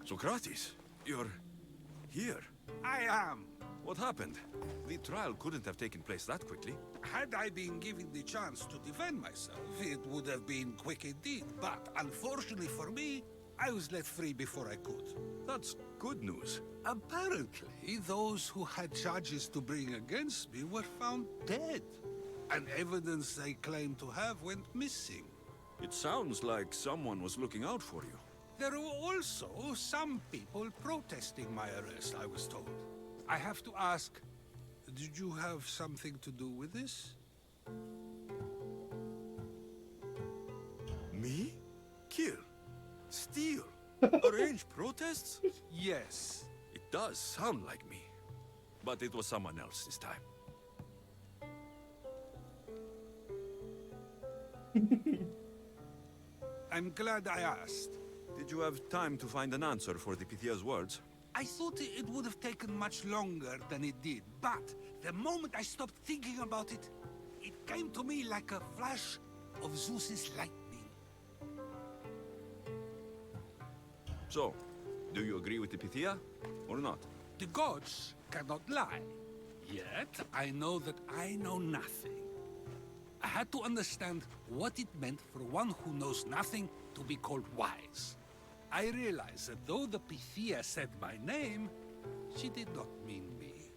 Socrates, you're here. I am. What happened? The trial couldn't have taken place that quickly. Had I been given the chance to defend myself, it would have been quick indeed. But unfortunately for me, I was let free before I could. That's good news. Apparently, those who had charges to bring against me were found dead. And evidence they claimed to have went missing. It sounds like someone was looking out for you. There were also some people protesting my arrest, I was told. I have to ask, did you have something to do with this? Me? Kill? Steal? Arrange protests? Yes. It does sound like me. But it was someone else this time. I'm glad I asked. Did you have time to find an answer for the Pythia's words? I thought it would have taken much longer than it did, but the moment I stopped thinking about it, it came to me like a flash of Zeus's lightning. So, do you agree with the Pythia, or not? The gods cannot lie. Yet, I know that I know nothing. I had to understand what it meant for one who knows nothing to be called wise. I realized that though the Pythia said my name, she did not mean me.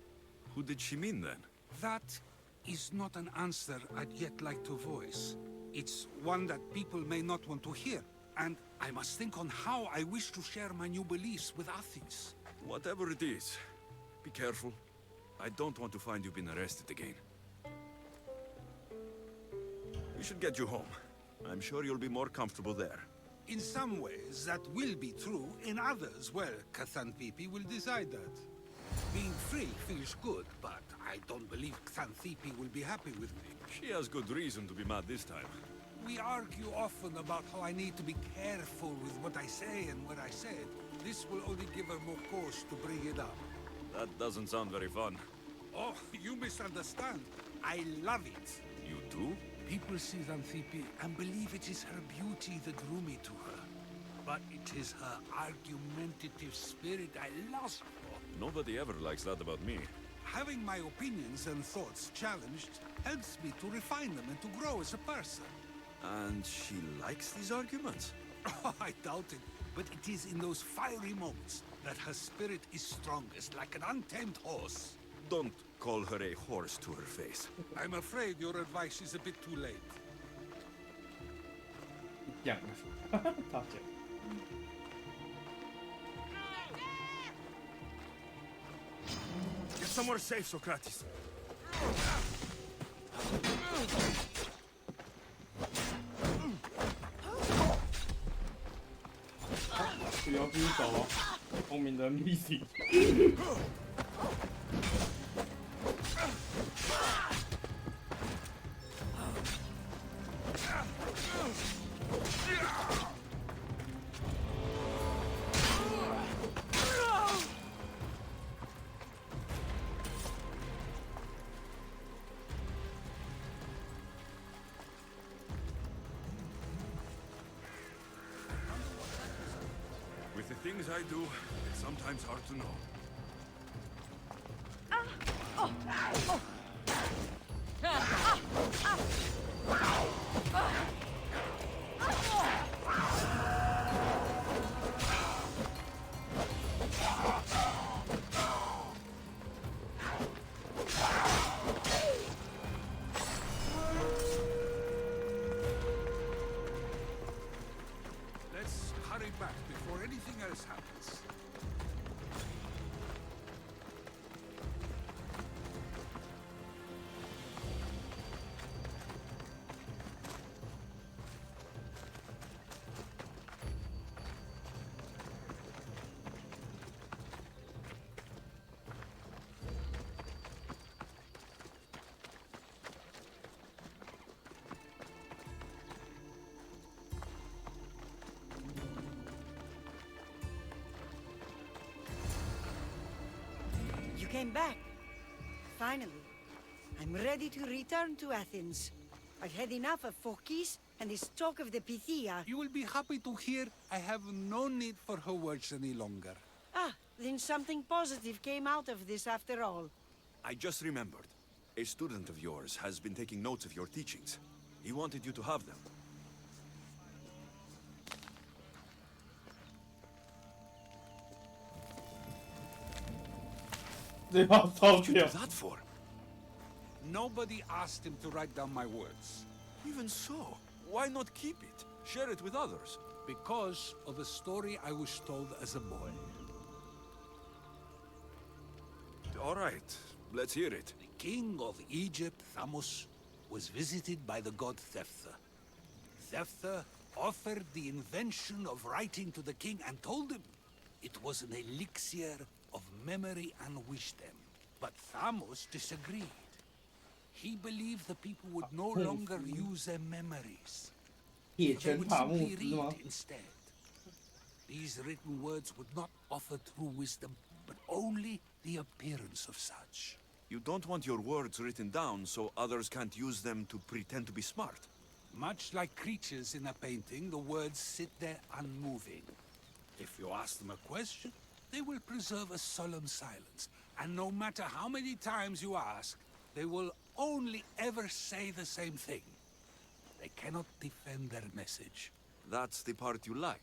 Who did she mean then? That is not an answer I'd yet like to voice. It's one that people may not want to hear, and I must think on how I wish to share my new beliefs with Athens. Whatever it is, be careful. I don't want to find you've been arrested again. We should get you home. I'm sure you'll be more comfortable there. In some ways, that will be true. In others, well, Xanthippe will decide that. Being free feels good, but I don't believe Xanthippe will be happy with me. She has good reason to be mad this time. We argue often about how I need to be careful with what I say and what I said. This will only give her more cause to bring it up. That doesn't sound very fun. Oh, you misunderstand. I love it. You do? People see Xanthippe and believe it is her beauty that drew me to her. But it is her argumentative spirit I lust for. Nobody ever likes that about me. Having my opinions and thoughts challenged helps me to refine them and to grow as a person. And she likes these arguments? Oh, I doubt it. But it is in those fiery moments that her spirit is strongest, like an untamed horse. Don't call her a horse to her face. I'm afraid your advice is a bit too late. Get somewhere safe, Socrates. 不要自己走哦，聪明的 NPC。With the things I do, it's sometimes hard to know. Let's hurry back before anything else happens. You came back. Finally. I'm ready to return to Athens. I've had enough of Phorkys and this talk of the Pythia. You will be happy to hear I have no need for her words any longer. Ah, then something positive came out of this after all. I just remembered. A student of yours has been taking notes of your teachings. He wanted you to have them. What did you do that for? Nobody asked him to write down my words. Even so, why not keep it? Share it with others. Because of a story I was told as a boy. All right, let's hear it. The king of Egypt, Thamos, was visited by the god Thephtha. Thephtha offered the invention of writing to the king and told him it was an elixir of memory and wisdom. But Thamos disagreed. He believed the people would no longer use their memories. They would simply read instead. These written words would not offer true wisdom, but only the appearance of such. You don't want your words written down so others can't use them to pretend to be smart. Much like creatures in a painting, the words sit there unmoving. If you ask them a question, they will preserve a solemn silence. And no matter how many times you ask, they will only ever say the same thing. They cannot defend their message. That's the part you like.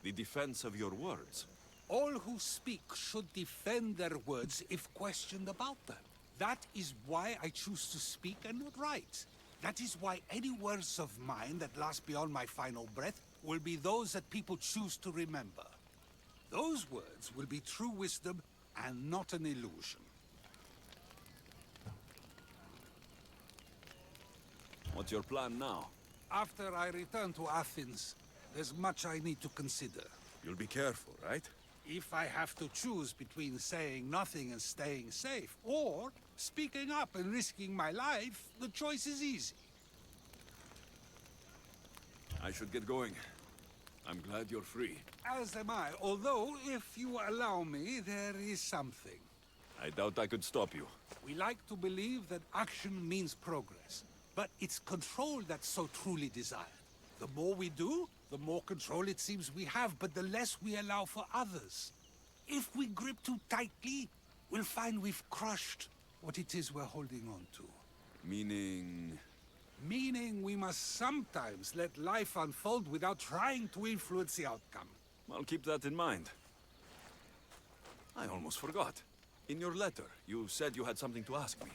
The defense of your words. All who speak should defend their words if questioned about them. That is why I choose to speak and not write. That is why any words of mine that last beyond my final breath will be those that people choose to remember. Those words will be true wisdom and not an illusion. What's your plan now? After I return to Athens, there's much I need to consider. You'll be careful, right? If I have to choose between saying nothing and staying safe, or speaking up and risking my life, the choice is easy. I should get going. I'm glad you're free. As am I, although, if you allow me, there is something. I doubt I could stop you. We like to believe that action means progress, but it's control that's so truly desired. The more we do, the more control it seems we have, but the less we allow for others. If we grip too tightly, we'll find we've crushed what it is we're holding on to. Meaning... Meaning we must sometimes let life unfold without trying to influence the outcome. I'll keep that in mind. I almost forgot. In your letter, you said you had something to ask me.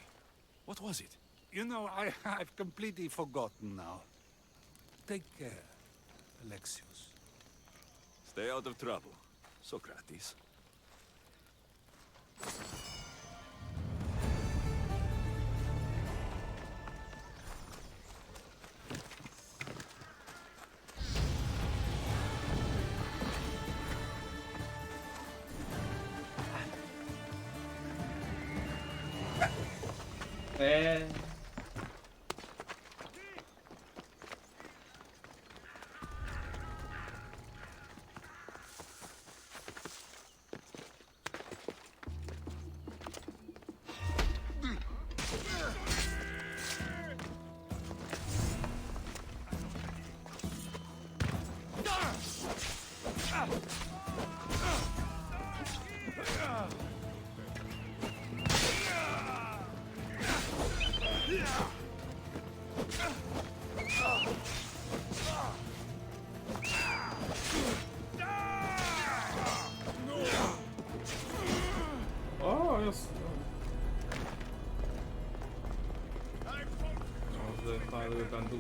What was it? You know, I've completely forgotten now. Take care, Alexios. Stay out of trouble, Socrates. Oh, yes. No, 他这个干度。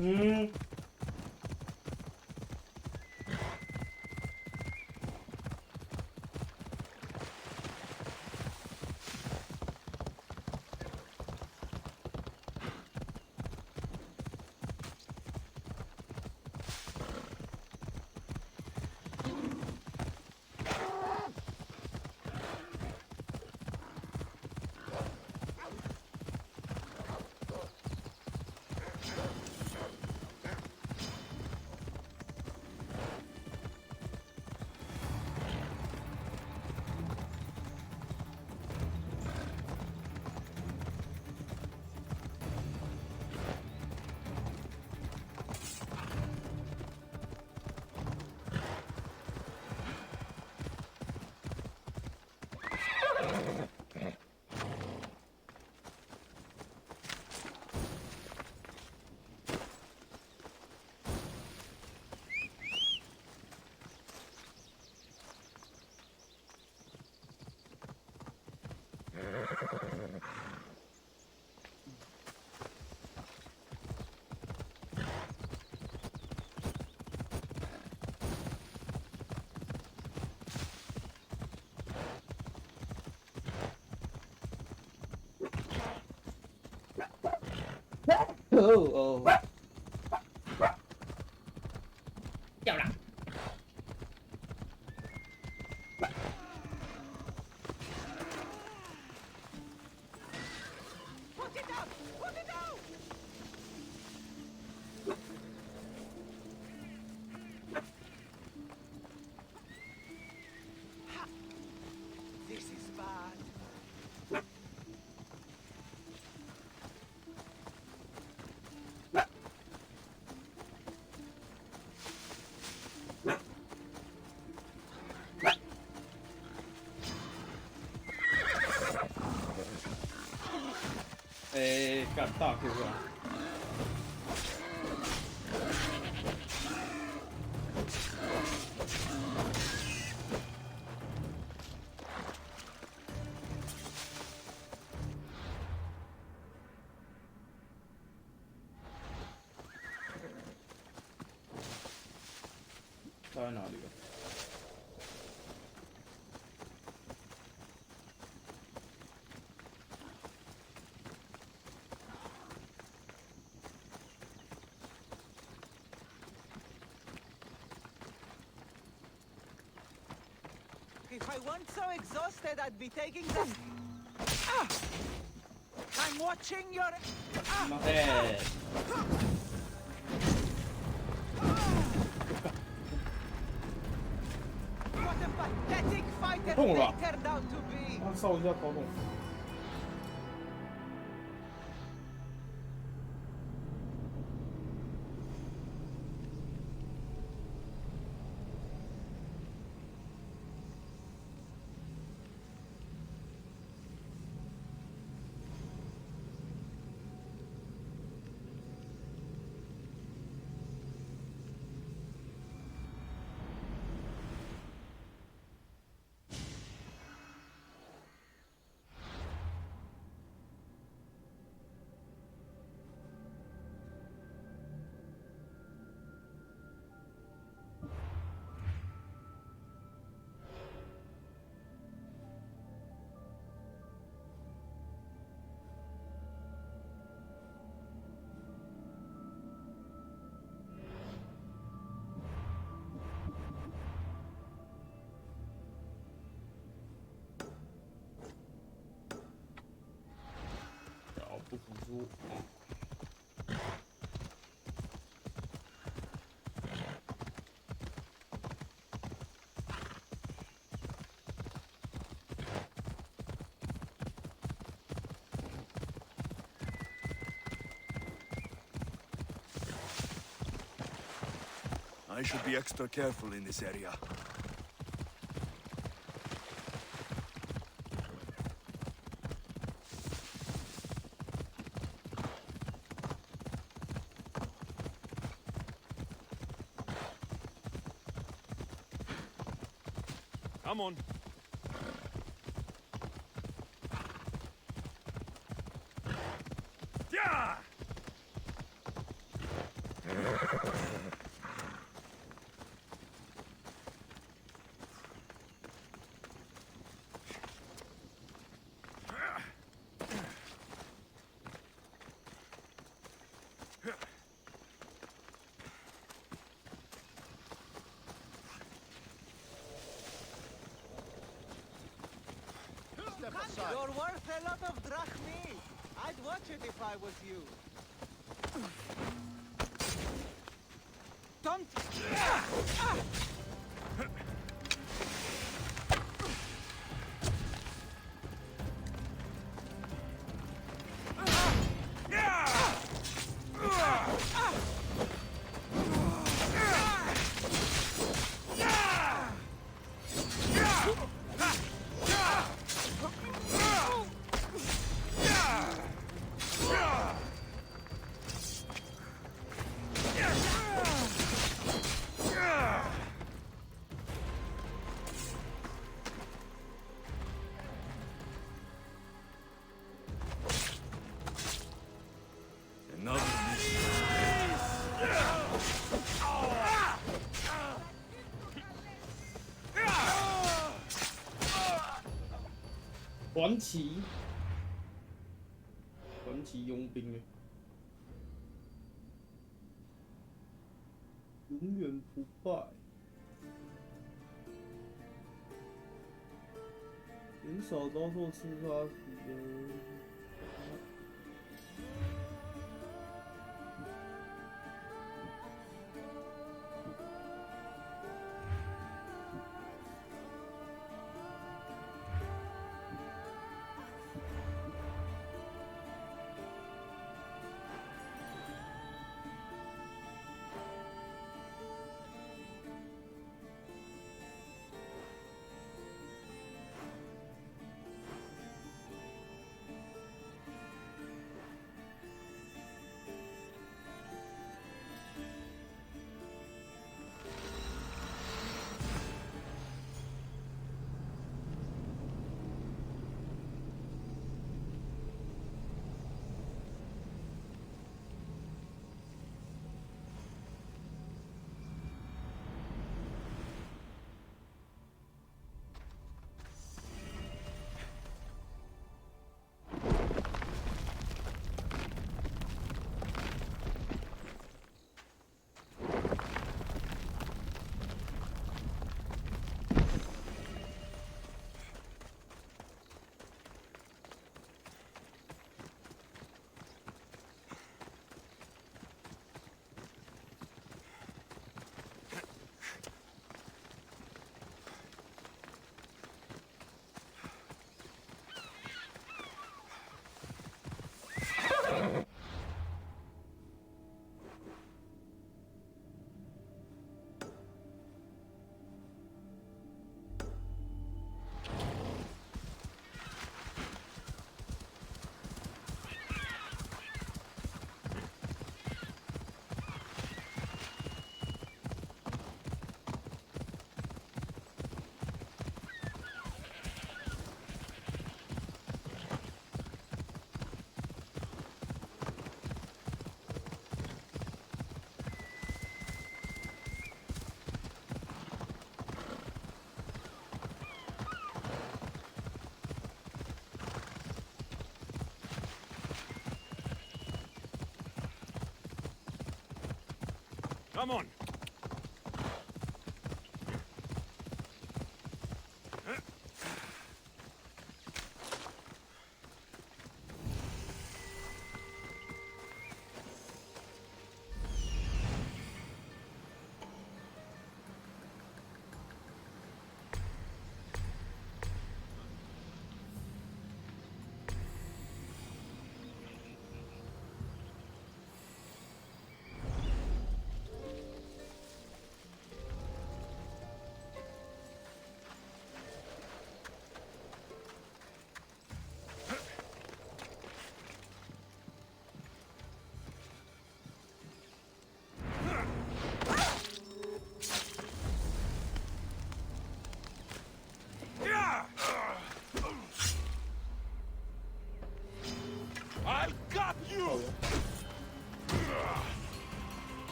嗯。哦，掉了。This is bad.干大哥啊！在哪里了？ If I weren't so exhausted, I'd be taking this. Ah! I'm watching your. My head. What a pathetic fighter痛了。 they turned out to be. 他烧一下头痛。 不服输。I should be extra careful in this area. Come on. Yeah! outside. You're worth a lot of drachmi. I'd watch it if I was you. Don't... Another mission. 传奇佣兵哎，永远不败，减少遭受刺杀时的。Come on.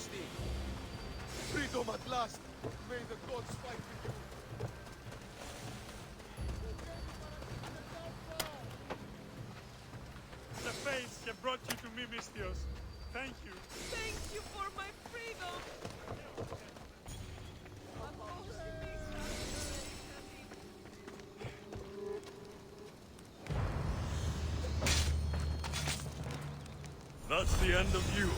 Majesty! Freedom at last! May the gods fight with you! The fates have brought you to me, Mistios. Thank you. Thank you for my freedom! That's the end of you.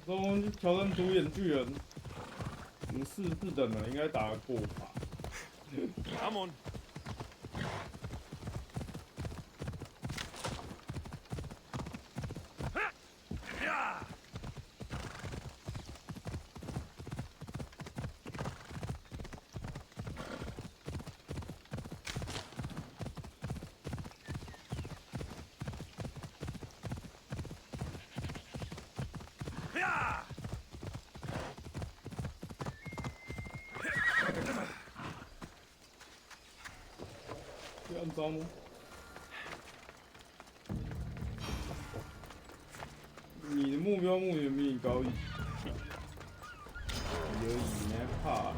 中挑战独眼巨人，4-4等了，应该打得过吧Come on. Yeah! 这样招吗？你的目标目前比你高一些，而已，你还怕？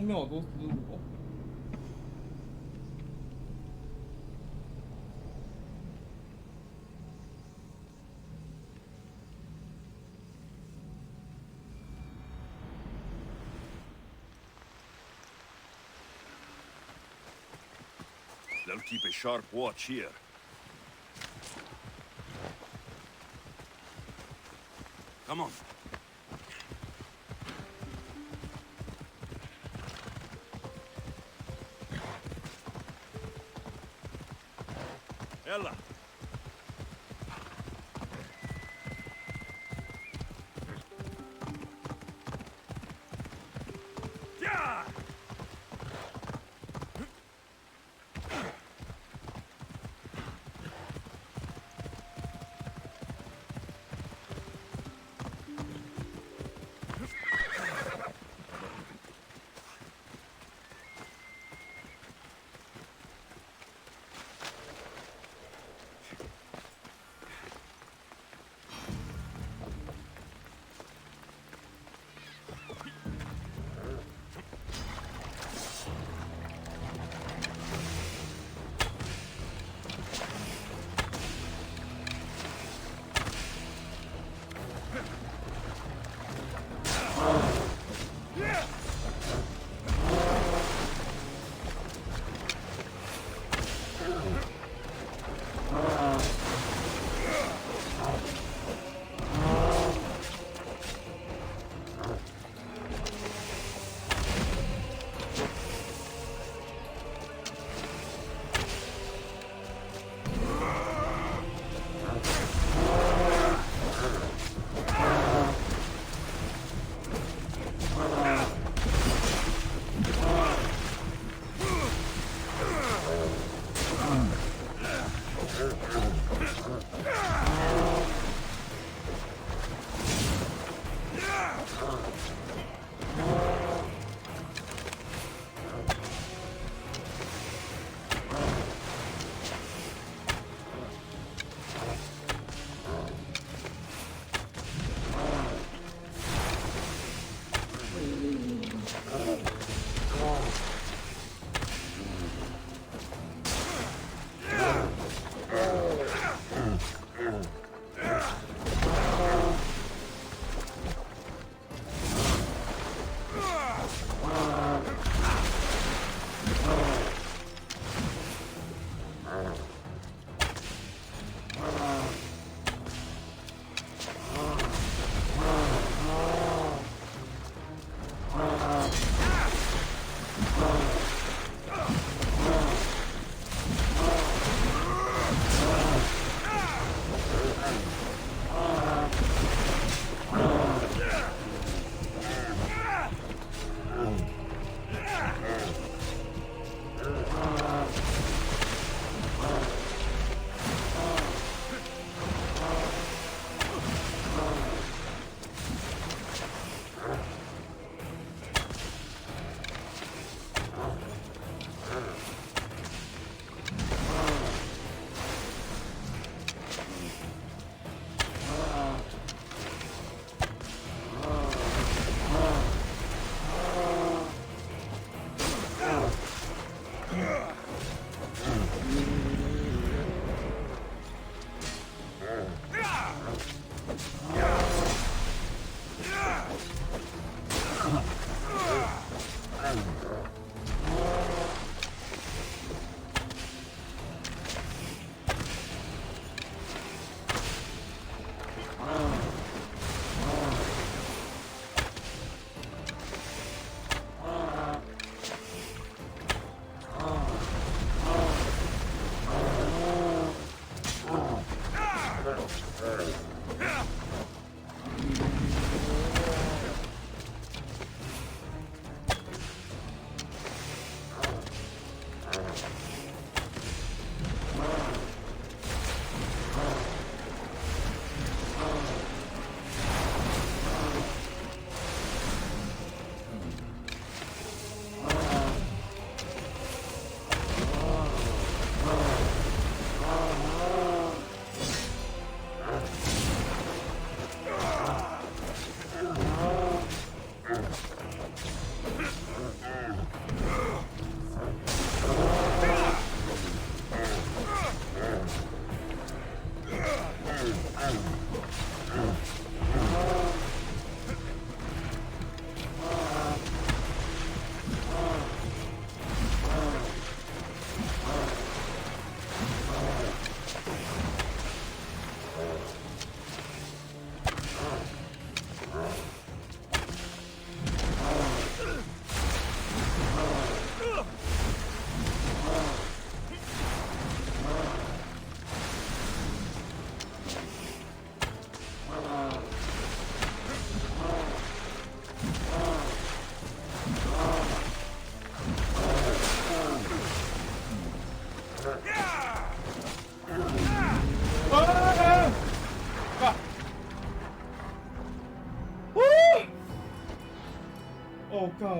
秒都15。They'll keep a sharp watch here. Come on. Ella. Yeah!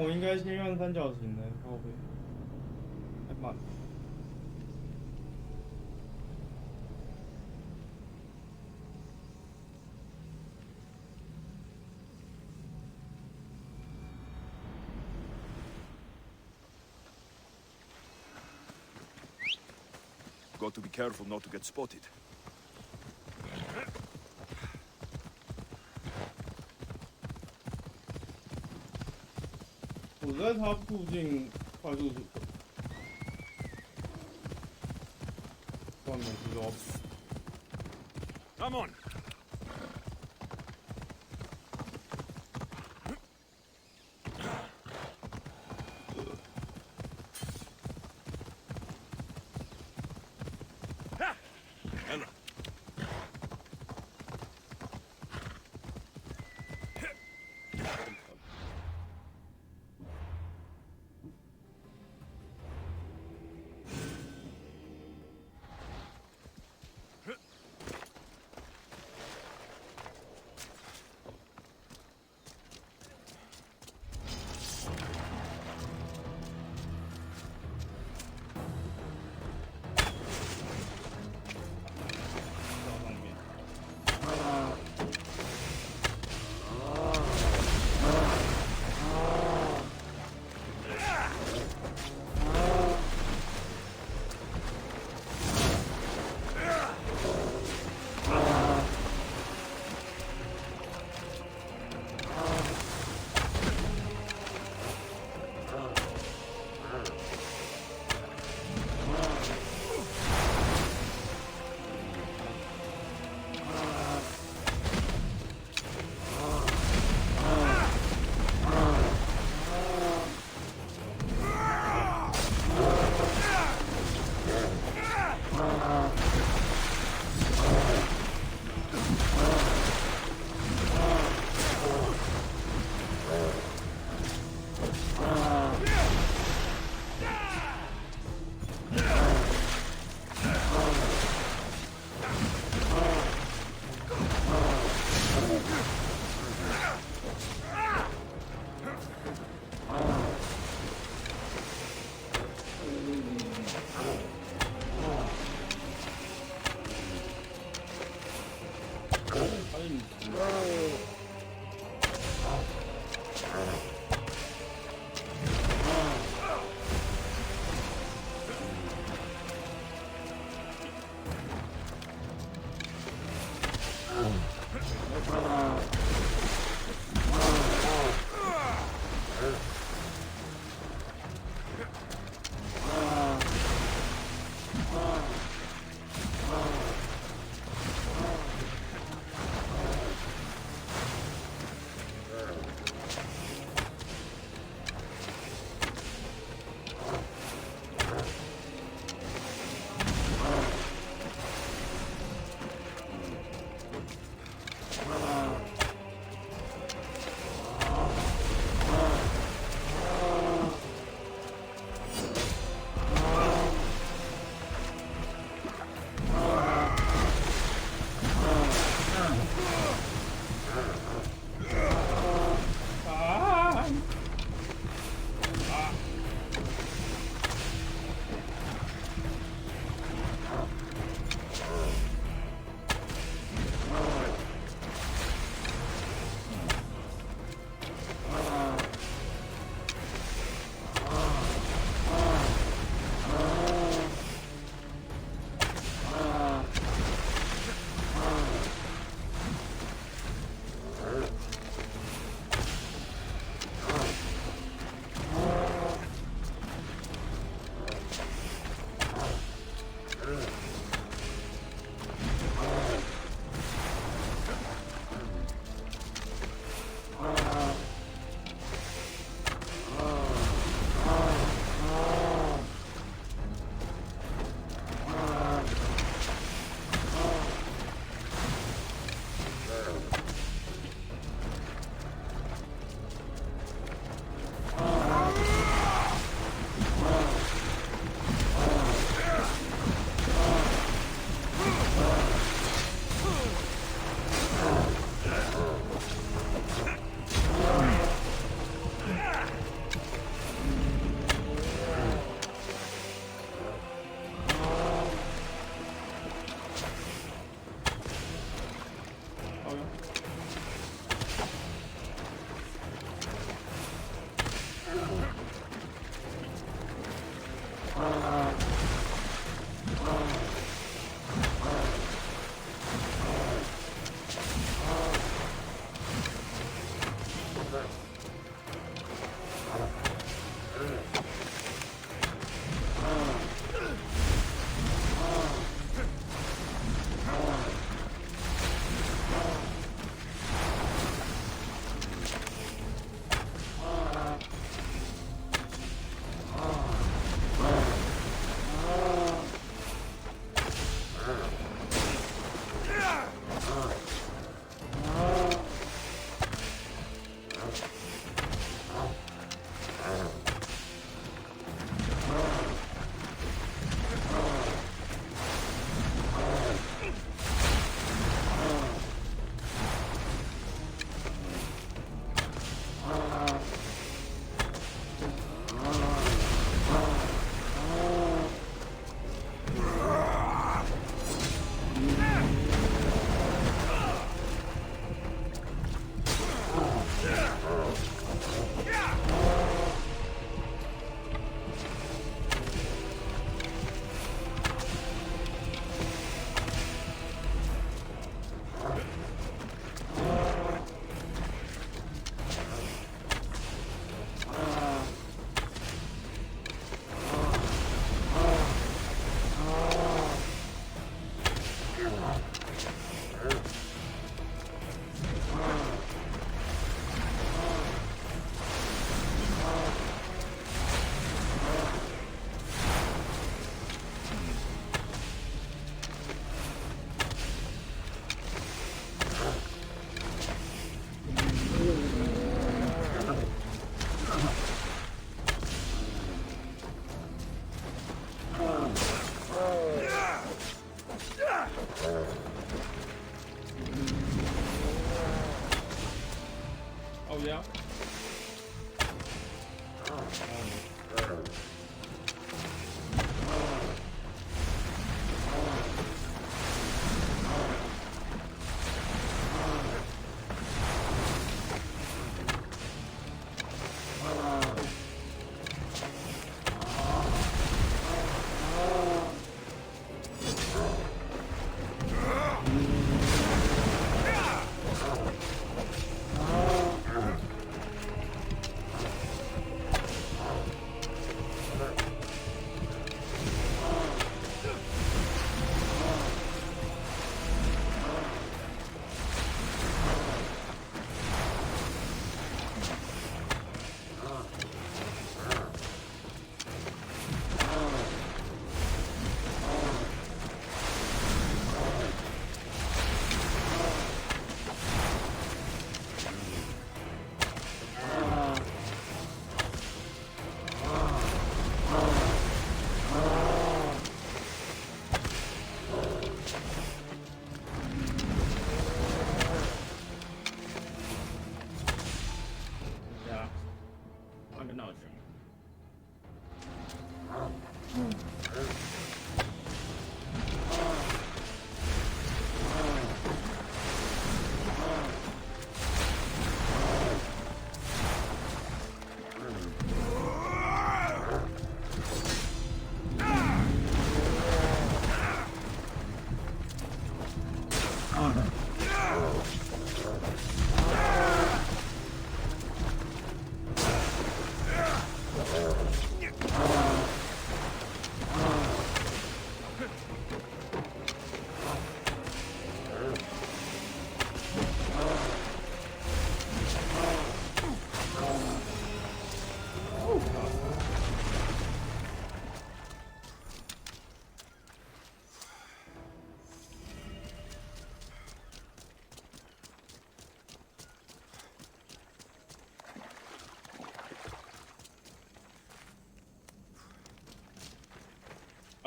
我应该先用三角形的，靠背，太慢了。Got to be careful not to get spotted. 我在它附近快速组，但每次都要。Come on. Ella.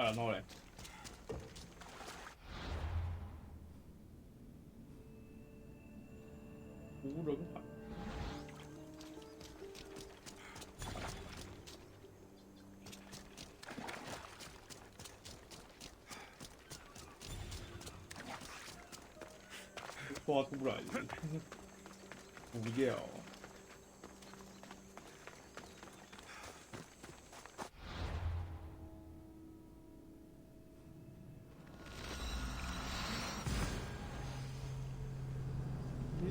然后嘞，无人海。画出来的，不要。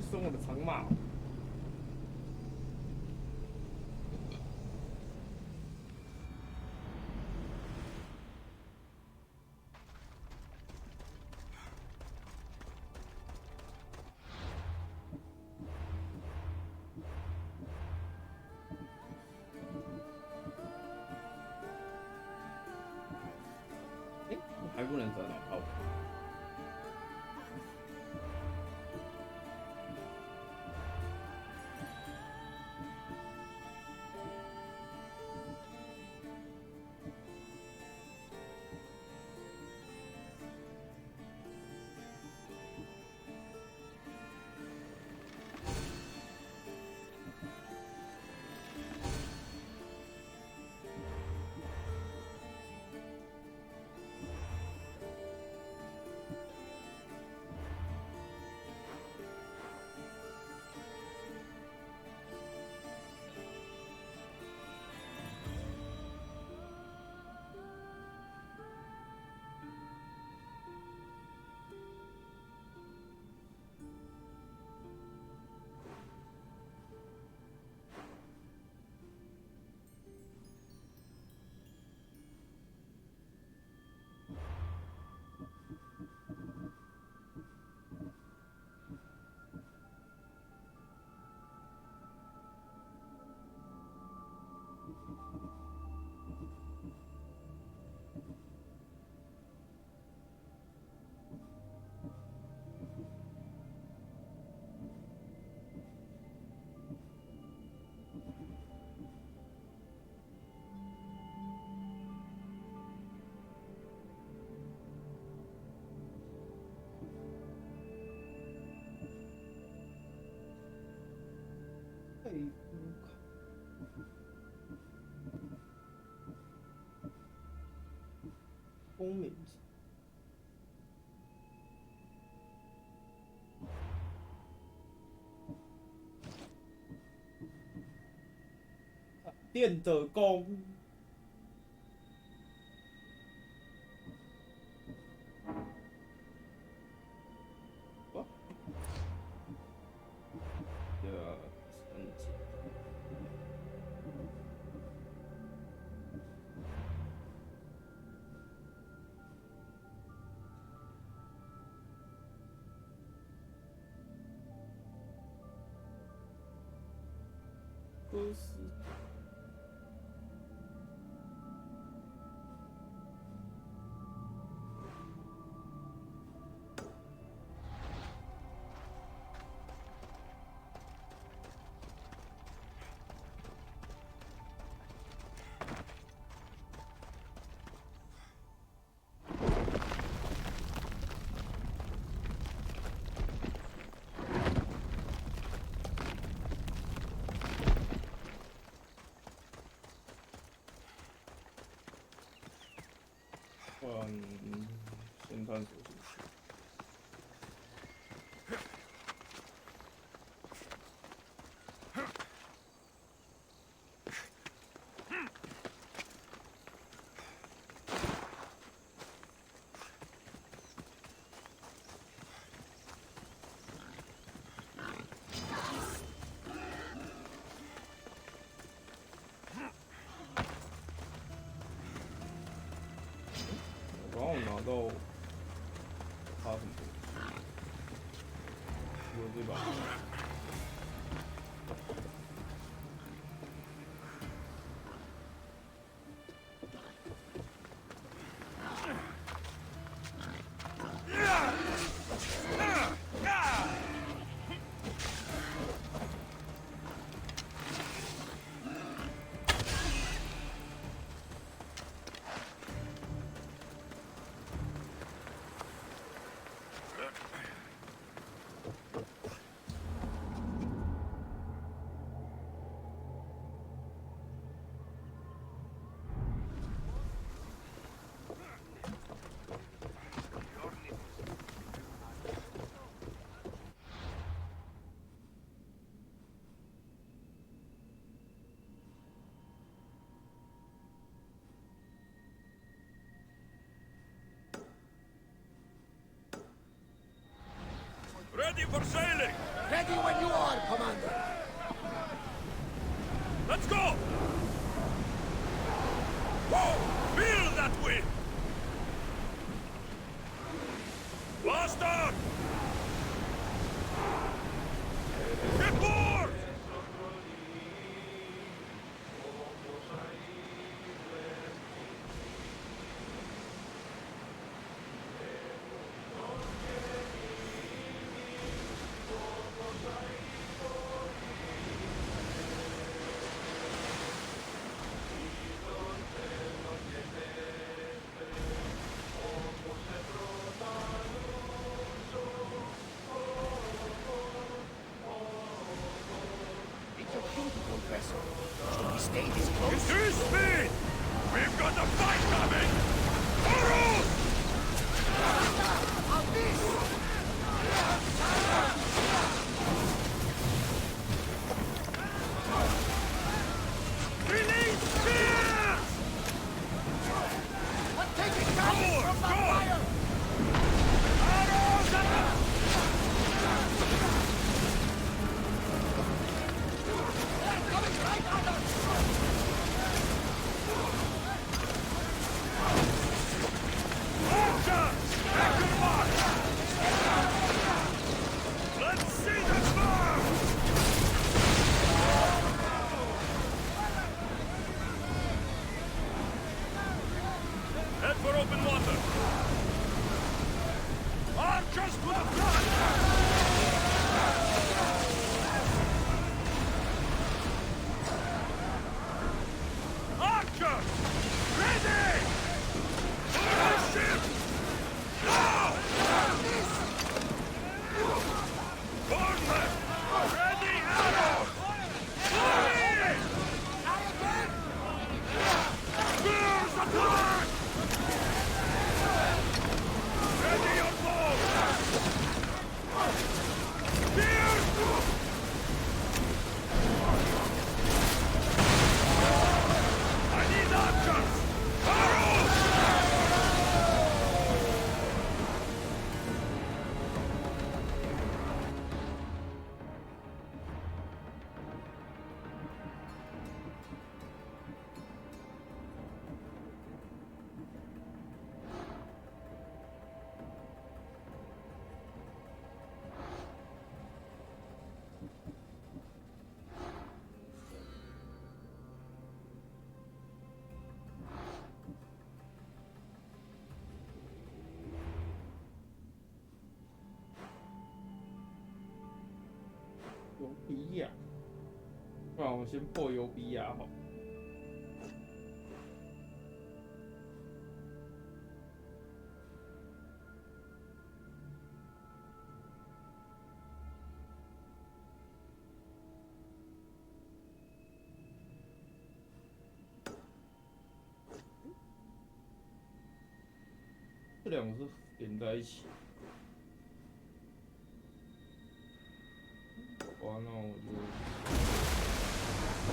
送我的长马。还不能折到靠谱。公民电的弓。先探索进去。然后拿到差很多，有这把。Ready for sailing! Ready when you are, Commander. Let's go! Whoa! Feel that wind! Blast out! Get more! Should we stay this close? Increase speed! We've got a fight coming! Horus! On this! Release spears! I'm taking damage from the fire! Arrows at us! They're coming right at us! Archers! Back your mark! Let's see the storm! Head for open water! Archers to the front! Archers! Ready! For the ship! Now! Horsemen! Ready arrows! Fire! Spears attack! Ready your bows! Spears! I need archers! Arrows!油比亚，不然我先破油比亚好。这两个是连在一起。哇，那我就。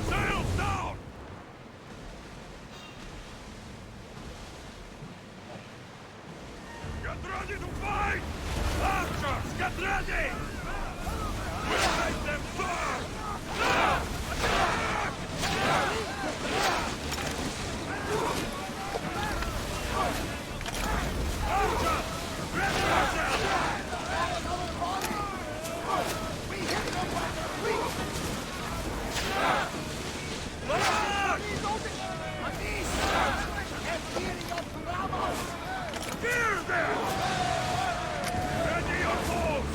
Sails down! Get ready to fight! Archers, get ready! We'll make them burn! Now! Attack! Archers, ready yourselves! Spear them! Ready your bows!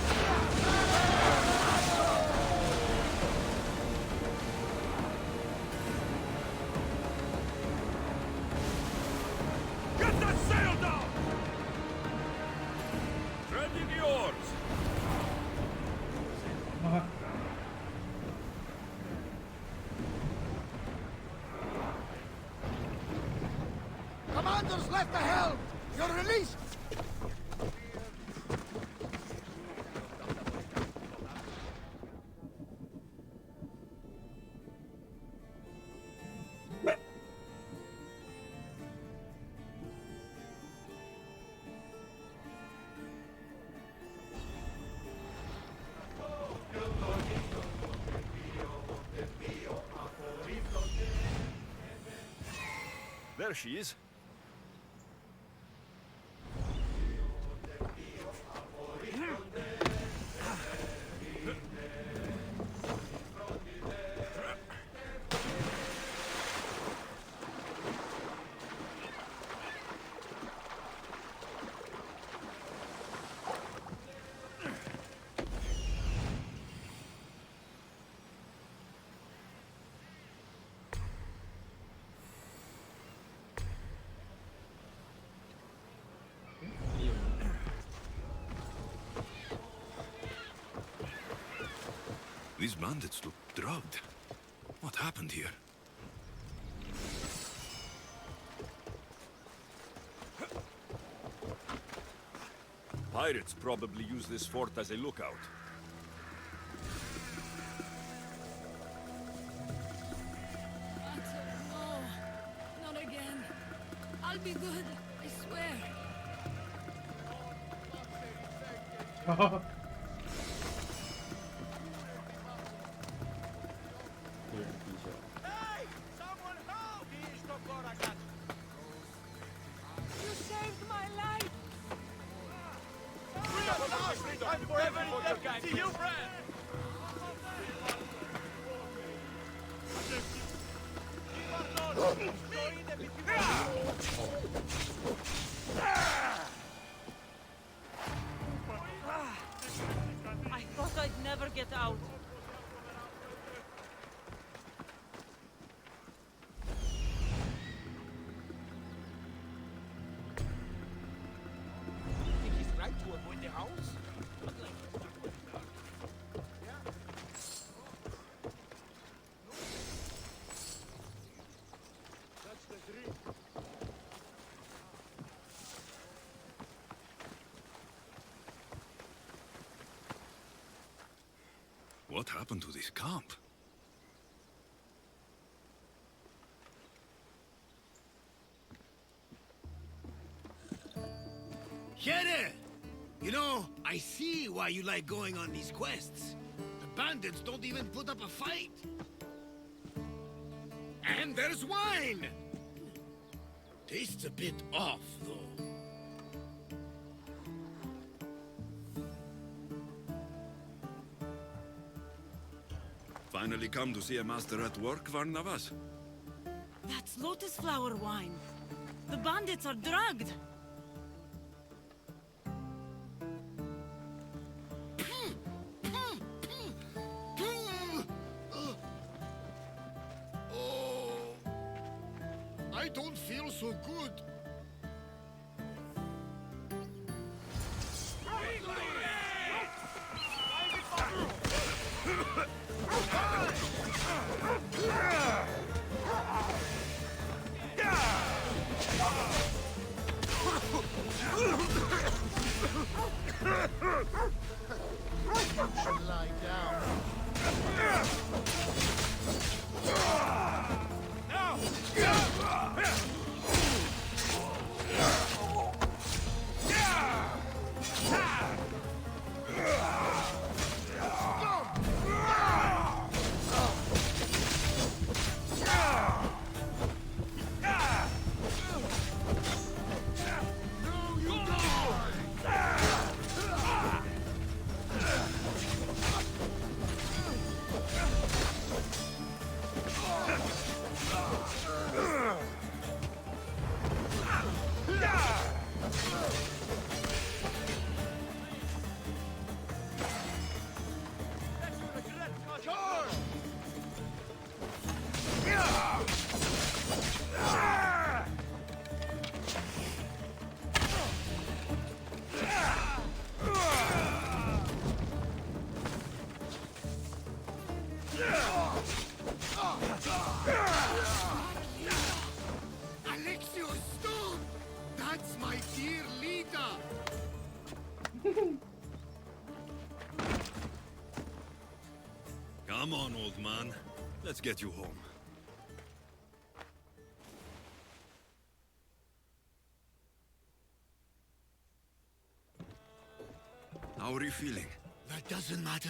Get that sail down! Ready the oars! Commander's left the helm! You're released! There she is. These bandits look drugged. What happened here? Pirates probably use this fort as a lookout. No, not again. I'll be good, I swear. Hey! Someone help! You saved my life! We are lost! I'm forever indebted to you, friend! I thought I'd never get out. Think he's right to avoid the house? That's the dream. What happened to this camp? Here! You know, I see why you like going on these quests. The bandits don't even put up a fight. And there's wine! Tastes a bit off, though. Finally come to see a master at work, Varnavas? That's lotus flower wine. The bandits are drugged. Oh, I don't feel so good. Lie down. Alexio Stone! That's my dear leader! Come on, old man. Let's get you home. How are you feeling? That doesn't matter.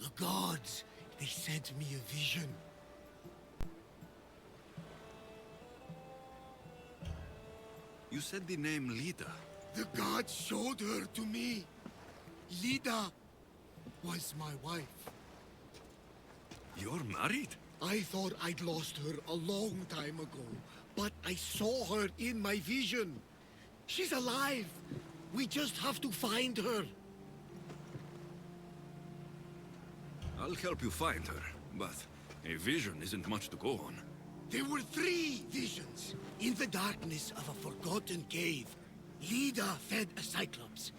The gods, they sent me a vision. You said the name Lida. The god showed her to me. Lida was my wife. You're married? I thought I'd lost her a long time ago, but I saw her in my vision. She's alive. We just have to find her. I'll help you find her, but a vision isn't much to go on. There were 3 visions. In the darkness of a forgotten cave, Lida fed a cyclops.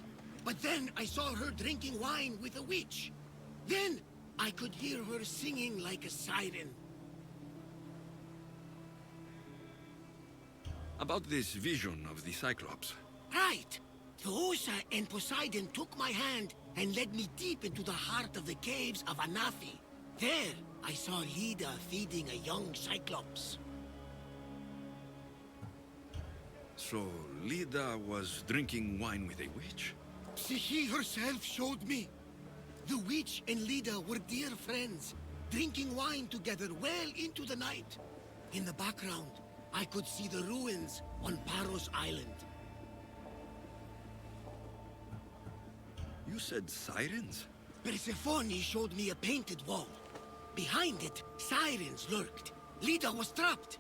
But then I saw her drinking wine with a witch. Then I could hear her singing like a siren. About this vision of the Cyclops. Right. Theosa and Poseidon took my hand and led me deep into the heart of the caves of Anafi. There, I saw Lida feeding a young Cyclops. So, Lida was drinking wine with a witch? She herself showed me. The witch and Lida were dear friends, drinking wine together well into the night. In the background, I could see the ruins on Paros Island. You said sirens? Persephone showed me a painted wall. Behind it, sirens lurked. Lida was trapped.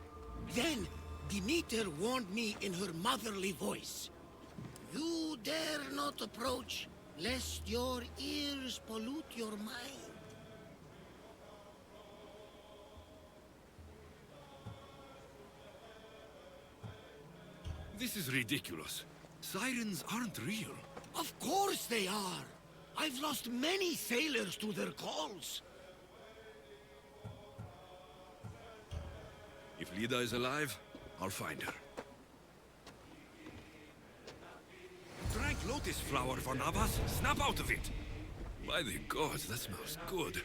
Then, Demeter warned me in her motherly voice. You dare not approach, lest your ears pollute your mind. This is ridiculous. Sirens aren't real. Of course they are. I've lost many sailors to their calls. If Lida is alive, I'll find her. Drank lotus flower for Navas? Snap out of it! By the gods, that smells good.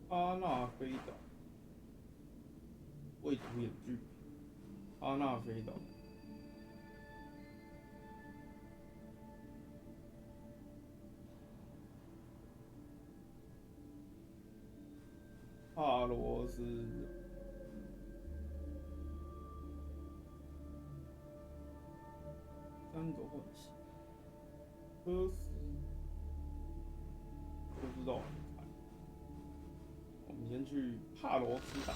阿纳飞岛，未图演剧，阿纳飞岛。帕罗斯，3个混血，科斯，不知道。我们先去帕罗斯岛。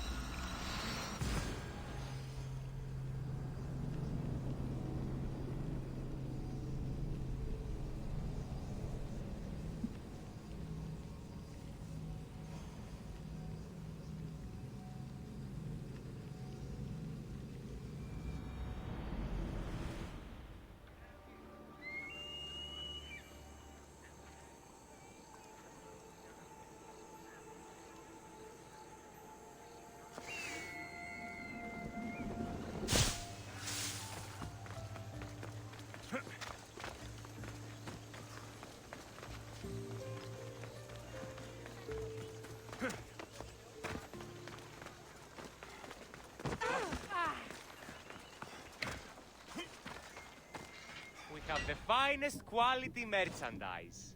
Have the finest quality merchandise.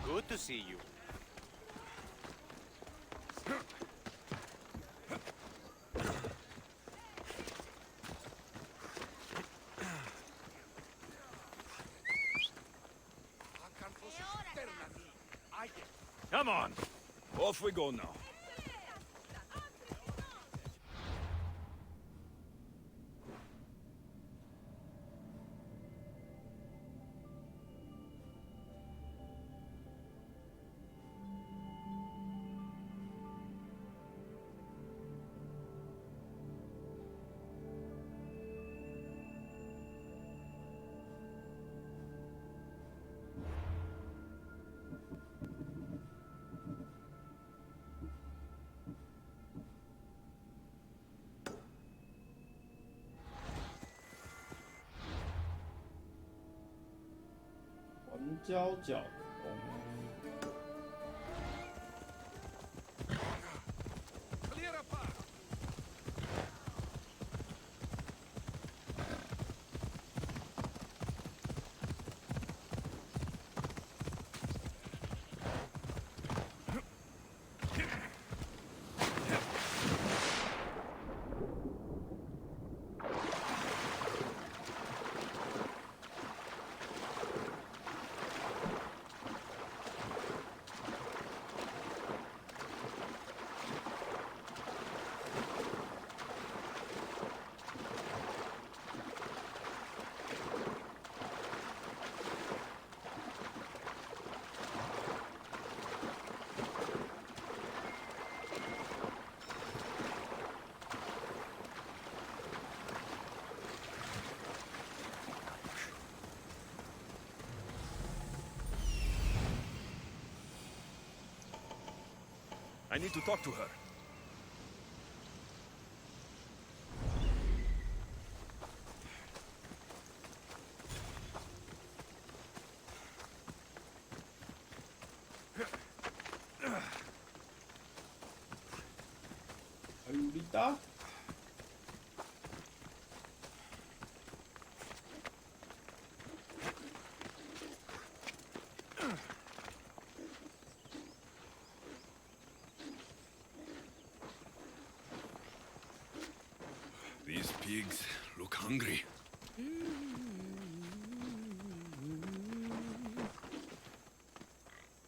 Good to see you. Come on! Off we go now. 胶角龙。I need to talk to her. Ayudita. These pigs look hungry.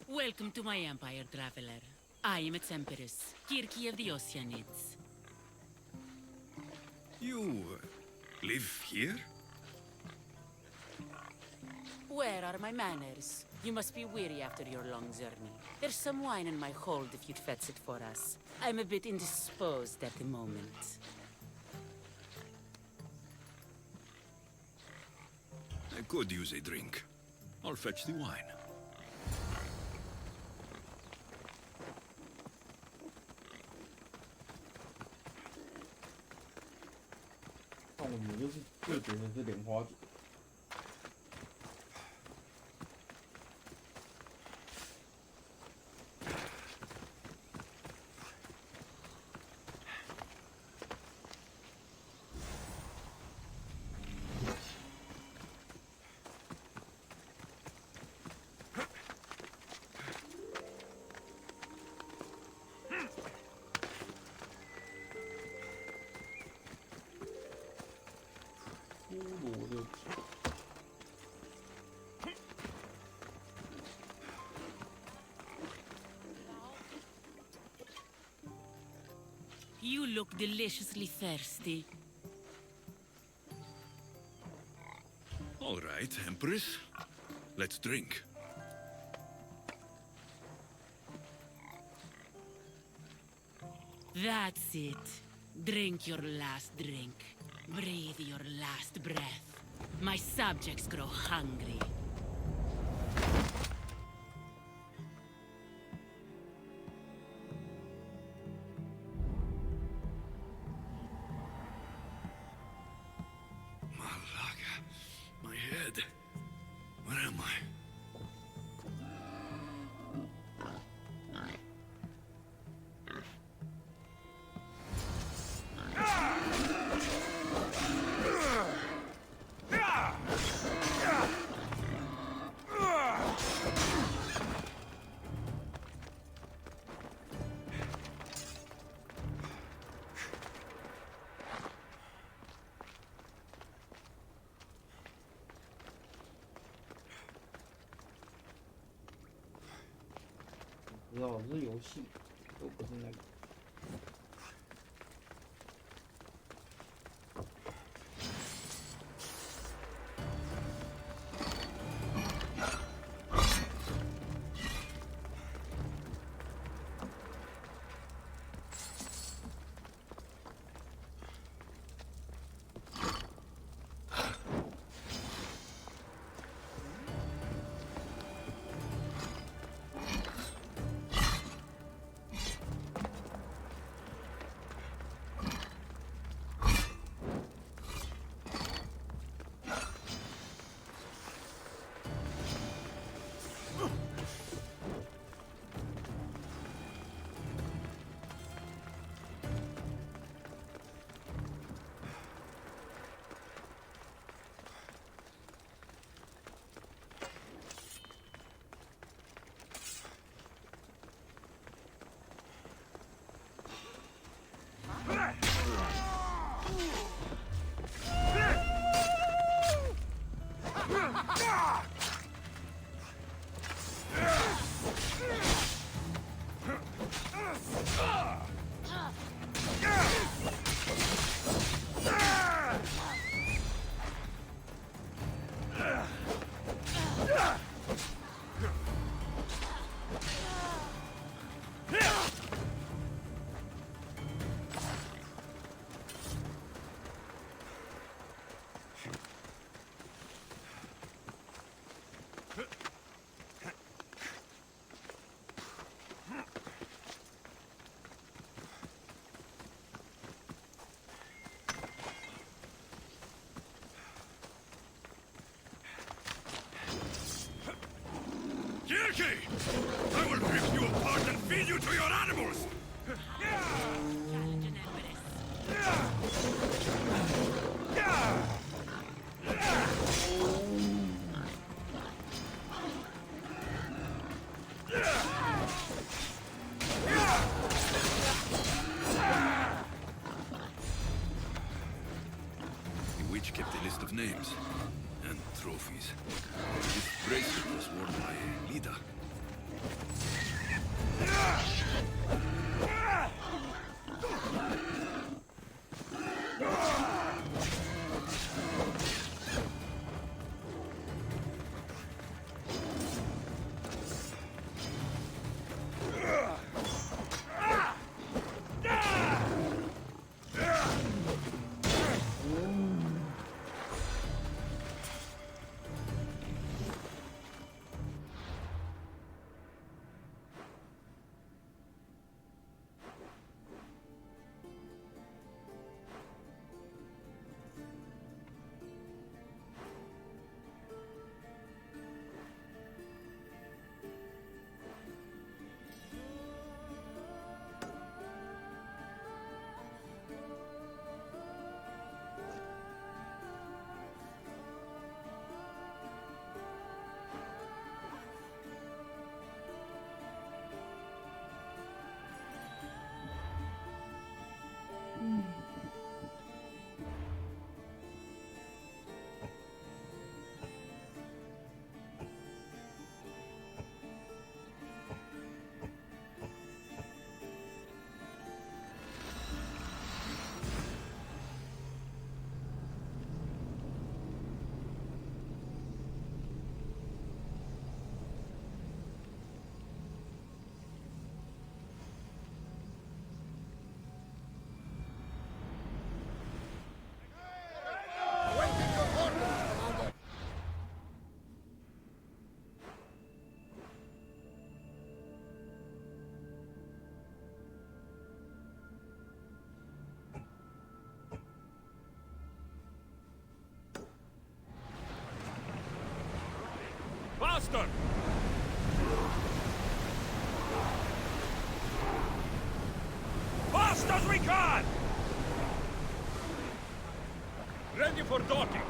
Welcome to my empire, traveler. I am its empress, Kirki of the Oceanids. You live here? Where are my manners? You must be weary after your long journey. There's some wine in my hold if you'd fetch it for us. I'm a bit indisposed at the moment. I could use a drink. I'll fetch the wine.但我们就是最觉得是莲花酒。菠萝的酒。 You look deliciously thirsty. All right, Empress. Let's drink. That's it. Drink your last drink. Breathe your last breath. My subjects grow hungry. Malaga. My head. Where am I?不知道是游戏，都不是那个。Okay, I will rip you apart and feed you to your animals! The witch kept a list of names and trophies. This bracelet was worn by Lida. Faster! Fast as we can! Ready for docking.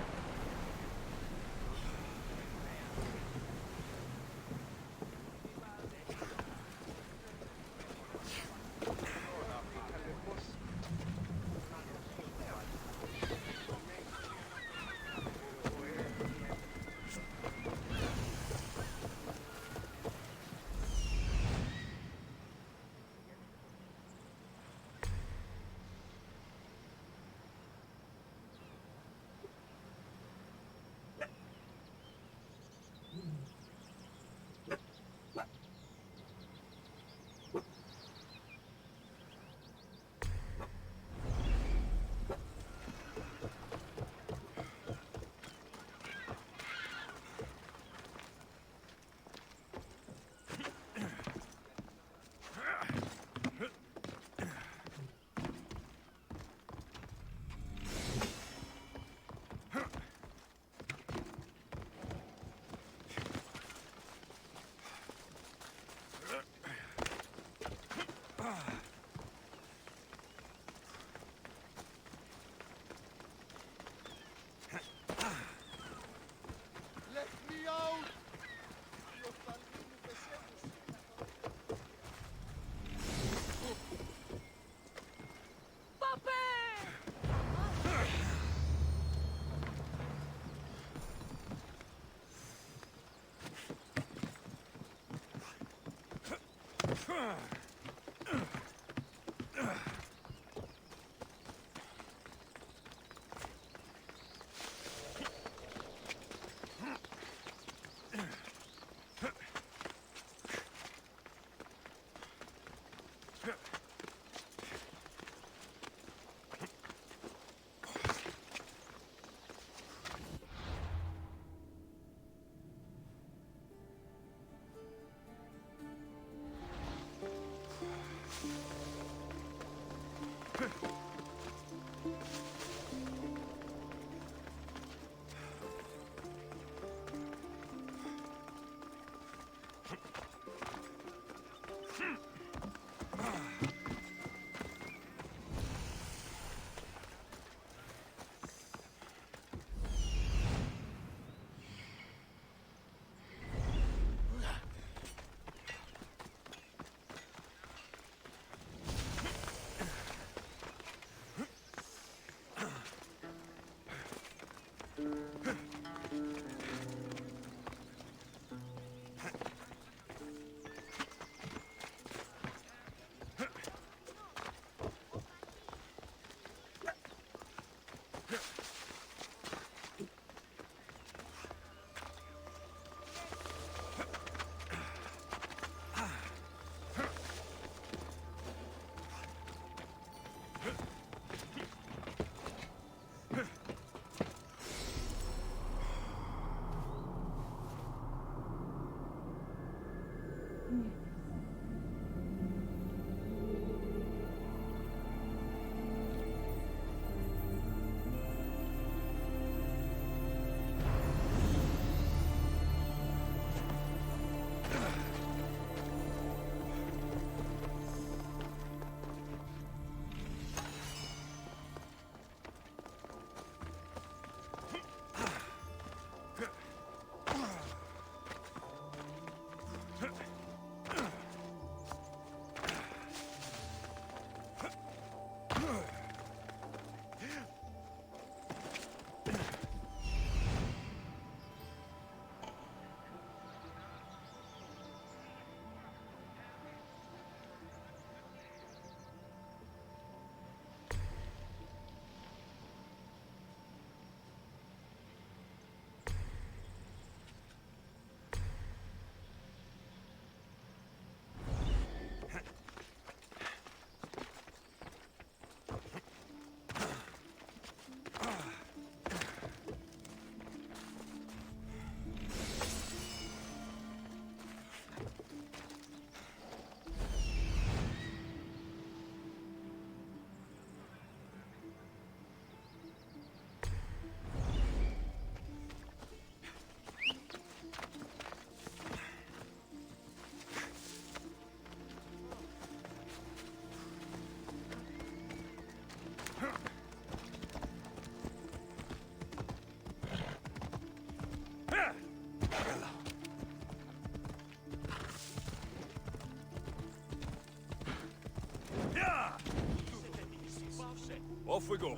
Off we go.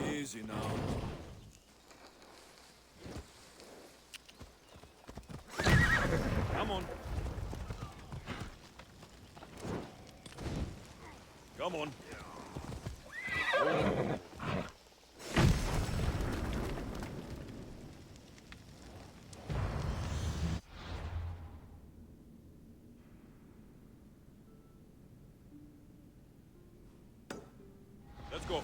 Easy now. Come on. Come on. Let's go.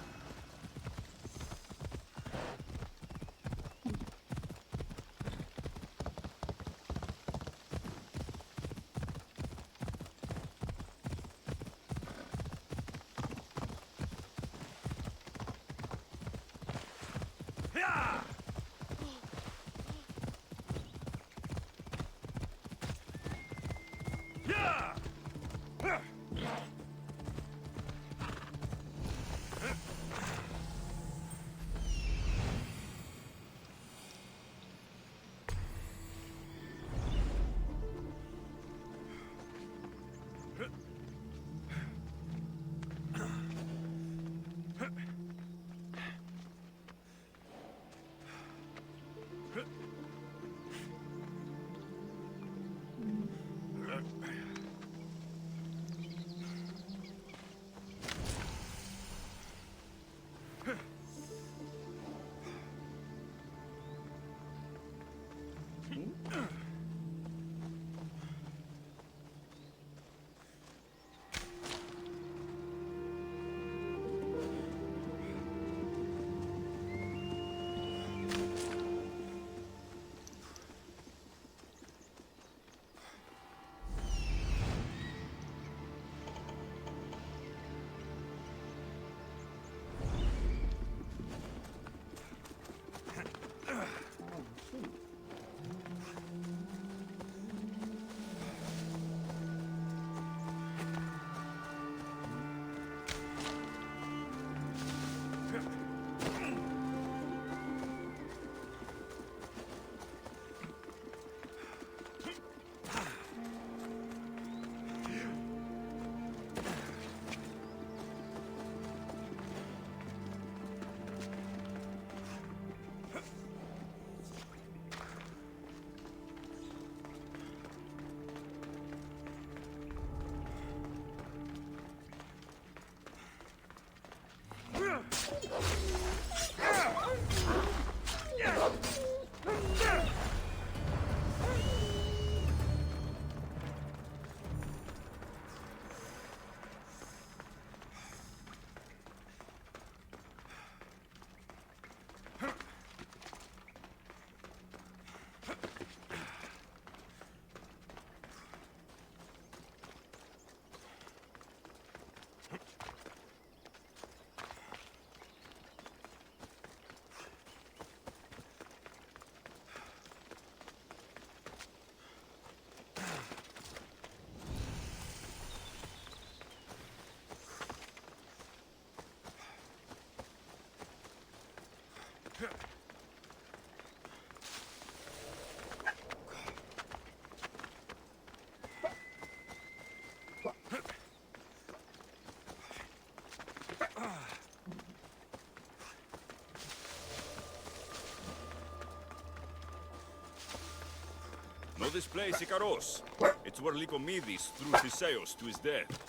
Know this place, Ikaros? It's where Lycomedes threw Theseus to his death.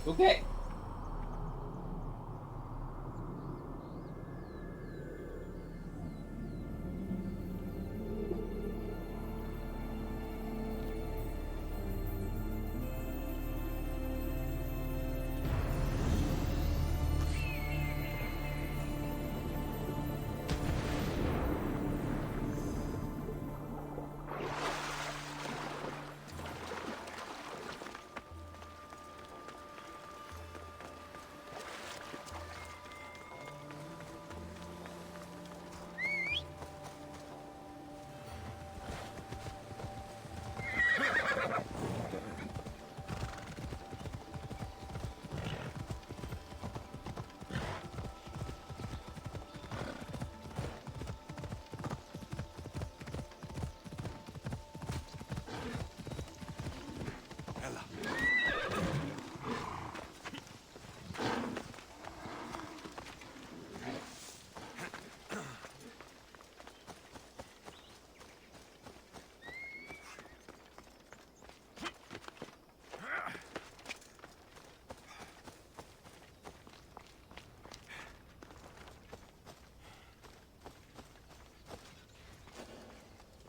Okay.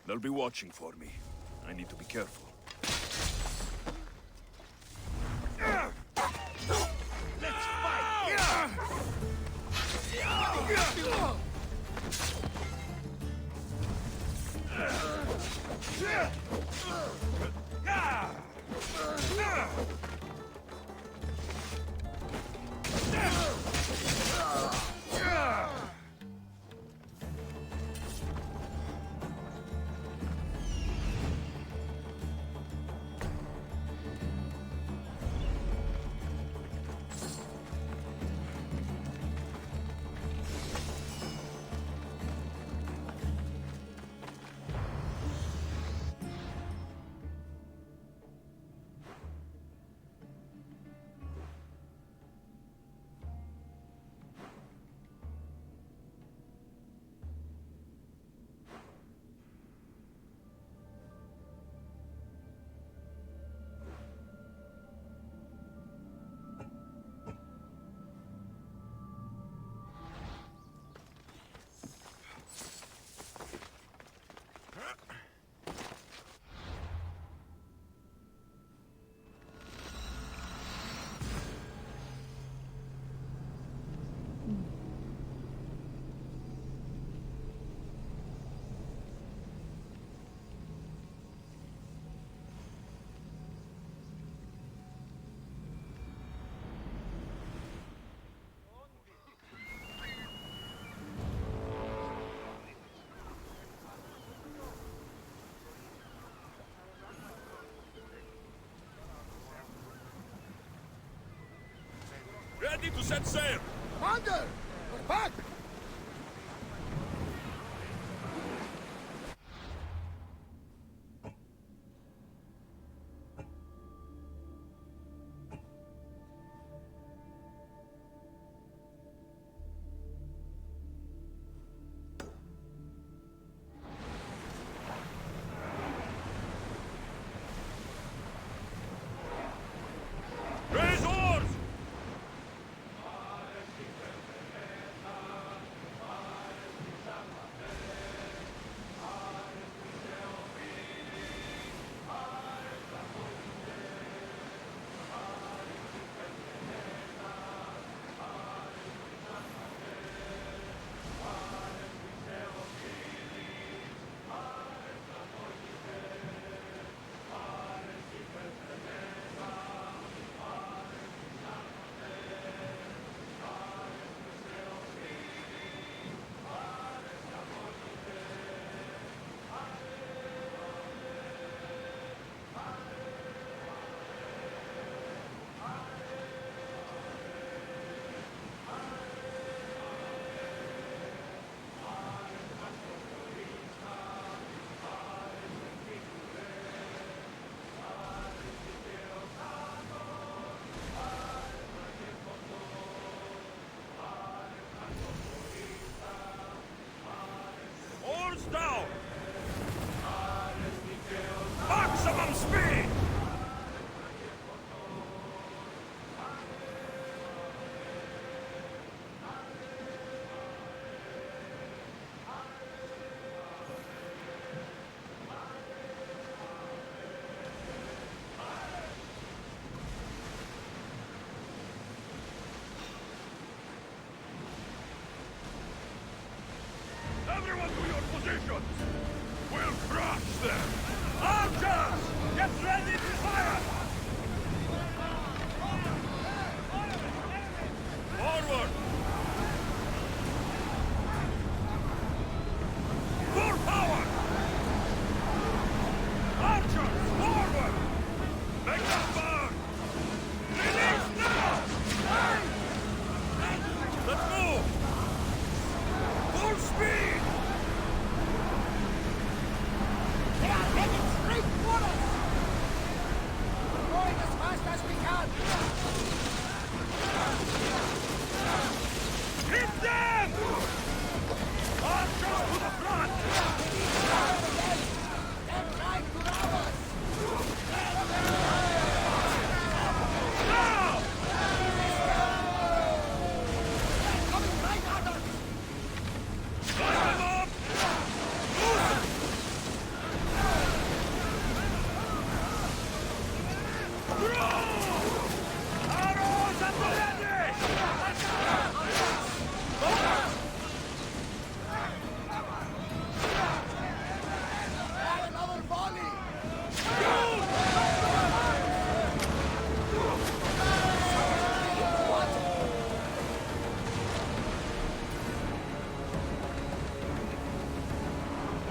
They'll be watching for me. I need to be careful. Let's fight! Ready to set sail! Commander! We're back! Raise oars! Oars down! Maximum speed! Everyone to your positions! We'll crush them! Archers! Get ready to fire! Forward! Full power! Archers, forward! Make them burn! Release now! Let's move! Full speed! They are headed straight for us!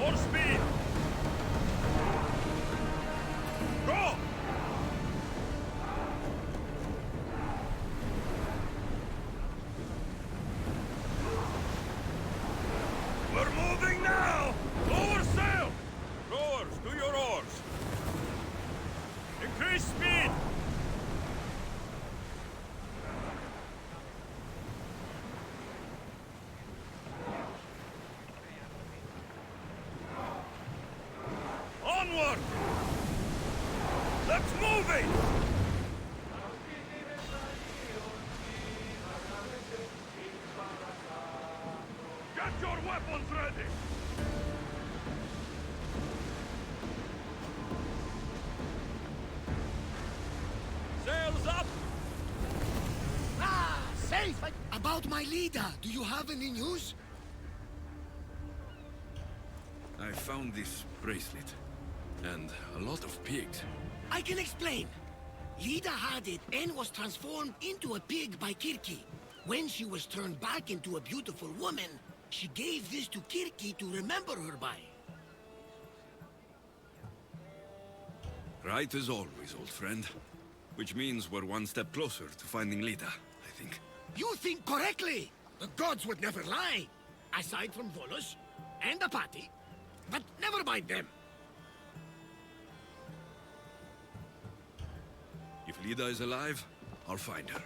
More speed! Go! We're moving now! Lower sail! Rowers, do your oars! Increase speed! Onward! Let's move it! Get your weapons ready! Sails up! Ah, safe! About my leader, do you have any news? I found this bracelet. And a lot of pigs. I can explain. Lida had it and was transformed into a pig by Kirki. When she was turned back into a beautiful woman, she gave this to Kirki to remember her by. Right as always, old friend. Which means we're one step closer to finding Lida, I think. You think correctly! The gods would never lie! Aside from Volos and Apati. But never mind them. If Lida is alive, I'll find her.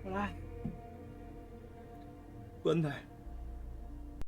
Hola. Cuéntame.